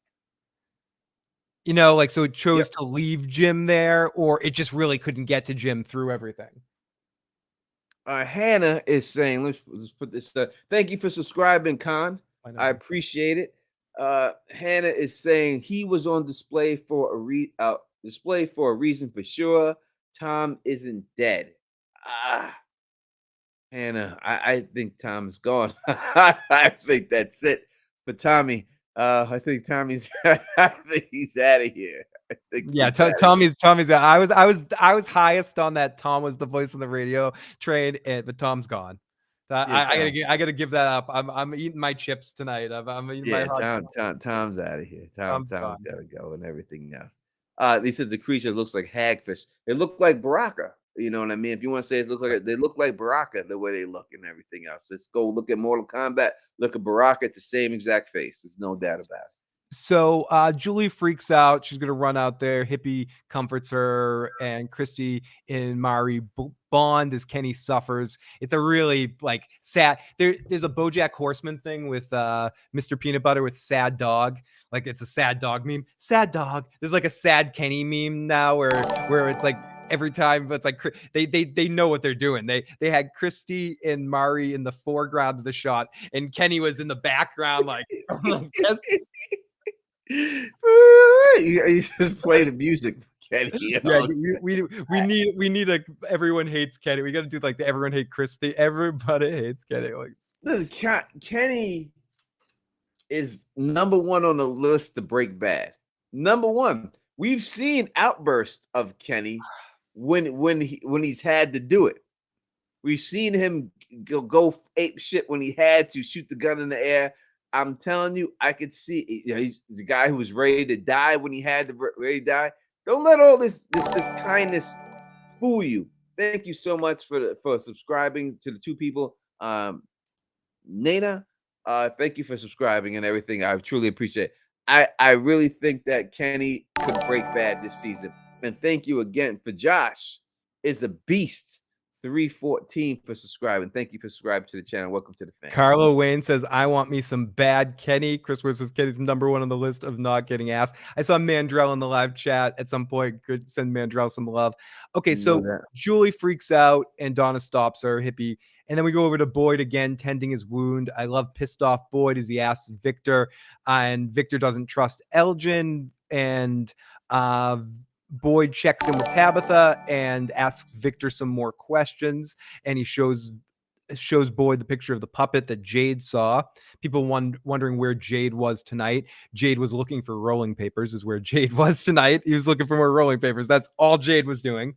[SPEAKER 2] So it chose to leave Jim there, or it just really couldn't get to Jim through everything.
[SPEAKER 1] Hannah is saying, let's put this. Thank you for subscribing, Khan. I appreciate it. Hannah is saying he was on display for a reason for sure. Tom isn't dead. Hannah, I think Tom is gone. I think that's it for Tommy. I think Tommy's. I think he's out of here.
[SPEAKER 2] Tommy's. I was highest on that. Tom was the voice on the radio train, but Tom's gone. I gotta give that up. I'm eating my chips tonight. I'm eating my hot
[SPEAKER 1] Tom's out of here. Tom's gotta go and everything else. They said the creature looks like hagfish. It looked like Baraka. You know what I mean? If you want to say they look like Baraka the way they look and everything else. Let's go look at Mortal Kombat. Look at Baraka, it's the same exact face. There's no doubt about it.
[SPEAKER 2] So Julie freaks out. She's gonna run out there. Hippie comforts her, and Christy and Mari bond as Kenny suffers. It's a really sad. There's a BoJack Horseman thing with Mr. Peanut Butter with sad dog. Like it's a sad dog meme. Sad dog. There's like a sad Kenny meme now where it's like every time it's like they know what they're doing. They had Christy and Mari in the foreground of the shot, and Kenny was in the background like.
[SPEAKER 1] You just play the music. Kenny.
[SPEAKER 2] Yeah, we need a everyone hates Kenny. We got to do like the everyone hate Christy. Everybody hates Kenny. Like,
[SPEAKER 1] Listen, Kenny is number one on the list to break bad. Number one. We've seen outbursts of Kenny when he's had to do it. We've seen him go ape shit when he had to shoot the gun in the air. I'm telling you, I could see. He's the guy who was ready to die when he had to ready to die. Don't let all this kindness fool you. Thank you so much for subscribing to the two people. Nana, thank you for subscribing and everything. I truly appreciate it. I really think that Kenny could break bad this season. And thank you again for Josh is a beast. 314 for subscribing. Thank you for subscribing to the channel. Welcome to the family.
[SPEAKER 2] Carlo Wayne says, I want me some bad Kenny. Chris Wood says Kenny's number one on the list of not getting asked. I saw Mandrell in the live chat at some point. Could send Mandrell some love. Okay, so Julie freaks out and Donna stops her, hippie. And then we go over to Boyd again, tending his wound. I love pissed off Boyd as he asks Victor, and Victor doesn't trust Elgin. And Boyd checks in with Tabitha and asks Victor some more questions. And he shows Boyd the picture of the puppet that Jade saw. People wondering where Jade was tonight. Jade was looking for rolling papers is where Jade was tonight. He was looking for more rolling papers. That's all Jade was doing.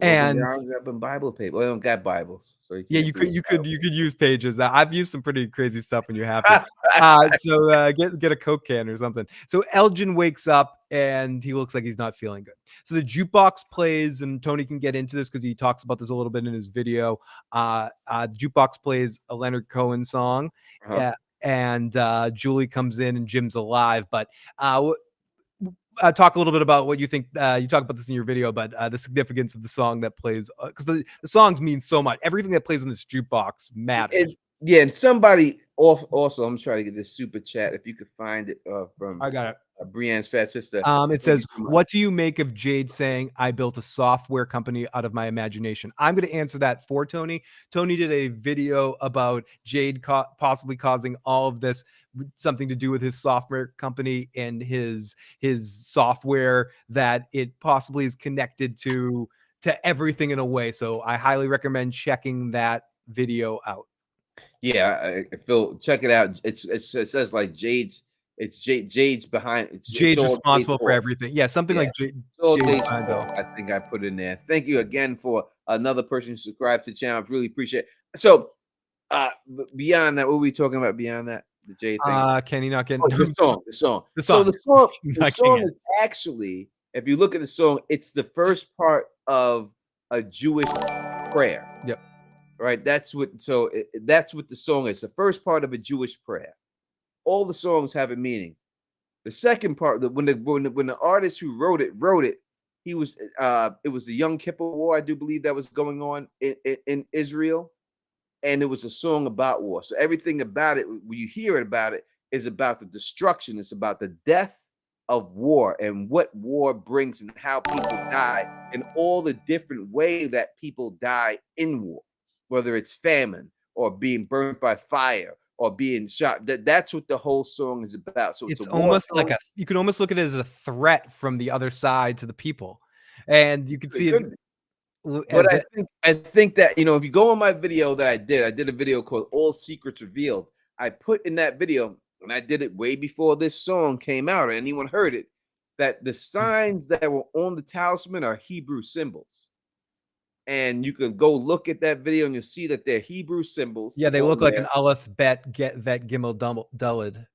[SPEAKER 2] And
[SPEAKER 1] Bible paper. Well, I don't got Bibles, so
[SPEAKER 2] you could use pages. I've used some pretty crazy stuff when you have to. So get a Coke can or something. So Elgin wakes up and he looks like he's not feeling good. So the jukebox plays, and Tony can get into this because he talks about this a little bit in his video. The jukebox plays a Leonard Cohen song, and Julie comes in and Jim's alive, but. Talk a little bit about what you think. You talk about this in your video, but the significance of the song that plays, because the songs mean so much. Everything that plays on this jukebox matters.
[SPEAKER 1] And somebody also, I'm trying to get this super chat if you could find it from.
[SPEAKER 2] I got it.
[SPEAKER 1] Brienne's fat sister.
[SPEAKER 2] It says, what do you make of Jade saying, I built a software company out of my imagination? I'm going to answer that for Tony. Tony did a video about Jade possibly causing all of this, something to do with his software company and his software, that it possibly is connected to everything in a way. So I highly recommend checking that video out.
[SPEAKER 1] Yeah, Phil, check it out. It says like Jade's behind.
[SPEAKER 2] Jade's responsible for everything. Yeah, something like Jade's
[SPEAKER 1] I think I put in there. Thank you again for another person who subscribed to the channel. I really appreciate it. So beyond that, what were we talking about beyond that? The Jade thing.
[SPEAKER 2] Kenny not getting
[SPEAKER 1] the song. So the song is actually, if you look at the song, it's the first part of a Jewish prayer.
[SPEAKER 2] Yep.
[SPEAKER 1] Right. That's what the song is. The first part of a Jewish prayer. All the songs have a meaning. The second part, when the artist who wrote it, he was it was the Yom Kippur War, I do believe, that was going on in Israel, and it was a song about war. So everything about it, when you hear it about it, is about the destruction. It's about the death of war and what war brings and how people die and all the different ways that people die in war, whether it's famine or being burnt by fire or being shot. That's what the whole song is about. So
[SPEAKER 2] it's almost like you can almost look at it as a threat from the other side to the people, and you can see it.
[SPEAKER 1] But I think that, if you go on my video that I did a video called All Secrets Revealed. I put in that video, and I did it way before this song came out or anyone heard it, that the signs that were on the talisman are Hebrew symbols. And you can go look at that video and you'll see that they're Hebrew symbols.
[SPEAKER 2] Yeah, they look like an Aleph, Bet, Get, Vet, Gimel, Daled.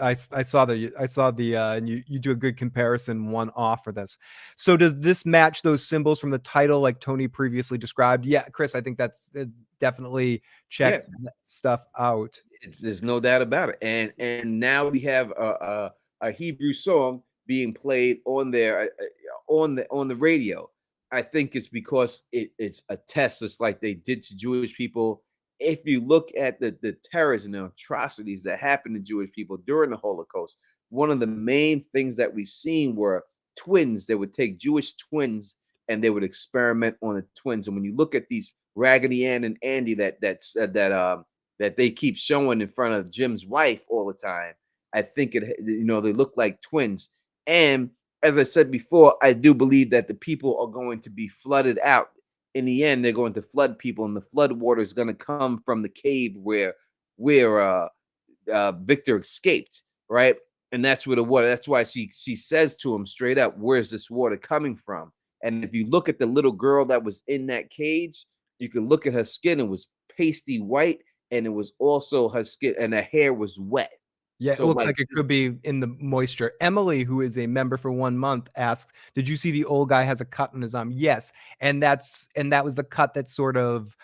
[SPEAKER 2] I saw the and you do a good comparison one off for this. So does this match those symbols from the title like Tony previously described? Yeah, Chris, I think that's definitely check that stuff out.
[SPEAKER 1] There's no doubt about it. And now we have a Hebrew song being played on there on the radio. I think it's because it's a test, just like they did to Jewish people. If you look at the terrors and the atrocities that happened to Jewish people during the Holocaust, one of the main things that we've seen were twins. They would take Jewish twins and they would experiment on the twins. And when you look at these Raggedy Ann and Andy that they keep showing in front of Jim's wife all the time, I think they look like twins. And as I said before, I do believe that the people are going to be flooded out. In the end, they're going to flood people, and the flood water is going to come from the cave where Victor escaped, right? And that's where the water. That's why she says to him straight up, "Where's this water coming from?" And if you look at the little girl that was in that cage, you can look at her skin. It was pasty white, and it was also her skin, and her hair was wet.
[SPEAKER 2] Yeah,
[SPEAKER 1] So
[SPEAKER 2] it looks
[SPEAKER 1] like
[SPEAKER 2] like it could be in the moisture. Emily, who is a member for 1 month, asks, "Did you see the old guy has a cut on his arm?" Yes, and that was the cut that sort of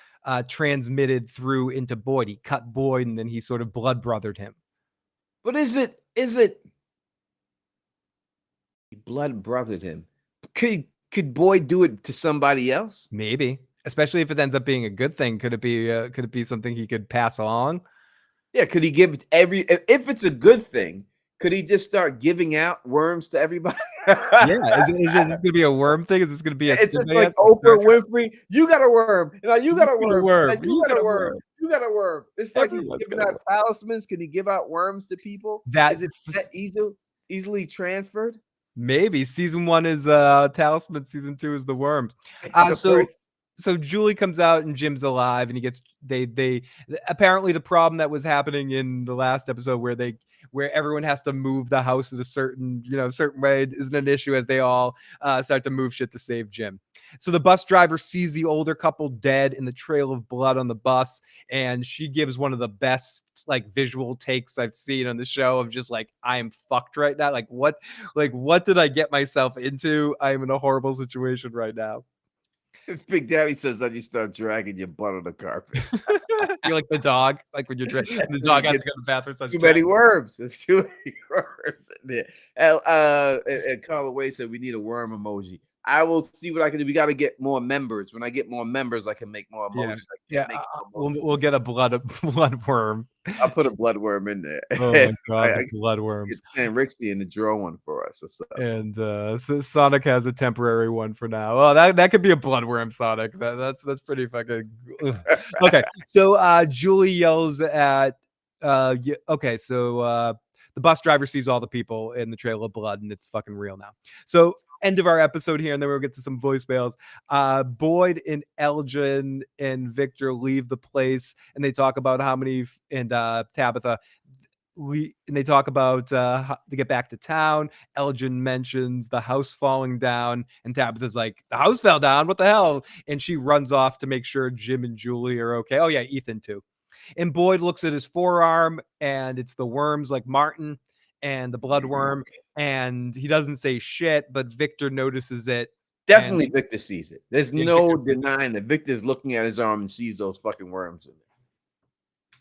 [SPEAKER 2] transmitted through into Boyd. He cut Boyd, and then he sort of blood brothered him.
[SPEAKER 1] But is it blood brothered him? Could Boyd do it to somebody else?
[SPEAKER 2] Maybe, especially if it ends up being a good thing. Could it be something he could pass along?
[SPEAKER 1] Yeah, could he give if it's a good thing, could he just start giving out worms to everybody?
[SPEAKER 2] Yeah, is this gonna be a worm thing? Is this gonna be a
[SPEAKER 1] It's just
[SPEAKER 2] symbiote
[SPEAKER 1] like
[SPEAKER 2] from Star
[SPEAKER 1] Oprah
[SPEAKER 2] Trek?
[SPEAKER 1] Winfrey. You got a worm. Now you got a
[SPEAKER 2] You got a
[SPEAKER 1] worm.
[SPEAKER 2] worm.
[SPEAKER 1] Now you
[SPEAKER 2] You
[SPEAKER 1] got
[SPEAKER 2] got
[SPEAKER 1] a
[SPEAKER 2] a
[SPEAKER 1] worm.
[SPEAKER 2] worm.
[SPEAKER 1] You got a worm. It's like he's
[SPEAKER 2] Everyone's
[SPEAKER 1] giving
[SPEAKER 2] got a
[SPEAKER 1] out talismans. Can he give out worms to people?
[SPEAKER 2] That
[SPEAKER 1] Is it that easily transferred?
[SPEAKER 2] maybe season 1 is talisman, season 2 is the worms.
[SPEAKER 1] The
[SPEAKER 2] So
[SPEAKER 1] first-
[SPEAKER 2] Julie comes out and Jim's alive, and he gets they apparently the problem that was happening in the last episode where everyone has to move the house in a certain way isn't an issue as they all start to move shit to save Jim. So the bus driver sees the older couple dead in the trail of blood on the bus, and she gives one of the best like visual takes I've seen on the show of just like, I am fucked right now. Like what did I get myself into? I am in a horrible situation right now.
[SPEAKER 1] Big Daddy says that you start dragging your butt on the carpet.
[SPEAKER 2] You're like the dog, like when you're the dog has to go to the bathroom. So
[SPEAKER 1] Too many worms. There's too many worms in there. And Carla Way said we need a worm emoji. I will see what I can do. We got to get more members. When I get more members, I can make more emojis.
[SPEAKER 2] We'll get a blood worm.
[SPEAKER 1] I'll put a blood worm in there.
[SPEAKER 2] Oh my god, the blood worms.
[SPEAKER 1] It's Sam Rixie in the draw one for us.
[SPEAKER 2] And so Sonic has a temporary one for now. Well, that could be a blood worm, Sonic. That's pretty fucking okay. So Julie yells at okay, so the bus driver sees all the people in the trail of blood, and it's fucking real now. So end of our episode here, and then we'll get to some voicemails. Boyd and Elgin and Victor leave the place, and they talk about how many and Tabitha. And they talk about how to get back to town. Elgin mentions the house falling down, and Tabitha's like, "The house fell down. What the hell?" And she runs off to make sure Jim and Julie are okay. Oh yeah, Ethan too. And Boyd looks at his forearm, and it's the worms like Martin and the blood worm, and he doesn't say shit, but Victor notices it.
[SPEAKER 1] Definitely Victor sees it. There's no
[SPEAKER 2] Victor
[SPEAKER 1] denying that Victor's looking at his arm and sees those fucking worms in there.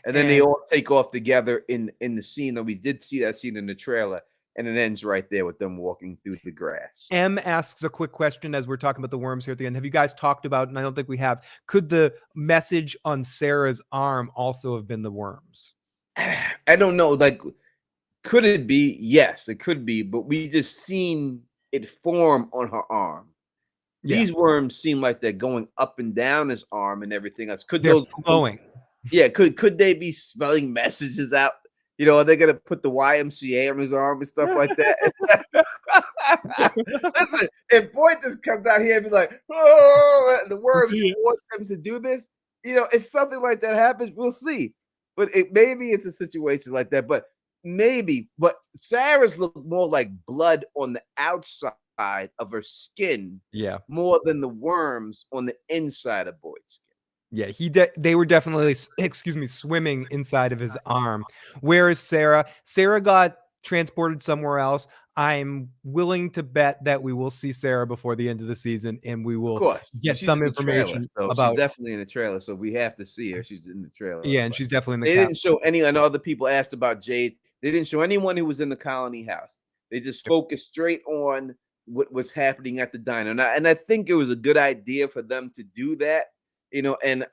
[SPEAKER 1] And then they all take off together in the scene. And we did see that scene in the trailer, and it ends right there with them walking through the grass.
[SPEAKER 2] M asks a quick question as we're talking about the worms here at the end. Have you guys talked about, and I don't think we have, could the message on Sarah's arm also have been the worms?
[SPEAKER 1] I don't know. Like, could it be? Yes, it could be. But we just seen it form on her arm.
[SPEAKER 2] Yeah.
[SPEAKER 1] These worms seem like they're going up and down his arm and everything else. Could
[SPEAKER 2] they're
[SPEAKER 1] those
[SPEAKER 2] flowing?
[SPEAKER 1] Yeah, could they be spelling messages out? You know, are they gonna put the YMCA on his arm and stuff like that? Listen, if Boyd just comes out here and be like, "Oh," the words force him to do this, you know, if something like that happens, we'll see. But maybe it's a situation like that. But Sarah's look more like blood on the outside of her skin,
[SPEAKER 2] Yeah,
[SPEAKER 1] more than the worms on the inside of Boyd's skin.
[SPEAKER 2] Yeah, they were definitely, swimming inside of his arm. Whereas Sarah got transported somewhere else. I'm willing to bet that we will see Sarah before the end of the season, and we will get some information about.
[SPEAKER 1] She's definitely in the trailer, so we have to see her. She's in the trailer.
[SPEAKER 2] Yeah, and she's definitely in the.
[SPEAKER 1] They didn't show any. I know other people asked about Jade. They didn't show anyone who was in the colony house. They just focused straight on what was happening at the diner, and I think it was a good idea for them to do that. You know, and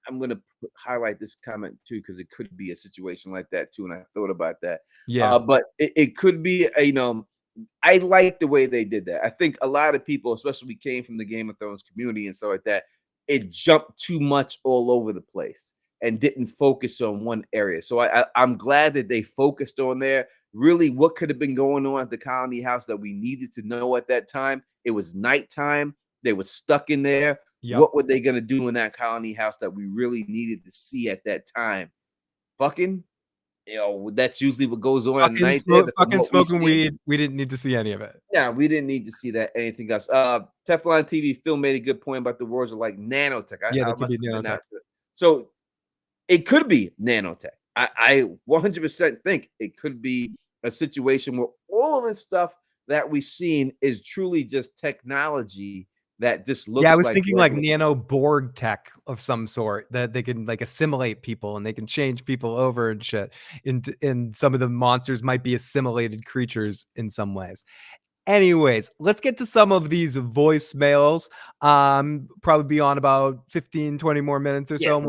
[SPEAKER 1] I'm going to highlight this comment too, because it could be a situation like that too. And I thought about that.
[SPEAKER 2] Yeah.
[SPEAKER 1] But it could be, I like the way they did that. I think a lot of people, especially came from the Game of Thrones community and stuff like that, it jumped too much all over the place and didn't focus on one area. So I'm glad that they focused on there. really what could have been going on at the Colony House that we needed to know at that time. It was nighttime. They were stuck in there.
[SPEAKER 2] Yep.
[SPEAKER 1] What were they going to do in that Colony House that we really needed to see at that time? Fucking, that's usually what goes on at night.
[SPEAKER 2] Fucking smoking weed. We didn't need to see any of it.
[SPEAKER 1] Yeah, we didn't need to see that. Anything else? Teflon TV Phil made a good point about the words of like nanotech.
[SPEAKER 2] Yeah, they could be nanotech.
[SPEAKER 1] So it could be nanotech. I 100% think it could be a situation where all of this stuff that we've seen is truly just technology that just looks.
[SPEAKER 2] Yeah, I was thinking like nano Borg tech of some sort that they can like assimilate people and they can change people over and shit. And some of the monsters might be assimilated creatures in some ways. Anyways, let's get to some of these voicemails. Probably be on about 15, 20 more minutes or so. And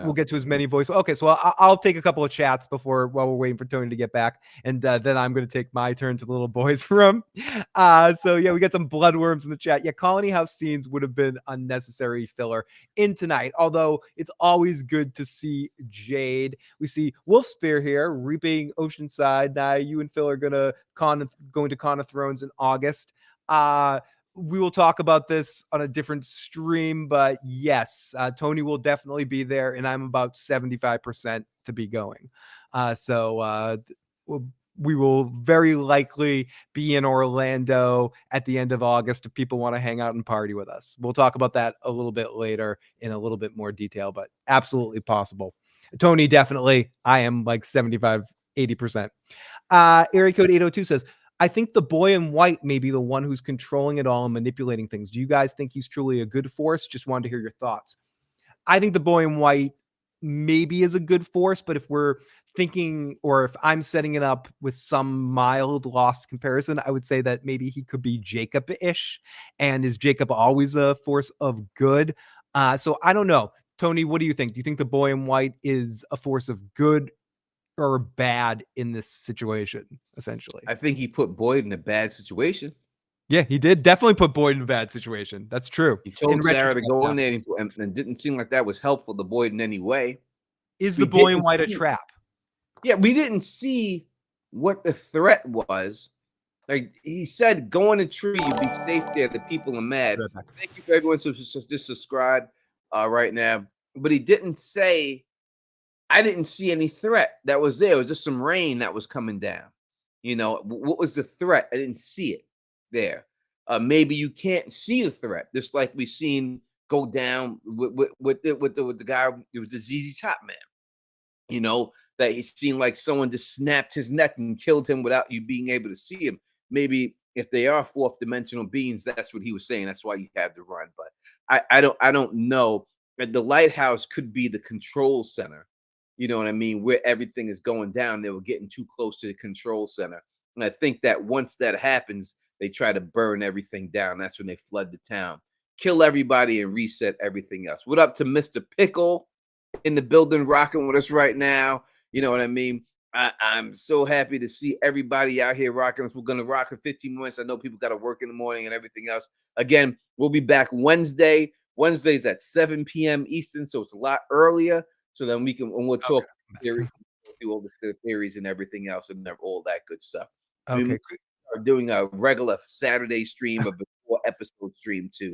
[SPEAKER 2] we'll get to as many voice. Okay, so I'll take a couple of chats while we're waiting for Tony to get back, and then I'm going to take my turn to the little boys' room. So yeah, we got some bloodworms in the chat. Yeah, Colony House scenes would have been unnecessary filler in tonight. Although it's always good to see Jade. We see Wolfspear here reaping Oceanside. Now you and Phil are going to Con of Thrones in August. We will talk about this on a different stream, but yes, Tony will definitely be there, and I'm about 75% to be going. We will very likely be in Orlando at the end of August if people want to hang out and party with us. We'll talk about that a little bit later in a little bit more detail, but absolutely possible. Tony, definitely. I am like 75, 80%. Area code 802 says, I think the boy in white may be the one who's controlling it all and manipulating things. Do you guys think he's truly a good force? Just wanted to hear your thoughts. I think the boy in white maybe is a good force, but if we're thinking, or if I'm setting it up with some mild lost comparison, I would say that maybe he could be Jacob-ish. And is Jacob always a force of good? So I don't know. Tony, what do you think? Do you think the boy in white is a force of good or bad in this situation, essentially?
[SPEAKER 1] I think he put Boyd in a bad situation.
[SPEAKER 2] Yeah, he did definitely put Boyd in a bad situation. That's true.
[SPEAKER 1] He told Sarah to go in there and didn't seem like that was helpful to Boyd in any way.
[SPEAKER 2] Is the boy in white a trap?
[SPEAKER 1] Yeah, we didn't see what the threat was. Like he said, go in a tree, you'll be safe there. The people are mad. Thank you for everyone to just subscribe right now. But he didn't say, I didn't see any threat that was there. It was just some rain that was coming down. What was the threat? I didn't see it there. Maybe you can't see the threat, just like we've seen go down with the guy. It was the ZZ Top man. That he seemed like someone just snapped his neck and killed him without you being able to see him. Maybe if they are fourth dimensional beings, that's what he was saying. That's why you had to run. But I don't know. The lighthouse could be the control center. You know what I mean? Where everything is going down, they were getting too close to the control center. And I think that once that happens, they try to burn everything down. That's when they flood the town, kill everybody, and reset everything else. What up to Mr. Pickle in the building rocking with us right now? You know what I mean? I'm so happy to see everybody out here rocking us. We're going to rock for 15 minutes. I know people got to work in the morning and everything else. Again, we'll be back Wednesday. Wednesday's at 7 p.m. Eastern, so it's a lot earlier. So then we'll talk theories, do all the theories and everything else and all that good stuff.
[SPEAKER 2] Okay.
[SPEAKER 1] We are doing a regular Saturday stream, a before episode stream too.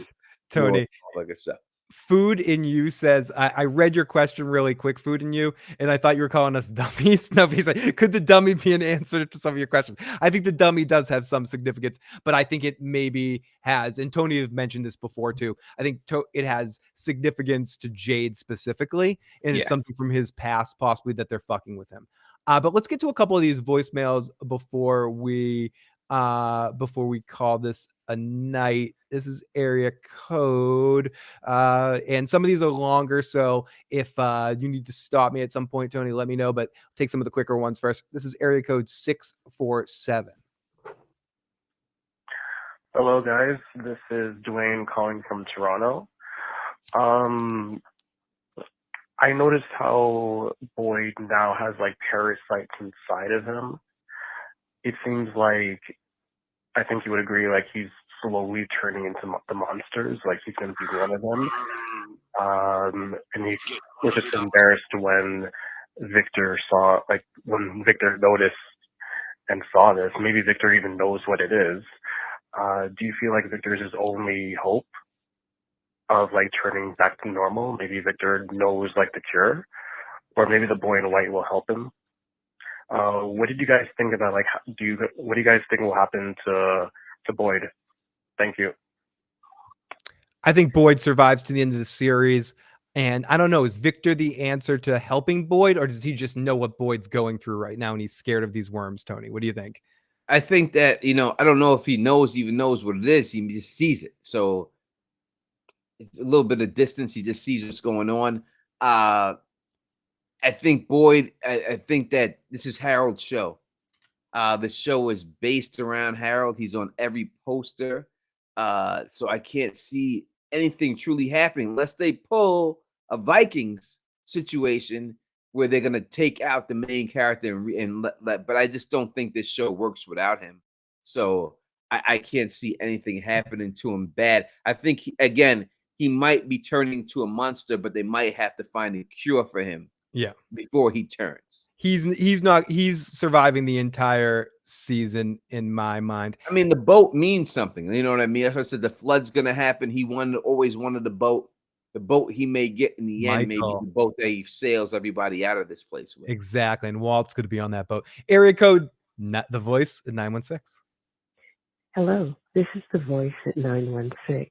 [SPEAKER 2] Tony,
[SPEAKER 1] all that good stuff.
[SPEAKER 2] Food in You says, I read your question really quick, Food in You, and I thought you were calling us dummies. No, he's like, could the dummy be an answer to some of your questions? I think the dummy does have some significance, but I think it maybe has, and Tony have mentioned this before too, I think it has significance to Jade specifically, and it's something from his past possibly that they're fucking with him. But let's get to a couple of these voicemails before we call this a night. This is area code, and some of these are longer, so if you need to stop me at some point, Tony, let me know, but I'll take some of the quicker ones first. This is area code 647.
[SPEAKER 8] Hello guys, this is Dwayne calling from Toronto. I noticed how Boyd now has like parasites inside of him. It seems like, I think you would agree, like he's slowly turning into the monsters, like he's going to be one of them. And he was just embarrassed when Victor noticed and saw this. Maybe Victor even knows what it is. Do you feel like Victor's his only hope of like turning back to normal? Maybe Victor knows like the cure, or maybe the boy in white will help him. What did you guys think about like? What do you guys think will happen to Boyd? Thank you.
[SPEAKER 2] I think Boyd survives to the end of the series. And I don't know, is Victor the answer to helping Boyd, or does he just know what Boyd's going through right now and he's scared of these worms, Tony? What do you think?
[SPEAKER 1] I think that, I don't know if he even knows what it is. He just sees it. So it's a little bit of distance. He just sees what's going on. I think Boyd, I think that this is Harold's show. The show is based around Harold. He's on every poster. So I can't see anything truly happening unless they pull a Vikings situation where they're going to take out the main character and let, but I just don't think this show works without him. So I can't see anything happening to him bad. I think, he might be turning to a monster, but they might have to find a cure for him.
[SPEAKER 2] Yeah.
[SPEAKER 1] Before he turns.
[SPEAKER 2] He's surviving the entire season in my mind.
[SPEAKER 1] I mean, the boat means something. You know what I mean? I said the flood's gonna happen. He always wanted the boat. The boat he may get in the end, maybe the boat that he sails everybody out of this place with.
[SPEAKER 2] Exactly. And Walt's gonna be on that boat. Area code, not the voice at 916.
[SPEAKER 9] Hello, this is the voice at 916.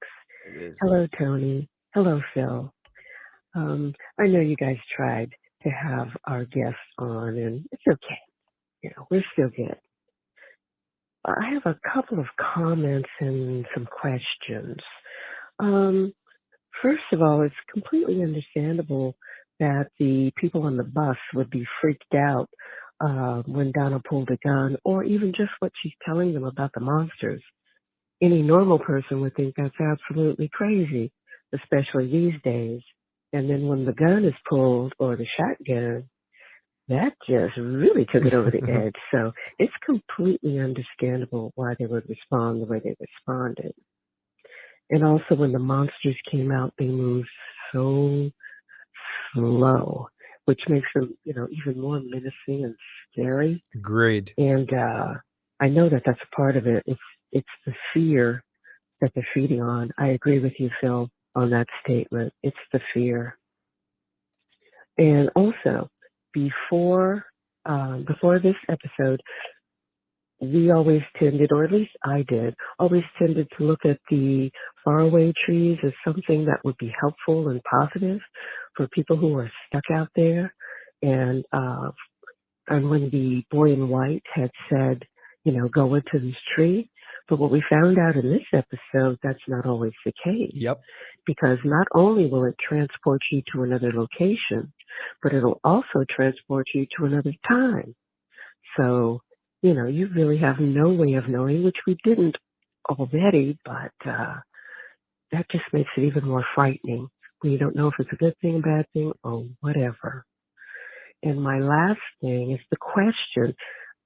[SPEAKER 9] Hello, Tony. Hello, Phil. I know you guys tried to have our guests on, and it's okay. We're still good. I have a couple of comments and some questions. First of all, it's completely understandable that the people on the bus would be freaked out when Donna pulled a gun, or even just what she's telling them about the monsters. Any normal person would think that's absolutely crazy, especially these days. And then when the gun is pulled, or the shotgun, that just really took it over the edge. So it's completely understandable why they would respond the way they responded. And also when the monsters came out, they moved so slow, which makes them, even more menacing and scary.
[SPEAKER 2] Agreed.
[SPEAKER 9] And I know that that's a part of it. It's the fear that they're feeding on. I agree with you, Phil, on that statement. It's the fear. And also, before this episode, we always tended, or at least I did, always tended to look at the faraway trees as something that would be helpful and positive for people who are stuck out there. And when the boy in white had said, go into this tree. But what we found out in this episode, that's not always the case.
[SPEAKER 2] Yep.
[SPEAKER 9] Because not only will it transport you to another location, but it'll also transport you to another time. So, you really have no way of knowing, which we didn't already, but that just makes it even more frightening when you don't know if it's a good thing, a bad thing, or whatever. And my last thing is the question.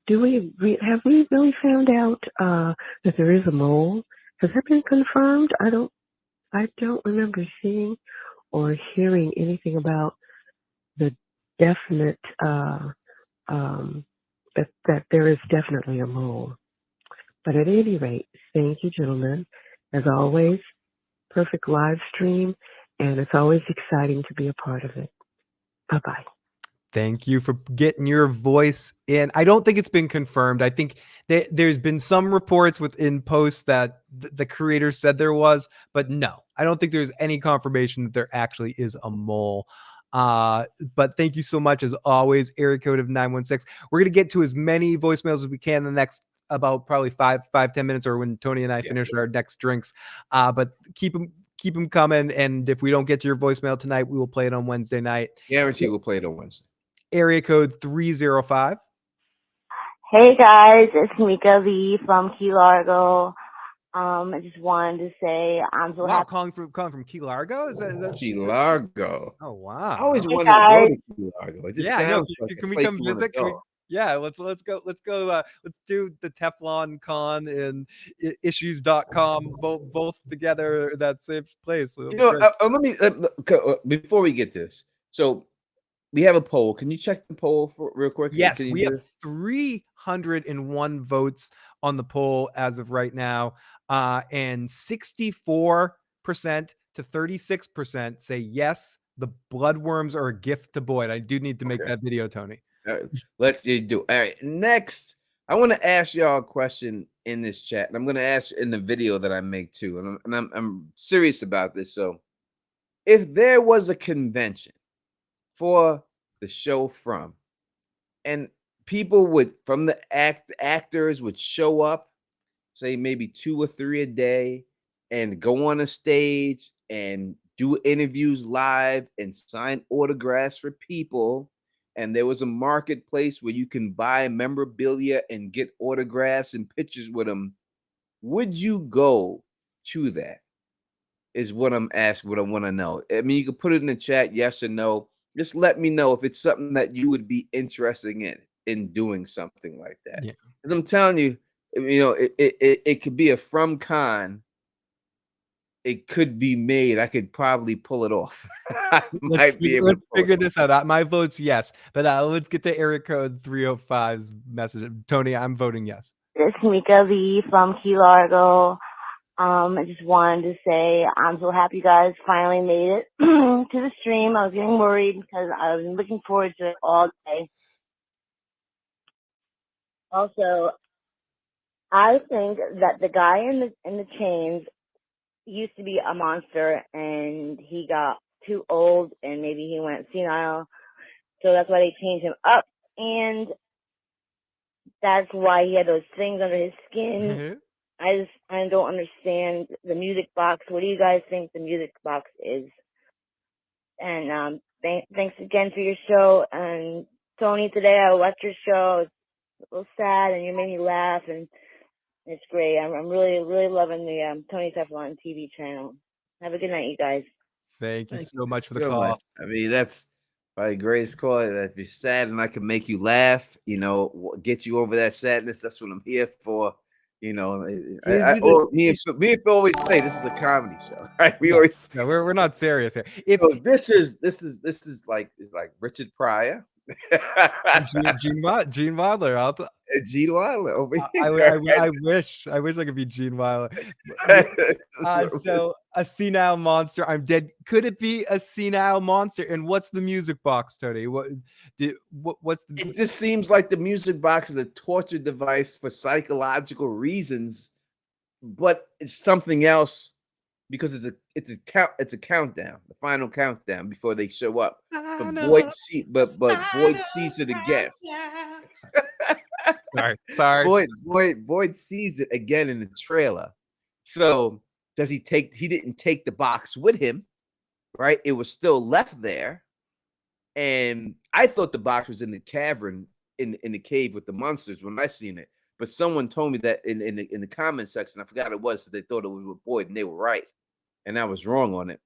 [SPEAKER 9] Have we really found out that there is a mole? Has that been confirmed? I don't remember seeing or hearing anything about the definite that there is definitely a mole. But at any rate, thank you, gentlemen. As always, perfect live stream, and it's always exciting to be a part of it. Bye-bye.
[SPEAKER 2] Thank you for getting your voice in. I don't think it's been confirmed. I think there's been some reports within posts that the creator said there was, but no, I don't think there's any confirmation that there actually is a mole. But thank you so much as always. Area code of 916. We're going to get to as many voicemails as we can in the next about probably 5-10 minutes, or when Tony and I finish our next drinks. But keep them coming. And if we don't get to your voicemail tonight, we will play it on Wednesday night.
[SPEAKER 1] Guarantee we'll play it on Wednesday.
[SPEAKER 2] Area code 305.
[SPEAKER 10] Hey guys, it's Mika Lee from Key Largo. I just wanted to say I'm so happy.
[SPEAKER 2] Calling from Key Largo? Is that
[SPEAKER 1] Key Largo?
[SPEAKER 2] Oh wow!
[SPEAKER 1] I always wanted to go to Key Largo.
[SPEAKER 2] Can we come visit? Let's go. Let's do the Teflon Con and issues.com both together at that same place.
[SPEAKER 1] Let me before we get this. So we have a poll. Can you check the poll for real quick?
[SPEAKER 2] Yes,
[SPEAKER 1] Can you
[SPEAKER 2] we
[SPEAKER 1] do
[SPEAKER 2] have
[SPEAKER 1] this?
[SPEAKER 2] 301 votes on the poll as of right now, and 64% to 36% say yes, the bloodworms are a gift to Boyd. I do need to make
[SPEAKER 1] Okay.
[SPEAKER 2] that video, Tony.
[SPEAKER 1] All right, let's just do. All right, next, I want to ask y'all a question in this chat, and I'm going to ask in the video that I make too, and I'm serious about this. So, if there was a convention for the show From, and people would from the actors would show up, say maybe 2 or 3 a day, and go on a stage and do interviews live and sign autographs for people. And there was a marketplace where you can buy memorabilia and get autographs and pictures with them. Would you go to that? Is what I'm asking, what I want to know. I mean, you can put it in the chat, yes or no. Just let me know if it's something that you would be interested in doing something like that.
[SPEAKER 2] Yeah.
[SPEAKER 1] Because I'm telling you, it could be a From con. It could be made. I could probably pull it off. I might be able to
[SPEAKER 2] Let's
[SPEAKER 1] pull
[SPEAKER 2] figure
[SPEAKER 1] it
[SPEAKER 2] this out. My vote's yes, but let's get the area code 305's message. Tony, I'm voting yes.
[SPEAKER 10] It's Mika Lee from Key Largo. I just wanted to say I'm so happy you guys finally made it to the stream. I was getting worried because I've been looking forward to it all day. Also, I think that the guy in the chains used to be a monster, and he got too old, and maybe he went senile, so that's why they changed him up, and that's why he had those things under his skin. I don't understand the music box. What do you guys think the music box is? And thanks again for your show. And Tony, today I watched your show. It's a little sad, and you made me laugh, and it's great. I'm really, really loving the Tony Teflon TV channel. Have a good night, you guys.
[SPEAKER 2] Thank you so much for the
[SPEAKER 1] so
[SPEAKER 2] call.
[SPEAKER 1] much. I mean, that's probably the greatest call. That if you're sad and I can make you laugh, get you over that sadness. That's what I'm here for. Me and Phil always say this is a comedy show, right? We always
[SPEAKER 2] we're not serious here.
[SPEAKER 1] So this is like Richard Pryor,
[SPEAKER 2] Gene Wilder.
[SPEAKER 1] Gene Wilder over
[SPEAKER 2] I wish I could be Gene Wilder. So a senile monster. I'm dead. Could it be a senile monster? And what's the music box, Tony? What's the?
[SPEAKER 1] It just seems like the music box is a torture device for psychological reasons, but it's something else because it's a countdown, the final countdown before they show up. But Boyd sees it again.
[SPEAKER 2] Sorry.
[SPEAKER 1] Boyd sees it again in the trailer. So he didn't take the box with him, right? It was still left there. And I thought the box was in the cavern in the cave with the monsters when I seen it. But someone told me that in the comment section, I forgot it was, so they thought it was with Boyd, and they were right. And I was wrong on it.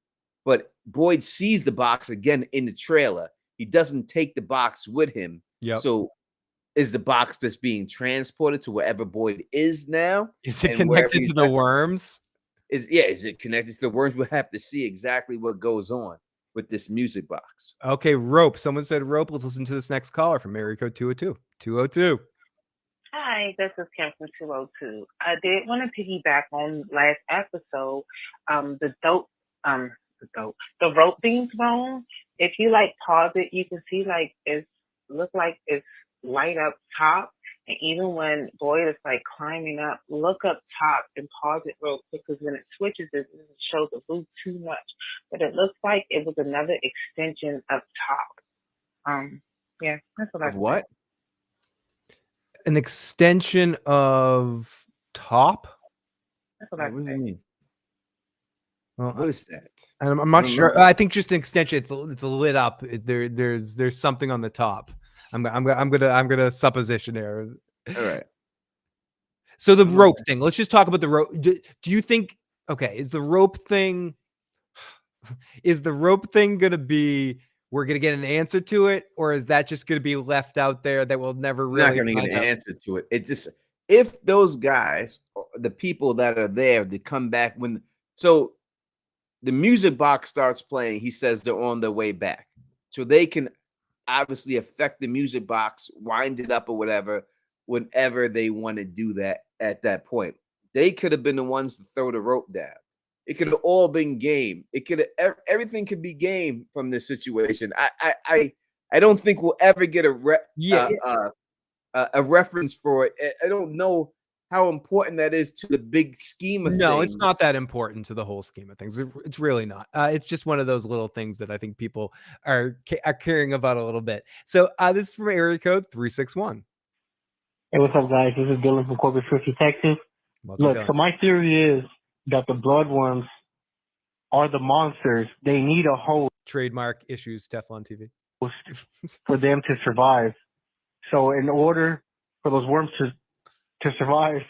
[SPEAKER 1] But Boyd sees the box again in the trailer. He doesn't take the box with him.
[SPEAKER 2] Yep.
[SPEAKER 1] So is the box just being transported to wherever Boyd is now?
[SPEAKER 2] Is it connected to the worms?
[SPEAKER 1] Is it connected to the worms? We'll have to see exactly what goes on with this music box.
[SPEAKER 2] Okay, rope. Someone said rope. Let's listen to this next caller from area code 202. 202.
[SPEAKER 11] Hi, this is Kim from 202. I did want to piggyback on last episode. The rope being thrown. If you pause it, you can see it's light up top. And even when Boyd is climbing up, look up top and pause it real quick, because when it switches, it doesn't show the blue too much. But it looks like it was another extension of top. Yeah, that's what I think.
[SPEAKER 1] What?
[SPEAKER 2] An extension of top?
[SPEAKER 11] That's what I
[SPEAKER 1] What does it mean?
[SPEAKER 2] Well,
[SPEAKER 1] what is that?
[SPEAKER 2] I'm not sure. I think just an extension. It's lit up. There's something on the top. I'm gonna supposition here.
[SPEAKER 1] All right.
[SPEAKER 2] So the rope thing. Let's just talk about the rope. Do you think? Okay, is the rope thing gonna be? We're gonna get an answer to it, or is that just gonna be left out there that we'll never really?
[SPEAKER 1] Not gonna get an answer to it. It just if those guys, the people that are there, they come back so the music box starts playing. He says they're on their way back, so they can obviously affect the music box, wind it up or whatever, whenever they want to do that at that point. They could have been the ones to throw the rope down. It could have all been game. It could have everything could be game from this situation. I don't think we'll ever get a reference for it. I don't know how important that is to the big scheme of
[SPEAKER 2] No,
[SPEAKER 1] things.
[SPEAKER 2] it's not that important to the whole scheme of things. It's really not. It's just one of those little things that I think people are caring about a little bit. So this is from area code 361.
[SPEAKER 12] Hey, what's up, guys? This is Dylan from Corpus Christi, Texas.
[SPEAKER 2] Welcome,
[SPEAKER 12] Look,
[SPEAKER 2] Dylan.
[SPEAKER 12] so my theory is that the bloodworms are the monsters. They need a host.
[SPEAKER 2] Trademark issues, Teflon TV.
[SPEAKER 12] For them to survive. So in order for those worms to survive,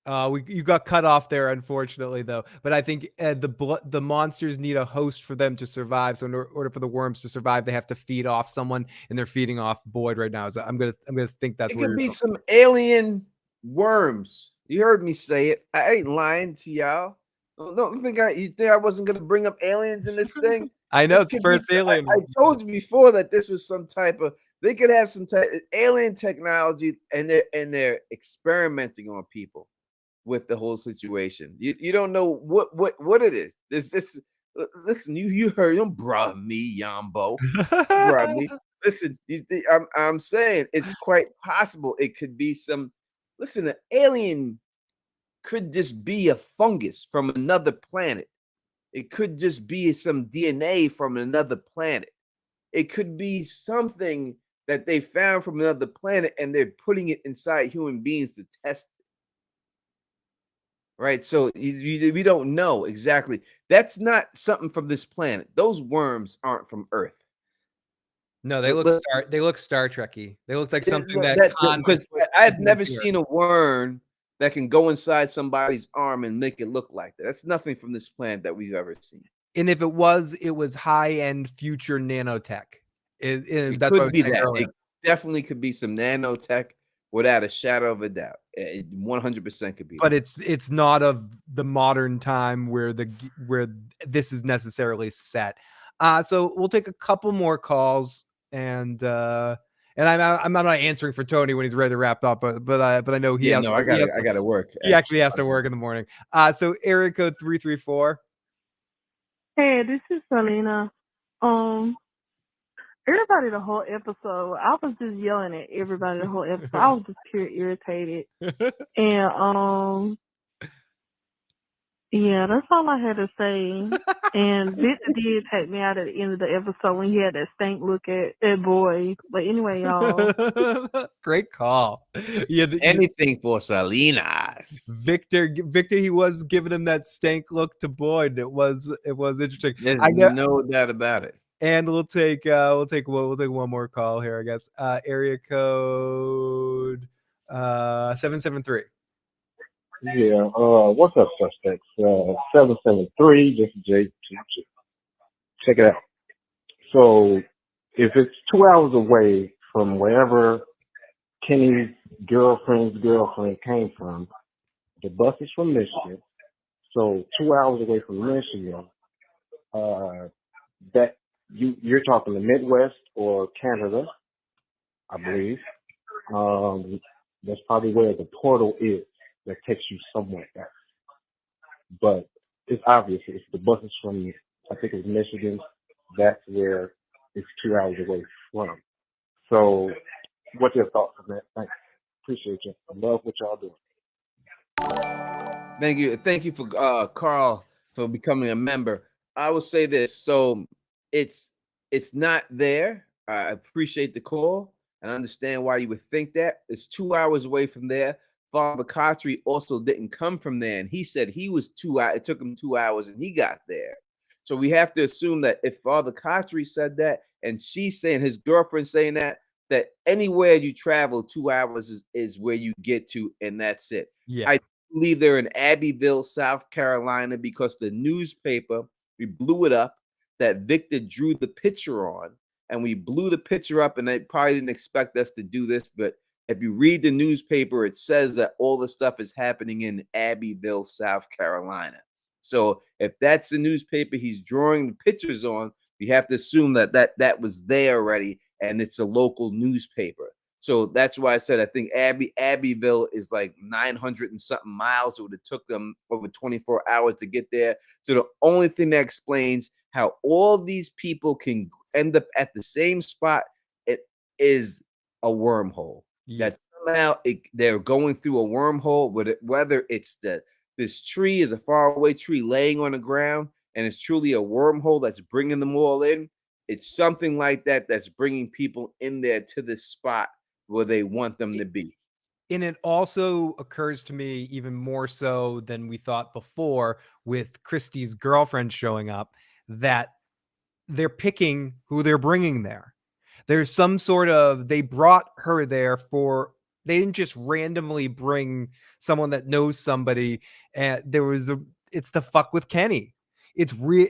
[SPEAKER 2] You got cut off there, unfortunately, though. But I think the monsters need a host for them to survive. So in order for the worms to survive, they have to feed off someone, and they're feeding off Boyd right now. So I'm gonna think that's
[SPEAKER 1] It
[SPEAKER 2] where
[SPEAKER 1] could
[SPEAKER 2] you're
[SPEAKER 1] be
[SPEAKER 2] going.
[SPEAKER 1] some alien worms. You heard me say it. I ain't lying to y'all. Don't think you think I wasn't gonna bring up aliens in this thing.
[SPEAKER 2] I know
[SPEAKER 1] This
[SPEAKER 2] it's the
[SPEAKER 1] could be-
[SPEAKER 2] first alien.
[SPEAKER 1] I told you before that this was some type of. They could have some type of alien technology, and they're experimenting on people with the whole situation. You don't know what it is. This listen. You heard him, bruh me, Yambo, bruh me. Listen, I'm saying it's quite possible it could be some. Listen, an alien could just be a fungus from another planet. It could just be some DNA from another planet. It could be something that they found from another planet and they're putting it inside human beings to test it. Right? So we don't know exactly. That's not something from this planet. Those worms aren't from Earth.
[SPEAKER 2] No, they look Star Trek-y. They look like something
[SPEAKER 1] because I've never seen a worm that can go inside somebody's arm and make it look like that. That's nothing from this planet that we've ever seen.
[SPEAKER 2] And if it was high-end future nanotech.
[SPEAKER 1] It
[SPEAKER 2] That's
[SPEAKER 1] could
[SPEAKER 2] what I was
[SPEAKER 1] be
[SPEAKER 2] saying
[SPEAKER 1] that.
[SPEAKER 2] earlier.
[SPEAKER 1] It definitely could be some nanotech without a shadow of a doubt. It 100% could be.
[SPEAKER 2] But
[SPEAKER 1] that.
[SPEAKER 2] it's not of the modern time where this is necessarily set. So we'll take a couple more calls, and I'm not answering for Tony when he's ready to wrap up, but I know he has.
[SPEAKER 1] No, I gotta work.
[SPEAKER 2] He actually has to work in the morning. So area code 334.
[SPEAKER 6] Hey, this is Selena. Everybody the whole episode, I was just yelling at everybody the whole episode. I was just pure irritated. And yeah, that's all I had to say. And Victor did take me out at the end of the episode when he had that stank look at Boy. But anyway, y'all.
[SPEAKER 2] Great call. Yeah,
[SPEAKER 1] anything for Salinas.
[SPEAKER 2] Victor, he was giving him that stank look to Boyd. It was interesting.
[SPEAKER 1] There's
[SPEAKER 2] I know,
[SPEAKER 1] no doubt about it.
[SPEAKER 2] And we'll take one more call here, I guess. Area code 773.
[SPEAKER 13] Yeah, what's up, suspects? 773, this is Jay. Check it out. So, if it's 2 hours away from wherever Kenny's girlfriend's girlfriend came from, the bus is from Michigan. So, 2 hours away from Michigan, that you're talking the Midwest or Canada, I believe. That's probably where the portal is that takes you somewhere else. But it's obvious if the bus is from, I think it's Michigan, that's where it's 2 hours away from. So what's your thoughts on that? Thanks. Appreciate you. I love what y'all doing.
[SPEAKER 1] Thank you for Carl for becoming a member. I will say this. So it's not there. I appreciate the call and understand why you would think that. It's 2 hours away from there. Father Cartry also didn't come from there, and he said he was 2 hours. It took him 2 hours, and he got there. So we have to assume that if Father Cartry said that, and she's saying his girlfriend saying that anywhere you travel 2 hours is where you get to, and that's it.
[SPEAKER 2] Yeah.
[SPEAKER 1] I believe they're in Abbeville, South Carolina, because the newspaper, we blew it up that Victor drew the picture on, and we blew the picture up, and they probably didn't expect us to do this, but if you read the newspaper, it says that all the stuff is happening in Abbeville, South Carolina. So if that's the newspaper he's drawing the pictures on, We have to assume that was there already, and it's a local newspaper. So that's why I said I think Abbeville is like 900 and something miles. It would have took them over 24 hours to get there. So the only thing that explains how all these people can end up at the same spot, it is a wormhole.
[SPEAKER 2] Yeah.
[SPEAKER 1] That somehow they're going through a wormhole, whether it's this tree is a faraway tree laying on the ground, and it's truly a wormhole that's bringing them all in. It's something like that that's bringing people in there to this spot where they want them to be.
[SPEAKER 2] And it also occurs to me even more so than we thought before with Christie's girlfriend showing up, that they're picking who they're bringing there. There's some sort of, they brought her there they didn't just randomly bring someone that knows somebody. And it's to fuck with Kenny. It's really,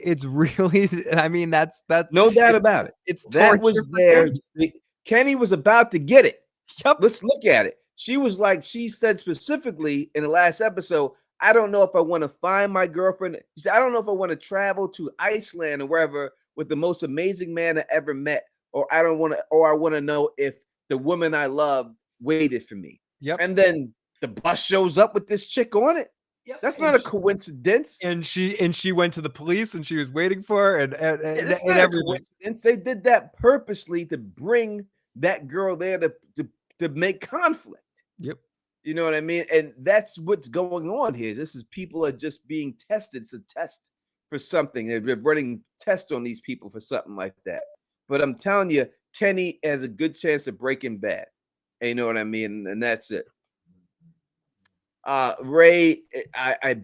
[SPEAKER 2] I mean, that's
[SPEAKER 1] no doubt about it.
[SPEAKER 2] It's
[SPEAKER 1] that was there. Kenny was about to get it.
[SPEAKER 2] Yep.
[SPEAKER 1] Let's look at it. She was like, she said specifically in the last episode, I don't know if I want to find my girlfriend. She said, I don't know if I want to travel to Iceland or wherever with the most amazing man I ever met, or I want to know if the woman I love waited for me.
[SPEAKER 2] Yep.
[SPEAKER 1] And then the bus shows up with this chick on it.
[SPEAKER 2] Yep.
[SPEAKER 1] That's not a coincidence.
[SPEAKER 2] And she went to the police and she was waiting for her, and
[SPEAKER 1] it's not a coincidence. They did that purposely to bring that girl there to make conflict.
[SPEAKER 2] Yep.
[SPEAKER 1] You know what I mean? And that's what's going on here. This is people are just being tested. It's a test for something. They're running tests on these people for something like that. But I'm telling you, Kenny has a good chance of breaking bad. And you know what I mean? And that's it. Ray, I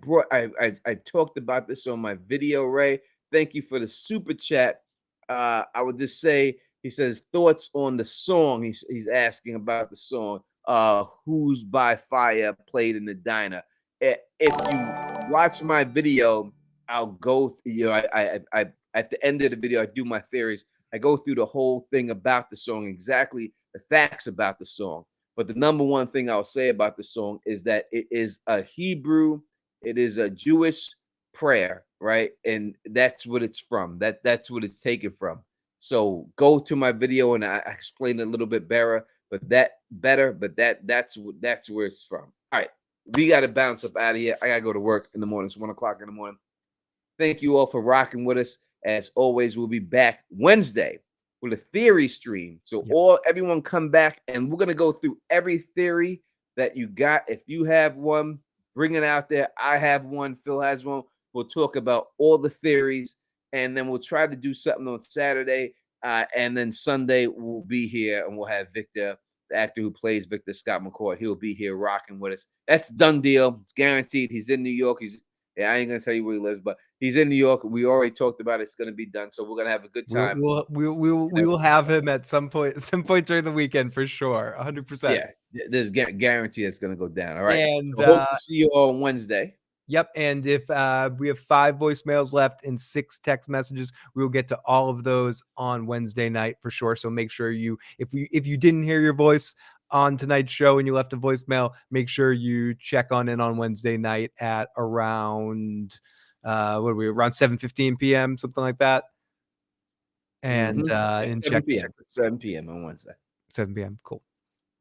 [SPEAKER 1] talked about this on my video. Ray, thank you for the super chat. I would just say, he says thoughts on the song. He's asking about the song. Who's by Fire played in the diner. If you watch my video, I'll go. I at the end of the video, I do my theories. I go through the whole thing about the song, exactly the facts about the song. But the number one thing I'll say about the song is that it is a Hebrew, it is a Jewish prayer, right? And that's what it's from. That's what it's taken from. So go to my video and I explain it a little bit better, but that's where it's from. All right, we got to bounce up out of here. I gotta go to work in the morning. It's 1 o'clock in the morning. Thank you all for rocking with us. As always, we'll be back Wednesday with a theory stream. So everyone come back and we're gonna go through every theory that you got. If you have one, bring it out there. I have one. Phil has one. We'll talk about all the theories, and then we'll try to do something on Saturday. And then Sunday we'll be here and we'll have Victor, the actor who plays Victor Scott McCoy. He'll be here rocking with us. That's a done deal. It's guaranteed. He's in New York. I ain't gonna tell you where he lives, but he's in New York. We already talked about it. It's gonna be done. So we're gonna have a good time.
[SPEAKER 2] We will have him at some point during the weekend for sure. 100%.
[SPEAKER 1] Yeah, there's guarantee it's gonna go down. All right.
[SPEAKER 2] And
[SPEAKER 1] so hope to see you all on Wednesday.
[SPEAKER 2] Yep. And if we have 5 voicemails left and 6 text messages, we will get to all of those on Wednesday night for sure. So make sure if you didn't hear your voice on tonight's show and you left a voicemail, make sure you check on Wednesday night at around around 7:15 p.m., something like that. And check
[SPEAKER 1] 7 p.m. on Wednesday.
[SPEAKER 2] 7 p.m. Cool.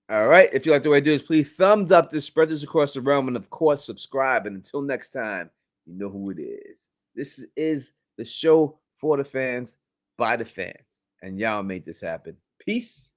[SPEAKER 1] All right. If you like the way I do this, please thumbs up this, spread this across the realm, and of course, subscribe. And until next time, you know who it is. This is the show for the fans, by the fans. And y'all made this happen. Peace.